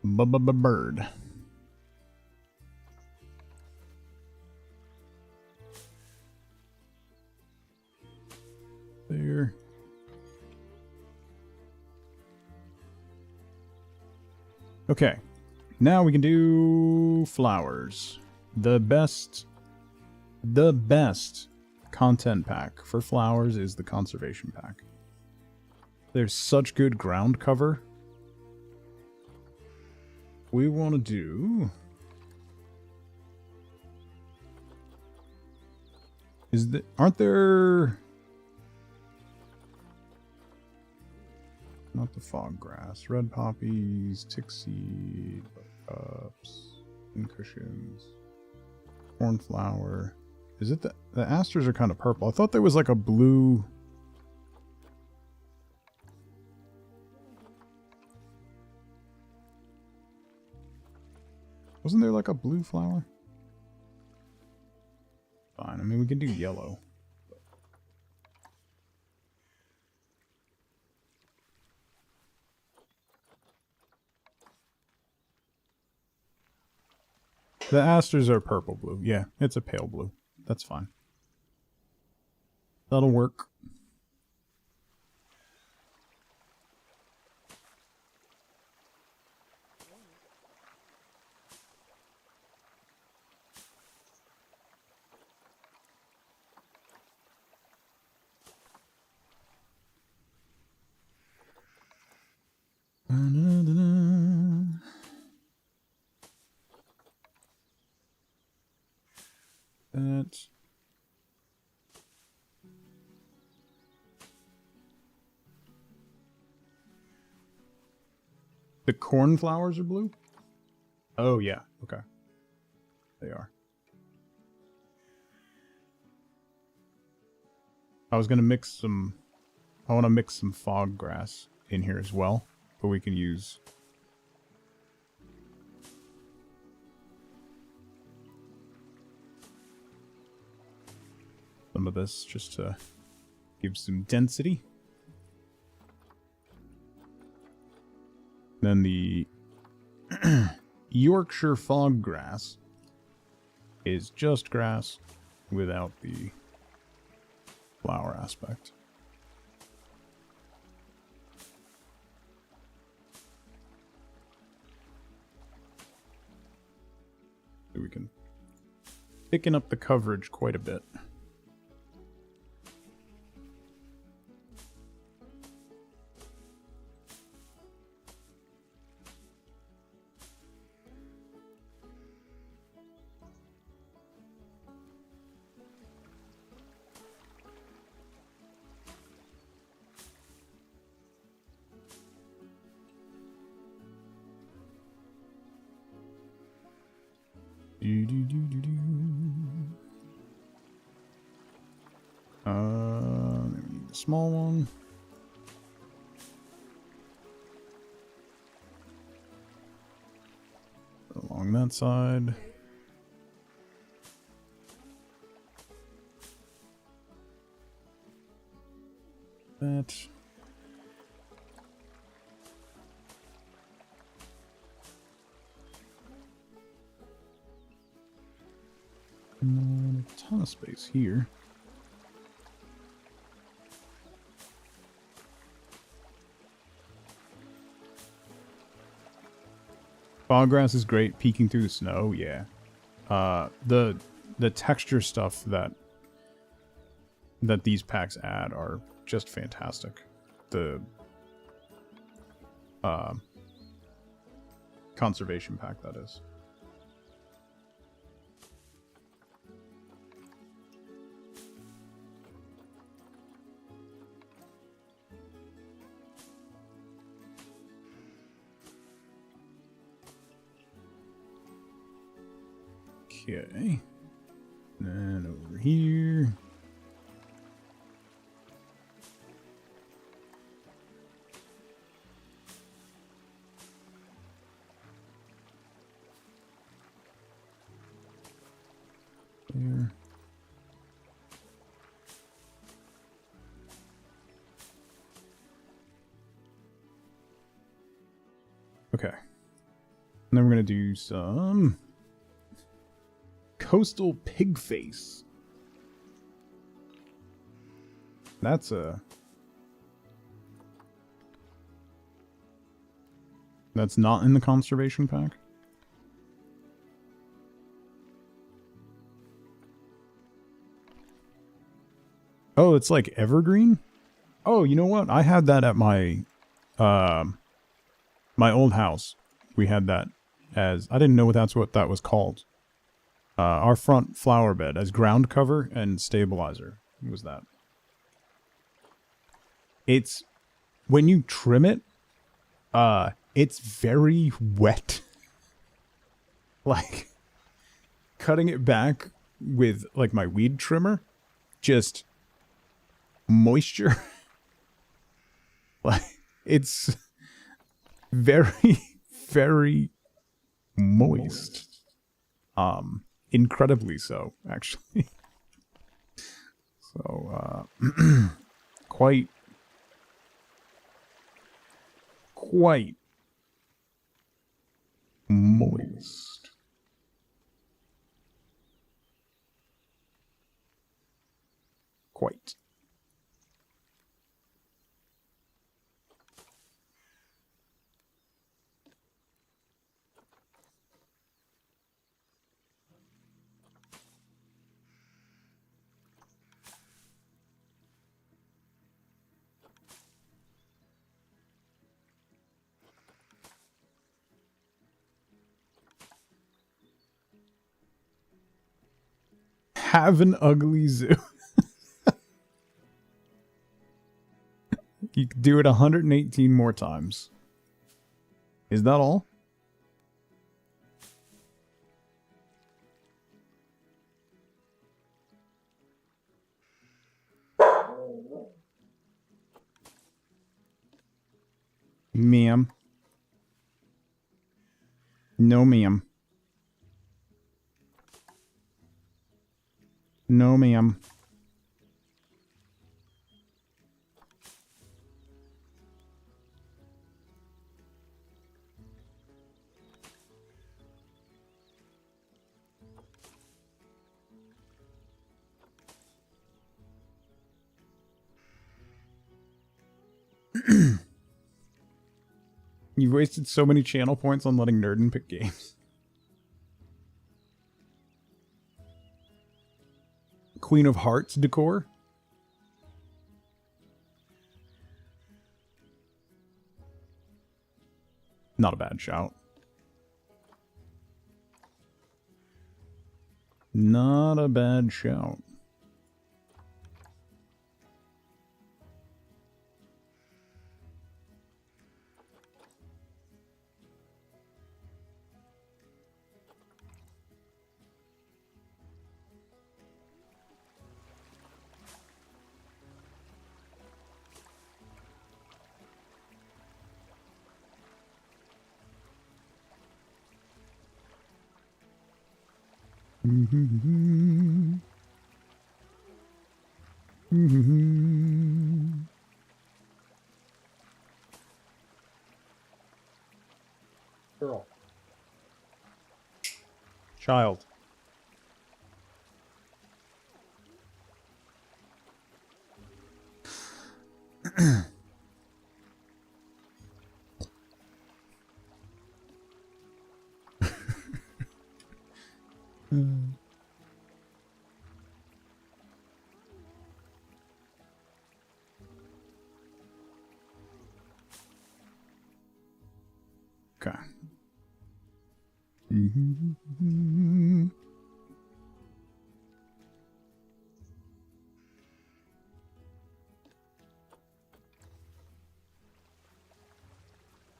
Bird. There. Okay. Now we can do flowers. The best content pack for flowers is the conservation pack. There's such good ground cover. We want to do... Aren't there... Not the fog grass. Red poppies, tick seed, buttercups, cushions, cornflower. Is it the asters are kind of purple? I thought there was like a blue... Wasn't there like a blue flower? Fine, I mean we can do yellow. The asters are purple blue. Yeah, it's a pale blue. That's fine. That'll work. The cornflowers are blue? Oh, yeah. Okay. They are. I was going to mix some... I want to mix some fog grass in here as well. But we can use... some of this just to give some density. Then the Yorkshire fog grass is just grass without the flower aspect. So we can thicken up the coverage quite a bit. We need the small one. Along that side. That. And a ton of space here. Fog grass is great, peeking through the snow, yeah. The texture stuff that these packs add are just fantastic. The conservation pack, that is. Okay, and over here. There. Okay, and then we're gonna do some coastal pig face. That's not in the conservation pack. Oh, it's like evergreen? Oh, you know what? I had that at my my old house. We had that as, I didn't know that's what that was called. Our front flower bed as ground cover and stabilizer was that. It's, when you trim it, it's very wet. Like, cutting it back with, like, my weed trimmer, just moisture. Like, it's very, very moist. Incredibly so, actually. So, quite moist. Quite. Have an ugly zoo. You can do it 118 more times. Is that all? Ma'am. No, ma'am. No, ma'am. You wasted so many channel points on letting Nerdin pick games. Queen of Hearts decor? Not a bad shout. Not a bad shout. Girl. Child. Okay.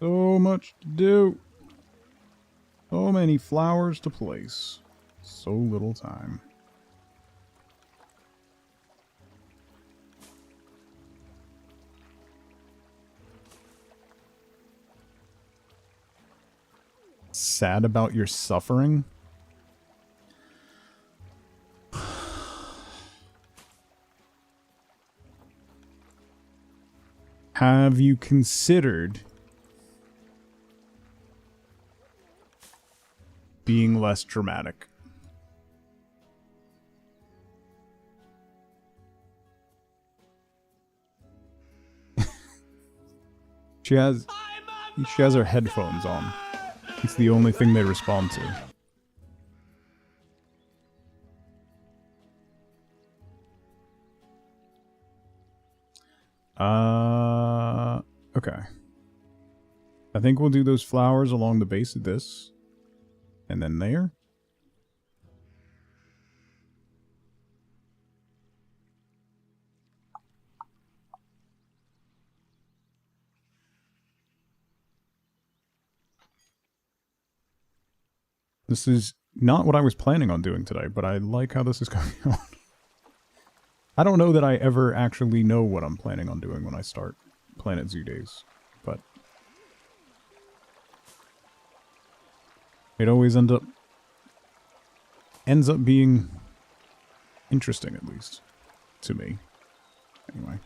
So much to do. So many flowers to place. So little time. Sad about your suffering? Have you considered being less dramatic? She has her headphones on. It's the only thing they respond to. Okay. I think we'll do those flowers along the base of this. And then there. This is not what I was planning on doing today, but I like how this is going on. I don't know that I ever actually know what I'm planning on doing when I start Planet Zoo days, but it always ends up being interesting, at least to me. Anyway.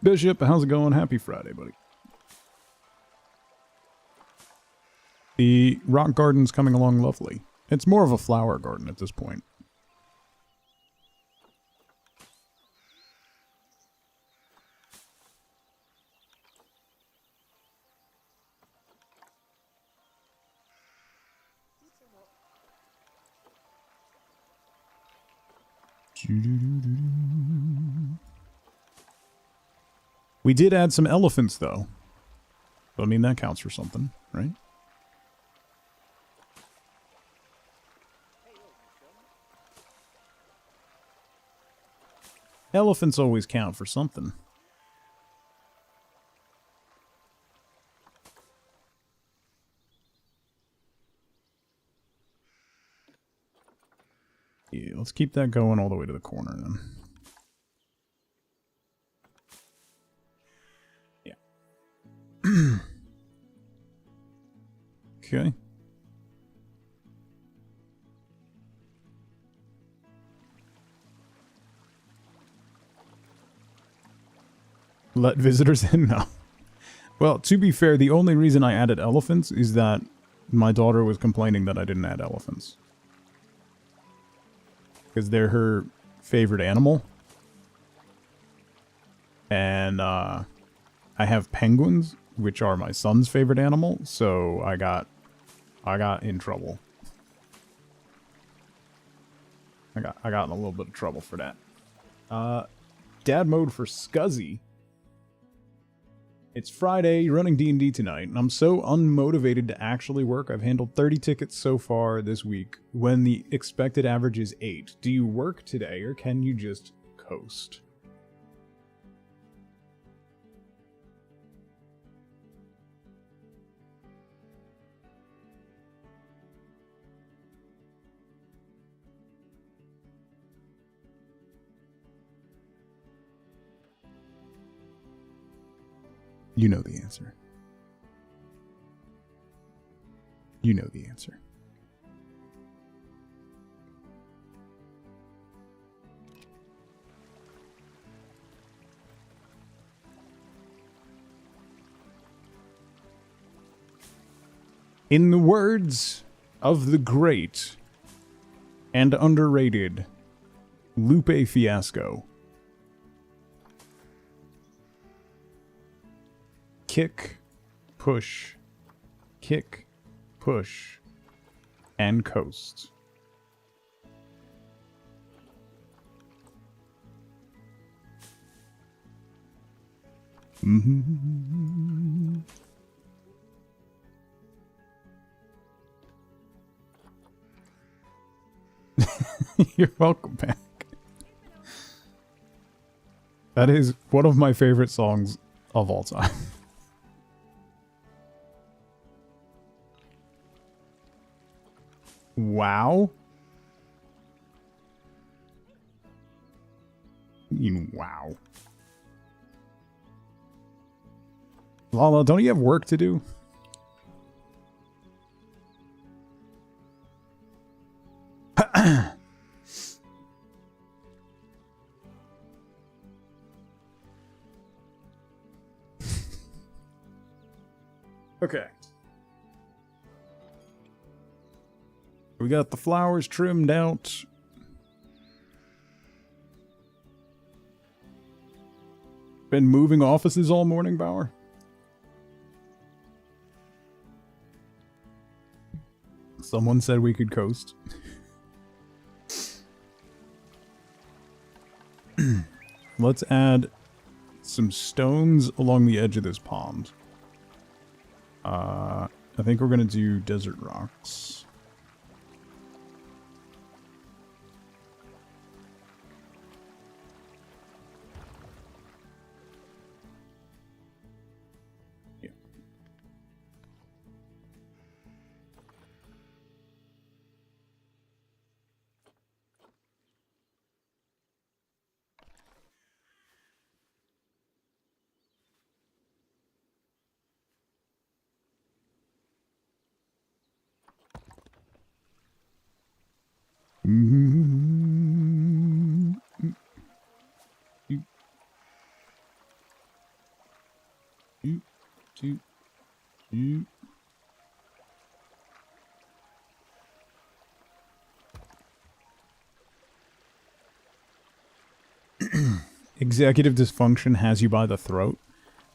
Bishop, how's it going? Happy Friday, buddy. The rock garden's coming along lovely. It's more of a flower garden at this point. We did add some elephants, though. So, I mean, that counts for something, right? Elephants always count for something. Yeah, let's keep that going all the way to the corner then. Yeah. Okay. Let visitors in? No. Well, to be fair, the only reason I added elephants is that my daughter was complaining that I didn't add elephants. Because they're her favorite animal. And, I have penguins, which are my son's favorite animal, so I got in trouble. I got in a little bit of trouble for that. Dad mode for Scuzzy. It's Friday, running D&D tonight, and I'm so unmotivated to actually work. I've handled 30 tickets so far this week, when the expected average is 8. Do you work today, or can you just coast? You know the answer. You know the answer. In the words of the great and underrated Lupe Fiasco, kick, push, and coast. Mm-hmm. You're welcome back. That is one of my favorite songs of all time. Wow. Wow. Lala, don't you have work to do? Okay. We got the flowers trimmed out. Been moving offices all morning, Bauer? Someone said we could coast. Let's add some stones along the edge of this pond. I think we're gonna do desert rocks. Yeah. Executive dysfunction has you by the throat.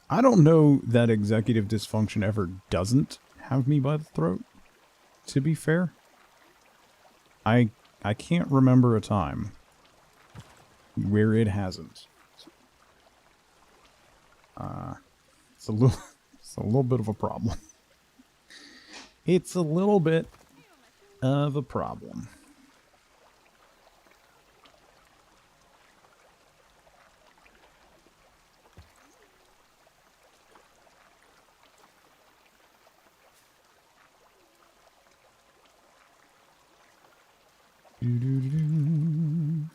I don't know that executive dysfunction ever doesn't have me by the throat, to be fair. I can't remember a time where it hasn't. It's a little bit of a problem. It's a little bit of a problem. Do-do-do-do.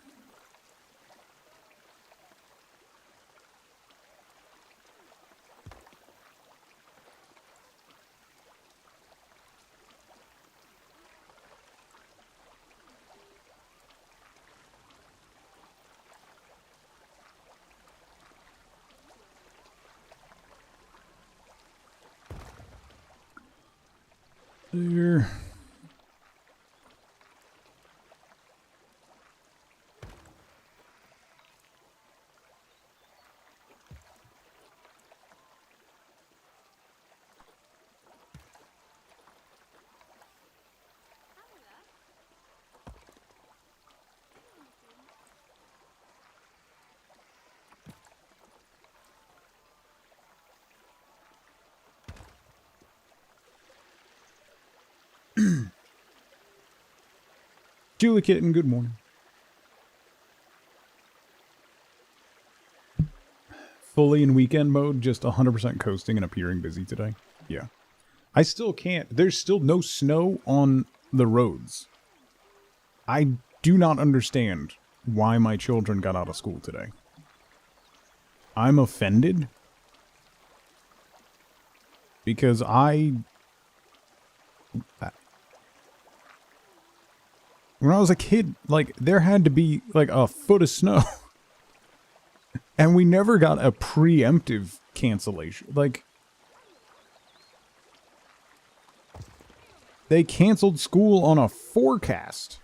There. Julie Kitten, good morning. Fully in weekend mode, just 100% coasting and appearing busy today. Yeah. I still can't. There's still no snow on the roads. I do not understand why my children got out of school today. I'm offended. Because when I was a kid, like, there had to be, like, a foot of snow. And we never got a preemptive cancellation. Like, they canceled school on a forecast.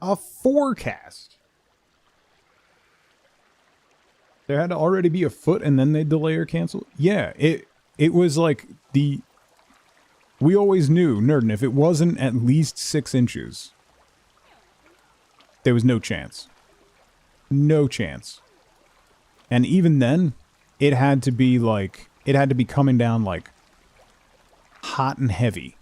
A forecast. There had to already be a foot and then they'd delay or cancel? Yeah, it was like we always knew, Nerdin, if it wasn't at least 6 inches, there was no chance. No chance. And even then, it had to be like, it had to be coming down like hot and heavy.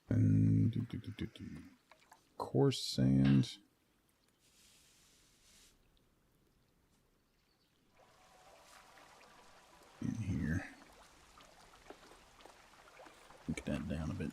And coarse sand. In here. Get that down a bit.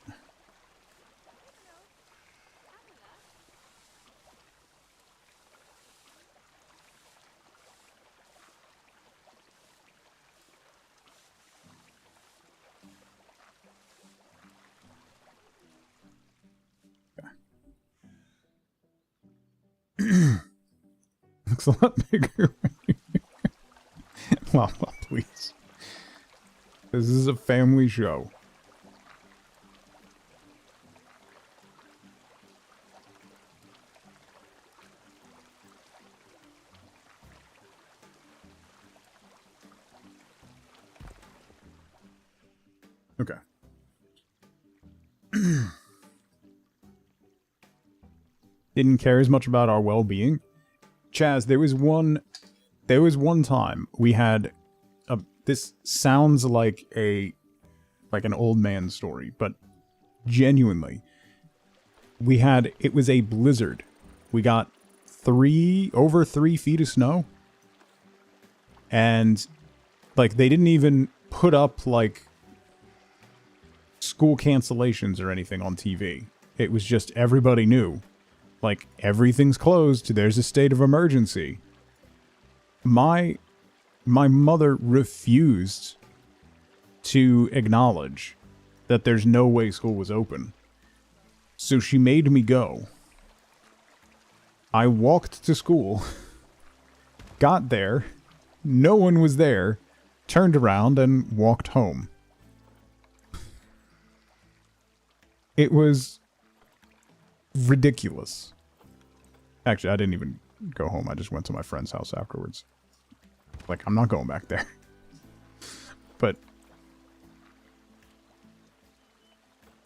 Looks a lot bigger. Lala, please. This is a family show. Okay. Didn't care as much about our well-being. Chaz, there was one time we had this sounds like an old man story, but genuinely, it was a blizzard. We got over 3 feet of snow, and like they didn't even put up like school cancellations or anything on TV. It was just everybody knew. Like, everything's closed, there's a state of emergency. My mother refused to acknowledge that there's no way school was open. So she made me go. I walked to school, got there, no one was there, turned around and walked home. It was ridiculous. Actually, I didn't even go home. I just went to my friend's house afterwards. Like, I'm not going back there. But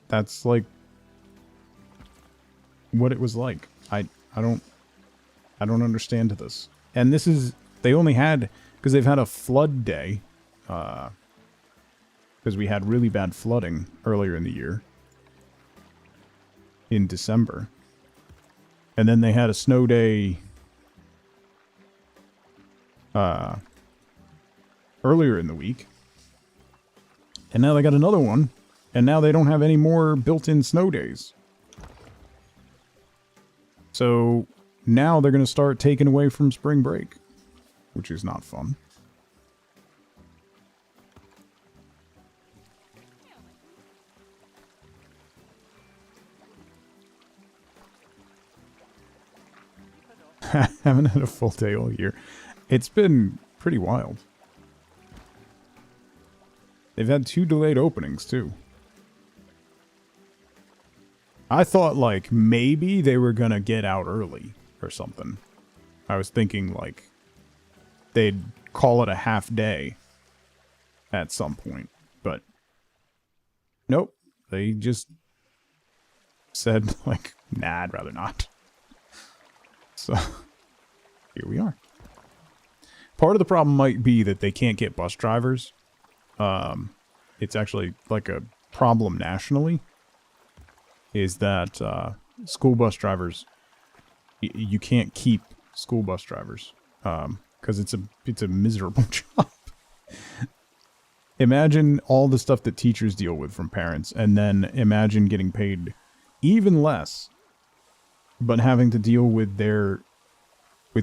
that's like what it was like. I don't understand this. And this is, they only had, because they've had a flood day, because we had really bad flooding earlier in the year, in December. And then they had a snow day earlier in the week. And now they got another one. And now they don't have any more built-in snow days. So now they're going to start taking away from spring break, which is not fun. Haven't had a full day all year. It's been pretty wild. They've had 2 delayed openings, too. I thought, like, maybe they were gonna get out early or something. I was thinking, like, they'd call it a half day at some point. But, nope. They just said, like, nah, I'd rather not. So, here we are. Part of the problem might be that they can't get bus drivers. It's actually like a problem nationally. Is that school bus drivers, you can't keep school bus drivers. Because it's a miserable job. Imagine all the stuff that teachers deal with from parents, and then imagine getting paid even less, but having to deal with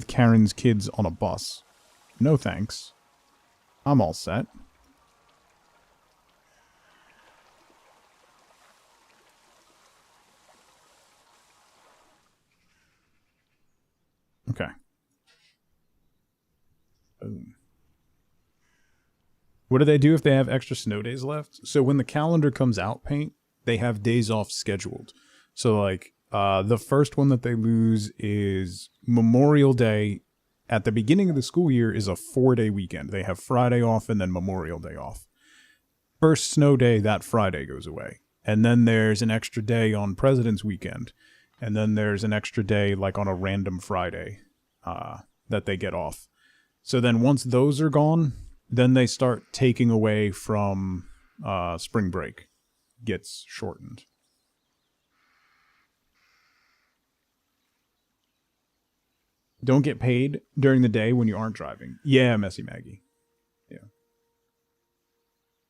Karen's kids on a bus. No thanks. I'm all set. Okay. Boom. What do they do if they have extra snow days left? So when the calendar comes out, Paint, they have days off scheduled. So, like, the first one that they lose is Memorial Day. At the beginning of the school year is a 4-day weekend. They have Friday off and then Memorial Day off. First snow day, that Friday goes away. And then there's an extra day on President's Weekend. And then there's an extra day, like, on a random Friday that they get off. So then once those are gone, then they start taking away from spring break. Gets shortened. Don't get paid during the day when you aren't driving. Yeah, Messy Maggie. Yeah.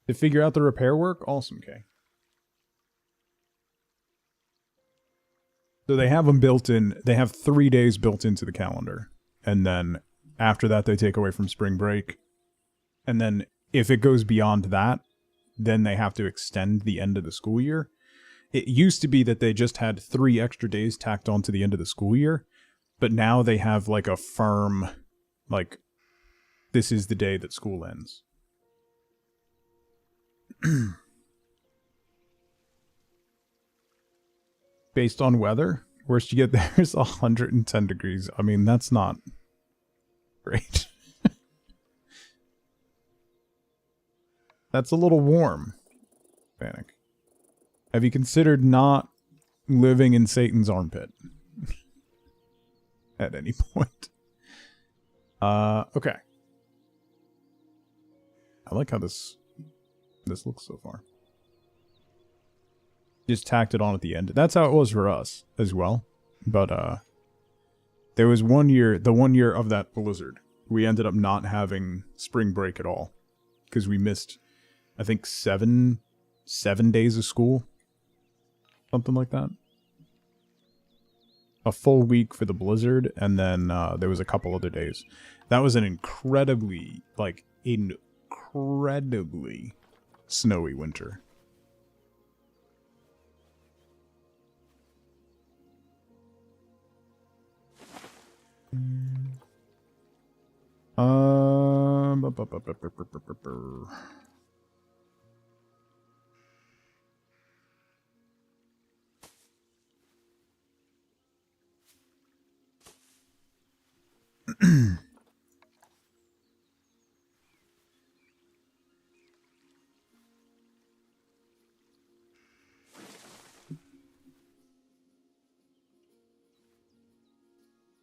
To figure out the repair work? Awesome, Kay. So they have them built in. They have 3 days built into the calendar. And then after that, they take away from spring break. And then if it goes beyond that, then they have to extend the end of the school year. It used to be that they just had 3 extra days tacked on to the end of the school year. But now they have, like, a firm, like, this is the day that school ends. Based on weather, worst you get there is 110 degrees. I mean, that's not great. That's a little warm. Panic. Have you considered not living in Satan's armpit? At any point. Okay. I like how this looks so far. Just tacked it on at the end. That's how it was for us as well. But there was one year, the 1 year of that blizzard, we ended up not having spring break at all. Because we missed, I think, 7 days of school. Something like that. A full week for the blizzard, and then there was a couple other days. That was an incredibly snowy winter.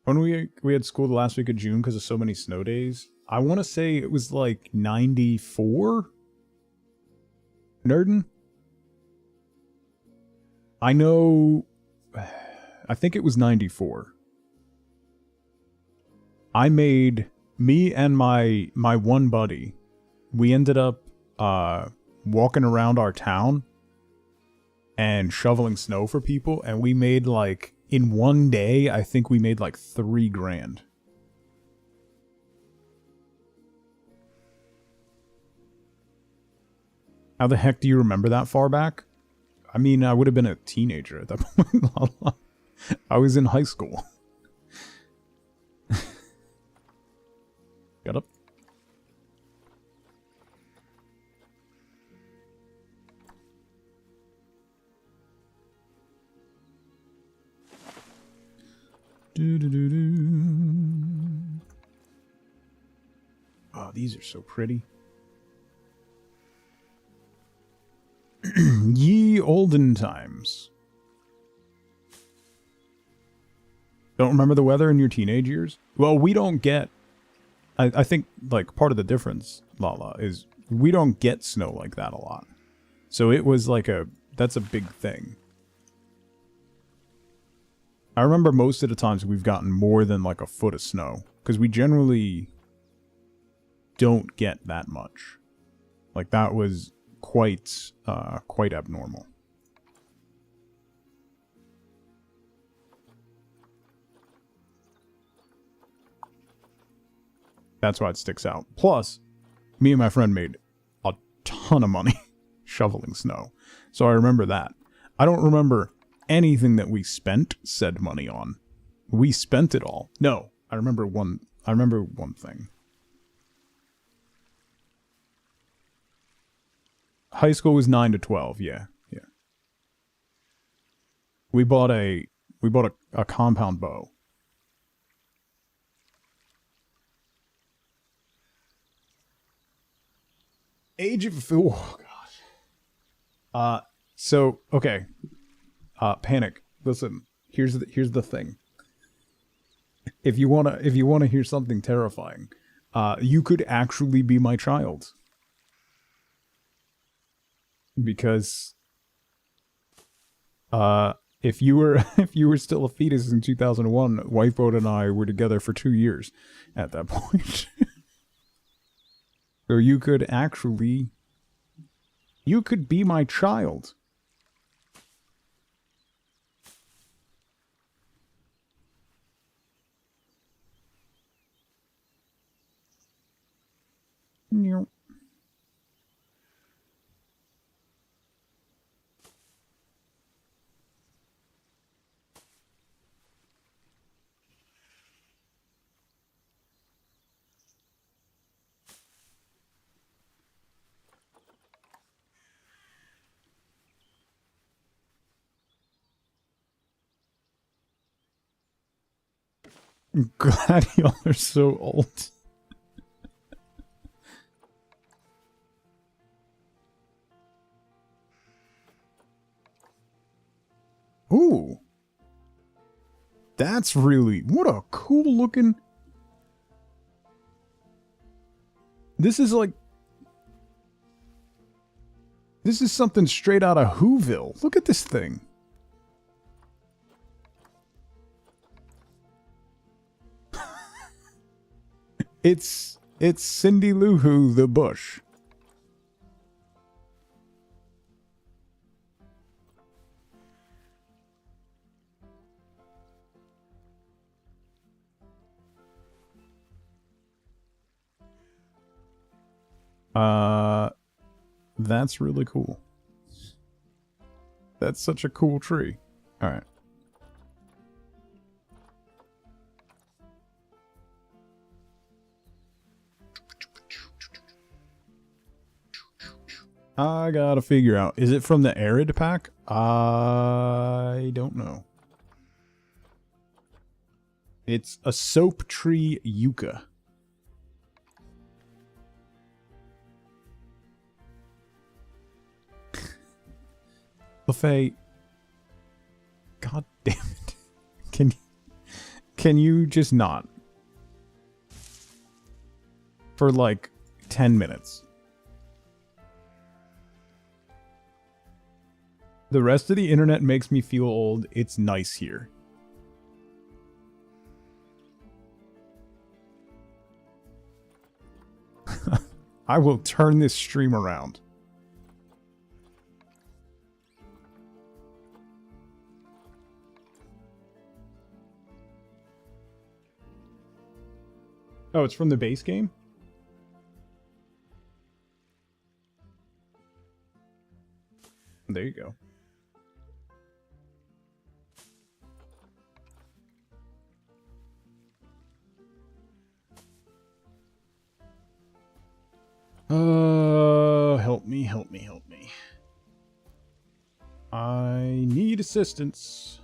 When we had school the last week of June because of so many snow days, I want to say it was like 94. Nerdin? I know. I think it was 94. I made me and my one buddy. We ended up walking around our town and shoveling snow for people, and we made like in one day. I think we made like $3 grand. How the heck do you remember that far back? I mean, I would have been a teenager at that point. I was in high school. Got up. Oh, these are so pretty. Ye olden times. Don't remember the weather in your teenage years? Well, we don't get... I think, like, part of the difference, Lala, is we don't get snow like that a lot. So it was like a... That's a big thing. I remember most of the times we've gotten more than, like, a foot of snow. Because we generally don't get that much. Like, that was quite abnormal. That's why it sticks out. Plus, me and my friend made a ton of money shoveling snow. So I remember that. I don't remember anything that we spent said money on. We spent it all. No, I remember one thing. High school was 9 to 12, yeah. We bought a compound bow. Age of... Oh, gosh. So, okay. Panic. Listen, here's the thing. If you wanna hear something terrifying, you could actually be my child. Because if you were still a fetus in 2001, Wifeboat and I were together for 2 years at that point. So you could be my child. No. Glad y'all are so old. Ooh. That's really... What a cool looking... This is like... This is something straight out of Whoville. Look at this thing. It's Cindy Lou Who the Bush. That's really cool. That's such a cool tree. All right. I gotta figure out. Is it from the Arid pack? I don't know. It's a soap tree yucca. LaFay, God damn it. Can you just not? For like 10 minutes. The rest of the internet makes me feel old. It's nice here. I will turn this stream around. Oh, it's from the base game? There you go. Help me, help me, help me. I need assistance.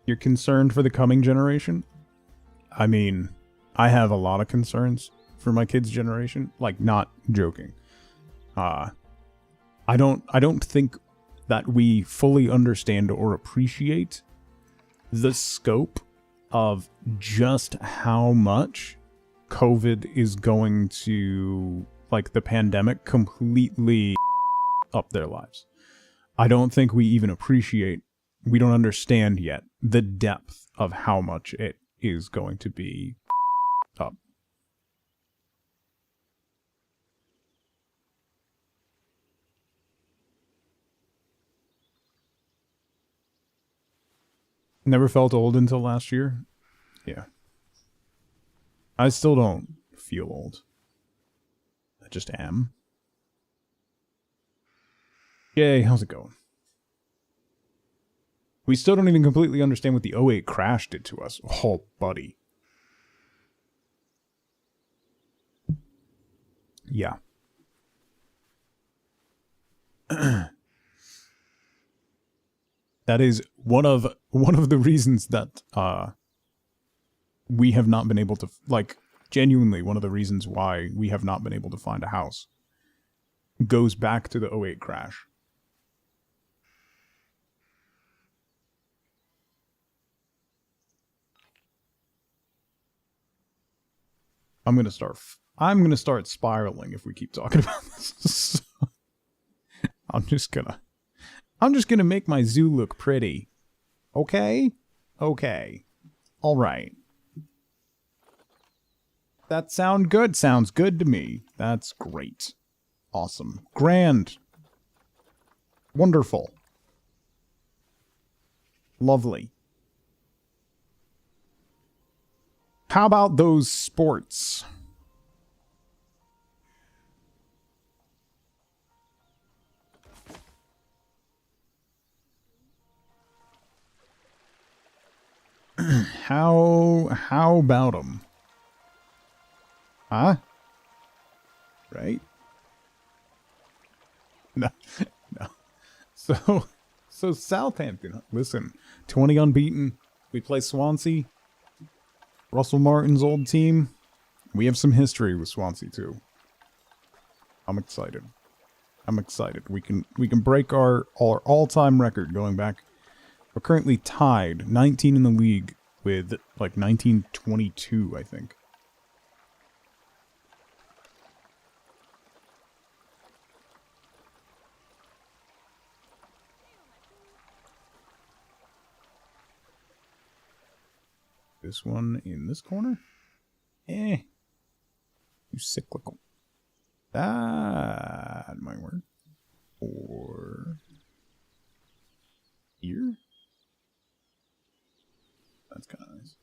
You're concerned for the coming generation? I mean, I have a lot of concerns for my kids' generation. Like, not joking. I don't think that we fully understand or appreciate the scope of just how much COVID is going to, like, the pandemic completely up their lives. I don't think we even appreciate, we don't understand yet the depth of how much it is going to be up. Never felt old until last year? Yeah. I still don't feel old. I just am. Yay, how's it going? We still don't even completely understand what the '08 crash did to us. Oh, buddy. Yeah. That is one of the reasons that we have not been able to, like, genuinely one of the reasons why we have not been able to find a house goes back to the '08 crash. I'm gonna start spiraling if we keep talking about this. I'm just gonna make my zoo look pretty. Okay? Okay. Alright. That sound good? Sounds good to me. That's great. Awesome. Grand. Wonderful. Lovely. How about those sports? How about them? Huh? Right? No. No. So Southampton, listen, 20 unbeaten. We play Swansea. Russell Martin's old team. We have some history with Swansea too. I'm excited. I'm excited. We can break our all-time record going back. We're currently tied 19 in the league with like 1922, I think. This one in this corner? Too cyclical. That might work. Or here? That's kind of nice.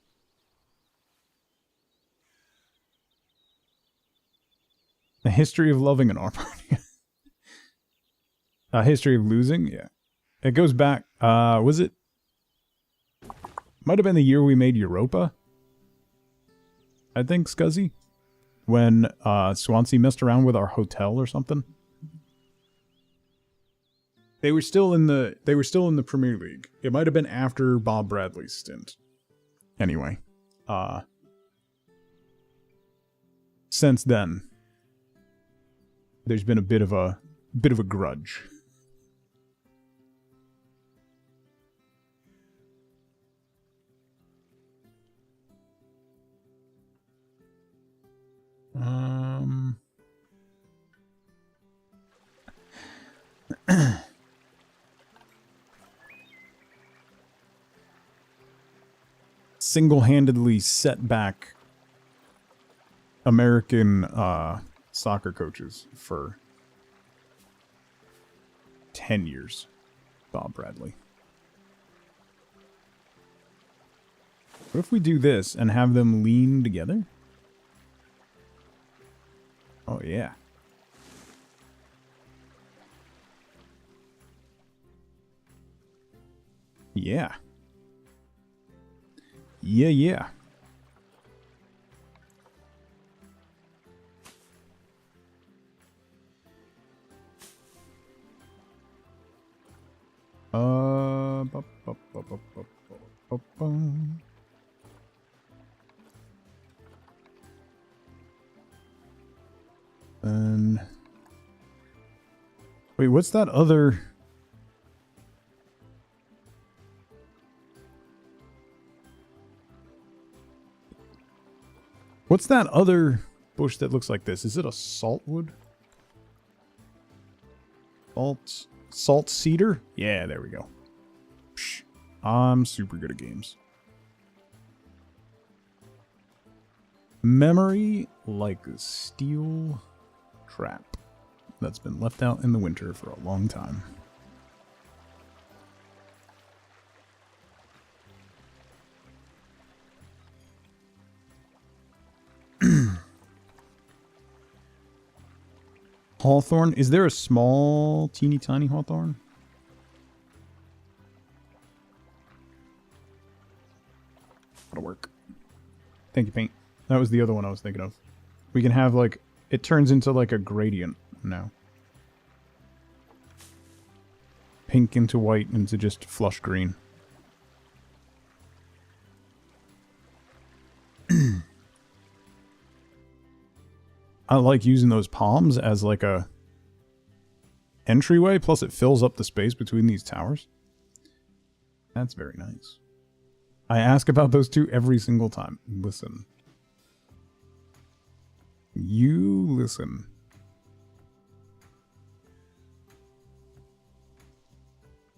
A history of loving an art party. A history of losing? Yeah. It goes back, was it? Might have been the year we made Europa. I think, Scuzzy. When Swansea messed around with our hotel or something. They were still in the Premier League. It might have been after Bob Bradley's stint. Anyway, since then, there's been a bit of a grudge. Single-handedly set back American soccer coaches for 10 years. Bob Bradley. What if we do this and have them lean together? Oh, yeah. Yeah. Yeah. And wait, what's that other? What's that other bush that looks like this? Is it a saltwood? Salt cedar? Yeah, there we go. Psh, I'm super good at games. Memory like a steel trap that's been left out in the winter for a long time. Hawthorn? Is there a small, teeny tiny hawthorn? That'll work. Thank you, Paint. That was the other one I was thinking of. We can have, like, it turns into, like, a gradient now. Pink into white into just flush green. I like using those palms as like a entryway, plus it fills up the space between these towers. That's very nice. I ask about those two every single time. Listen. You listen.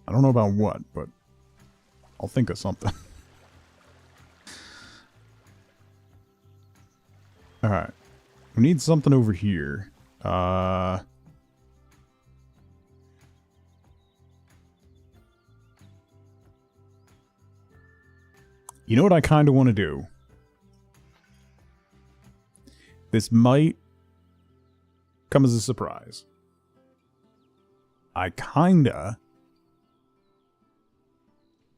I don't know about what, but I'll think of something. Alright. We need something over here. You know what I kind of want to do? This might come as a surprise. I kinda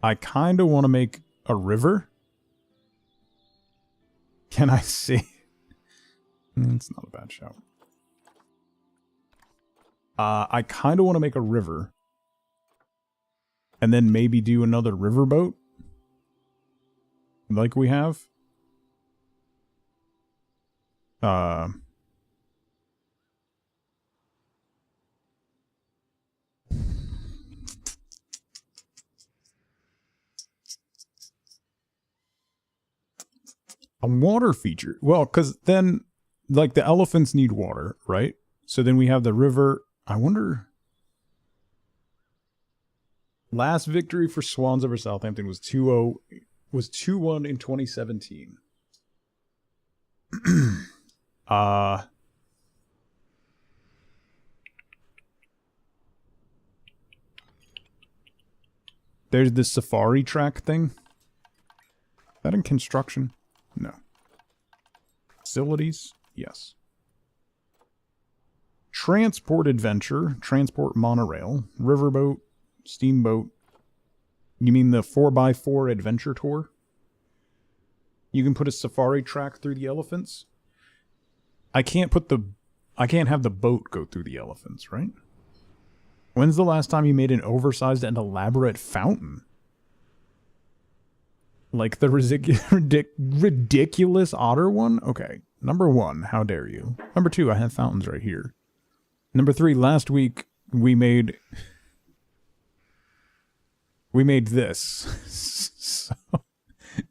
want to make a river. Can I see? It's not a bad shout. I kind of want to make a river. And then maybe do another riverboat. Like we have. A water feature. Well, because then, like, the elephants need water, right? So then we have the river. I wonder... Last victory for Swans over Southampton was 2-0... was 2-1 in 2017. There's this safari track thing. Is that in construction? No. Facilities? Yes. Transport adventure. Transport monorail. Riverboat. Steamboat. You mean the 4x4 adventure tour? You can put a safari track through the elephants? I can't have the boat go through the elephants, right? When's the last time you made an oversized and elaborate fountain? Like the ridiculous otter one? Okay. Number 1, how dare you? Number 2, I have fountains right here. Number 3, last week we made this. So,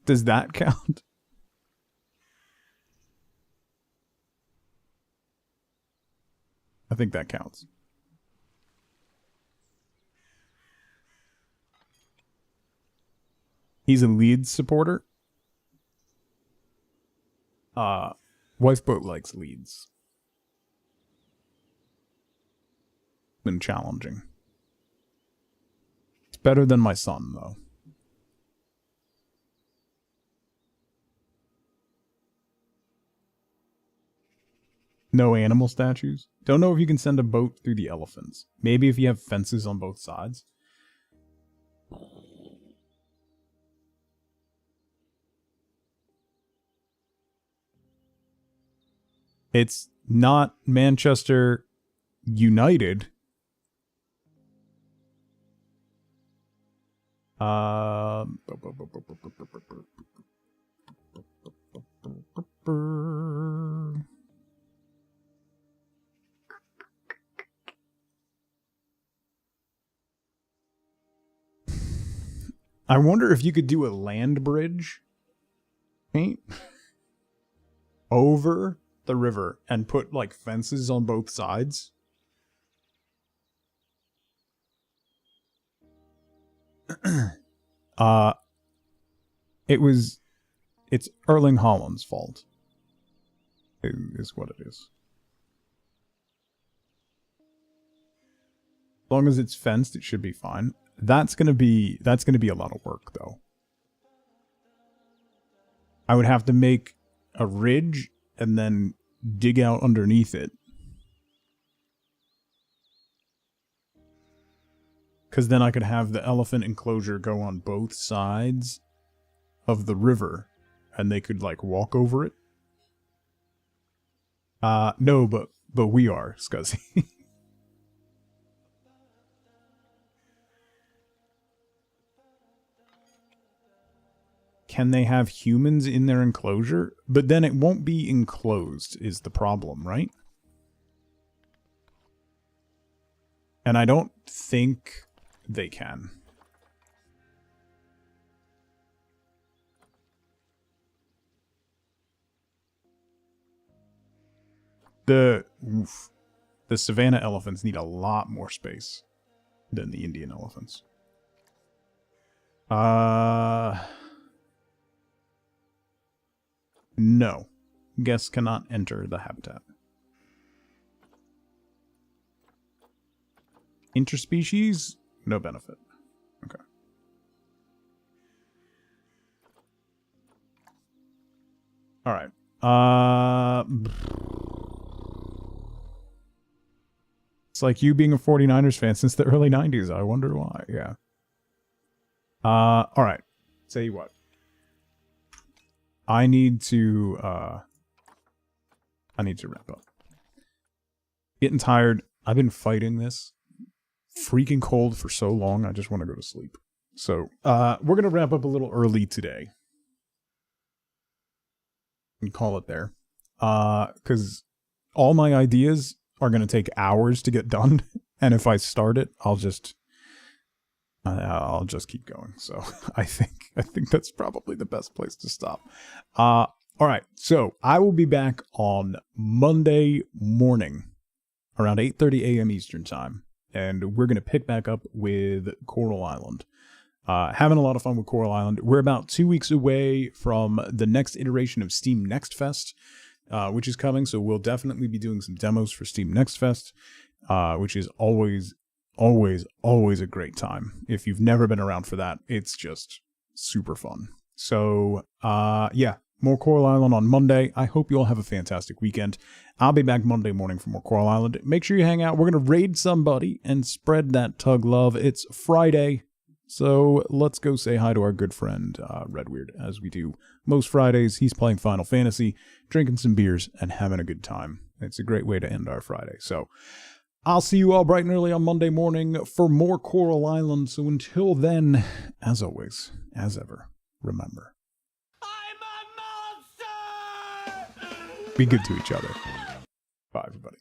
does that count? I think that counts. He's a Leeds supporter. Wifeboat likes Leeds. Been challenging. It's better than my son, though. No animal statues. Don't know if you can send a boat through the elephants. Maybe if you have fences on both sides. It's not Manchester United. I wonder if you could do a land bridge paint over the river and put like fences on both sides. It's Erling Haaland's fault. Is what it is. As long as it's fenced, it should be fine. That's gonna be a lot of work, though. I would have to make a ridge and then dig out underneath it. Because then I could have the elephant enclosure go on both sides of the river, and they could, like, walk over it. No, but we are, Scuzzy. Can they have humans in their enclosure? But then it won't be enclosed is the problem, right? And I don't think they can. The savanna elephants need a lot more space than the Indian elephants. No. Guests cannot enter the habitat. Interspecies? No benefit. Okay. Alright. It's like you being a 49ers fan since the early 90s. I wonder why. Yeah. Alright. Tell you what. I need to wrap up. Getting tired. I've been fighting this freaking cold for so long. I just want to go to sleep. So, we're going to wrap up a little early today. And call it there. Because all my ideas are going to take hours to get done. And if I start it, I'll just keep going. So I think that's probably the best place to stop. All right. So I will be back on Monday morning around 8:30 a.m. Eastern time. And we're going to pick back up with Coral Island. Having a lot of fun with Coral Island. We're about 2 weeks away from the next iteration of Steam Next Fest, which is coming. So we'll definitely be doing some demos for Steam Next Fest, which is always a great time. If you've never been around for that, it's just super fun. So, yeah, more Coral Island on Monday. I hope you all have a fantastic weekend. I'll be back Monday morning for more Coral Island. Make sure you hang out. We're going to raid somebody and spread that tug love. It's Friday, so let's go say hi to our good friend, Redweird, as we do most Fridays. He's playing Final Fantasy, drinking some beers, and having a good time. It's a great way to end our Friday. So, I'll see you all bright and early on Monday morning for more Coral Island. So until then, as always, as ever, remember, I'm a monster! be good to each other. Bye, everybody.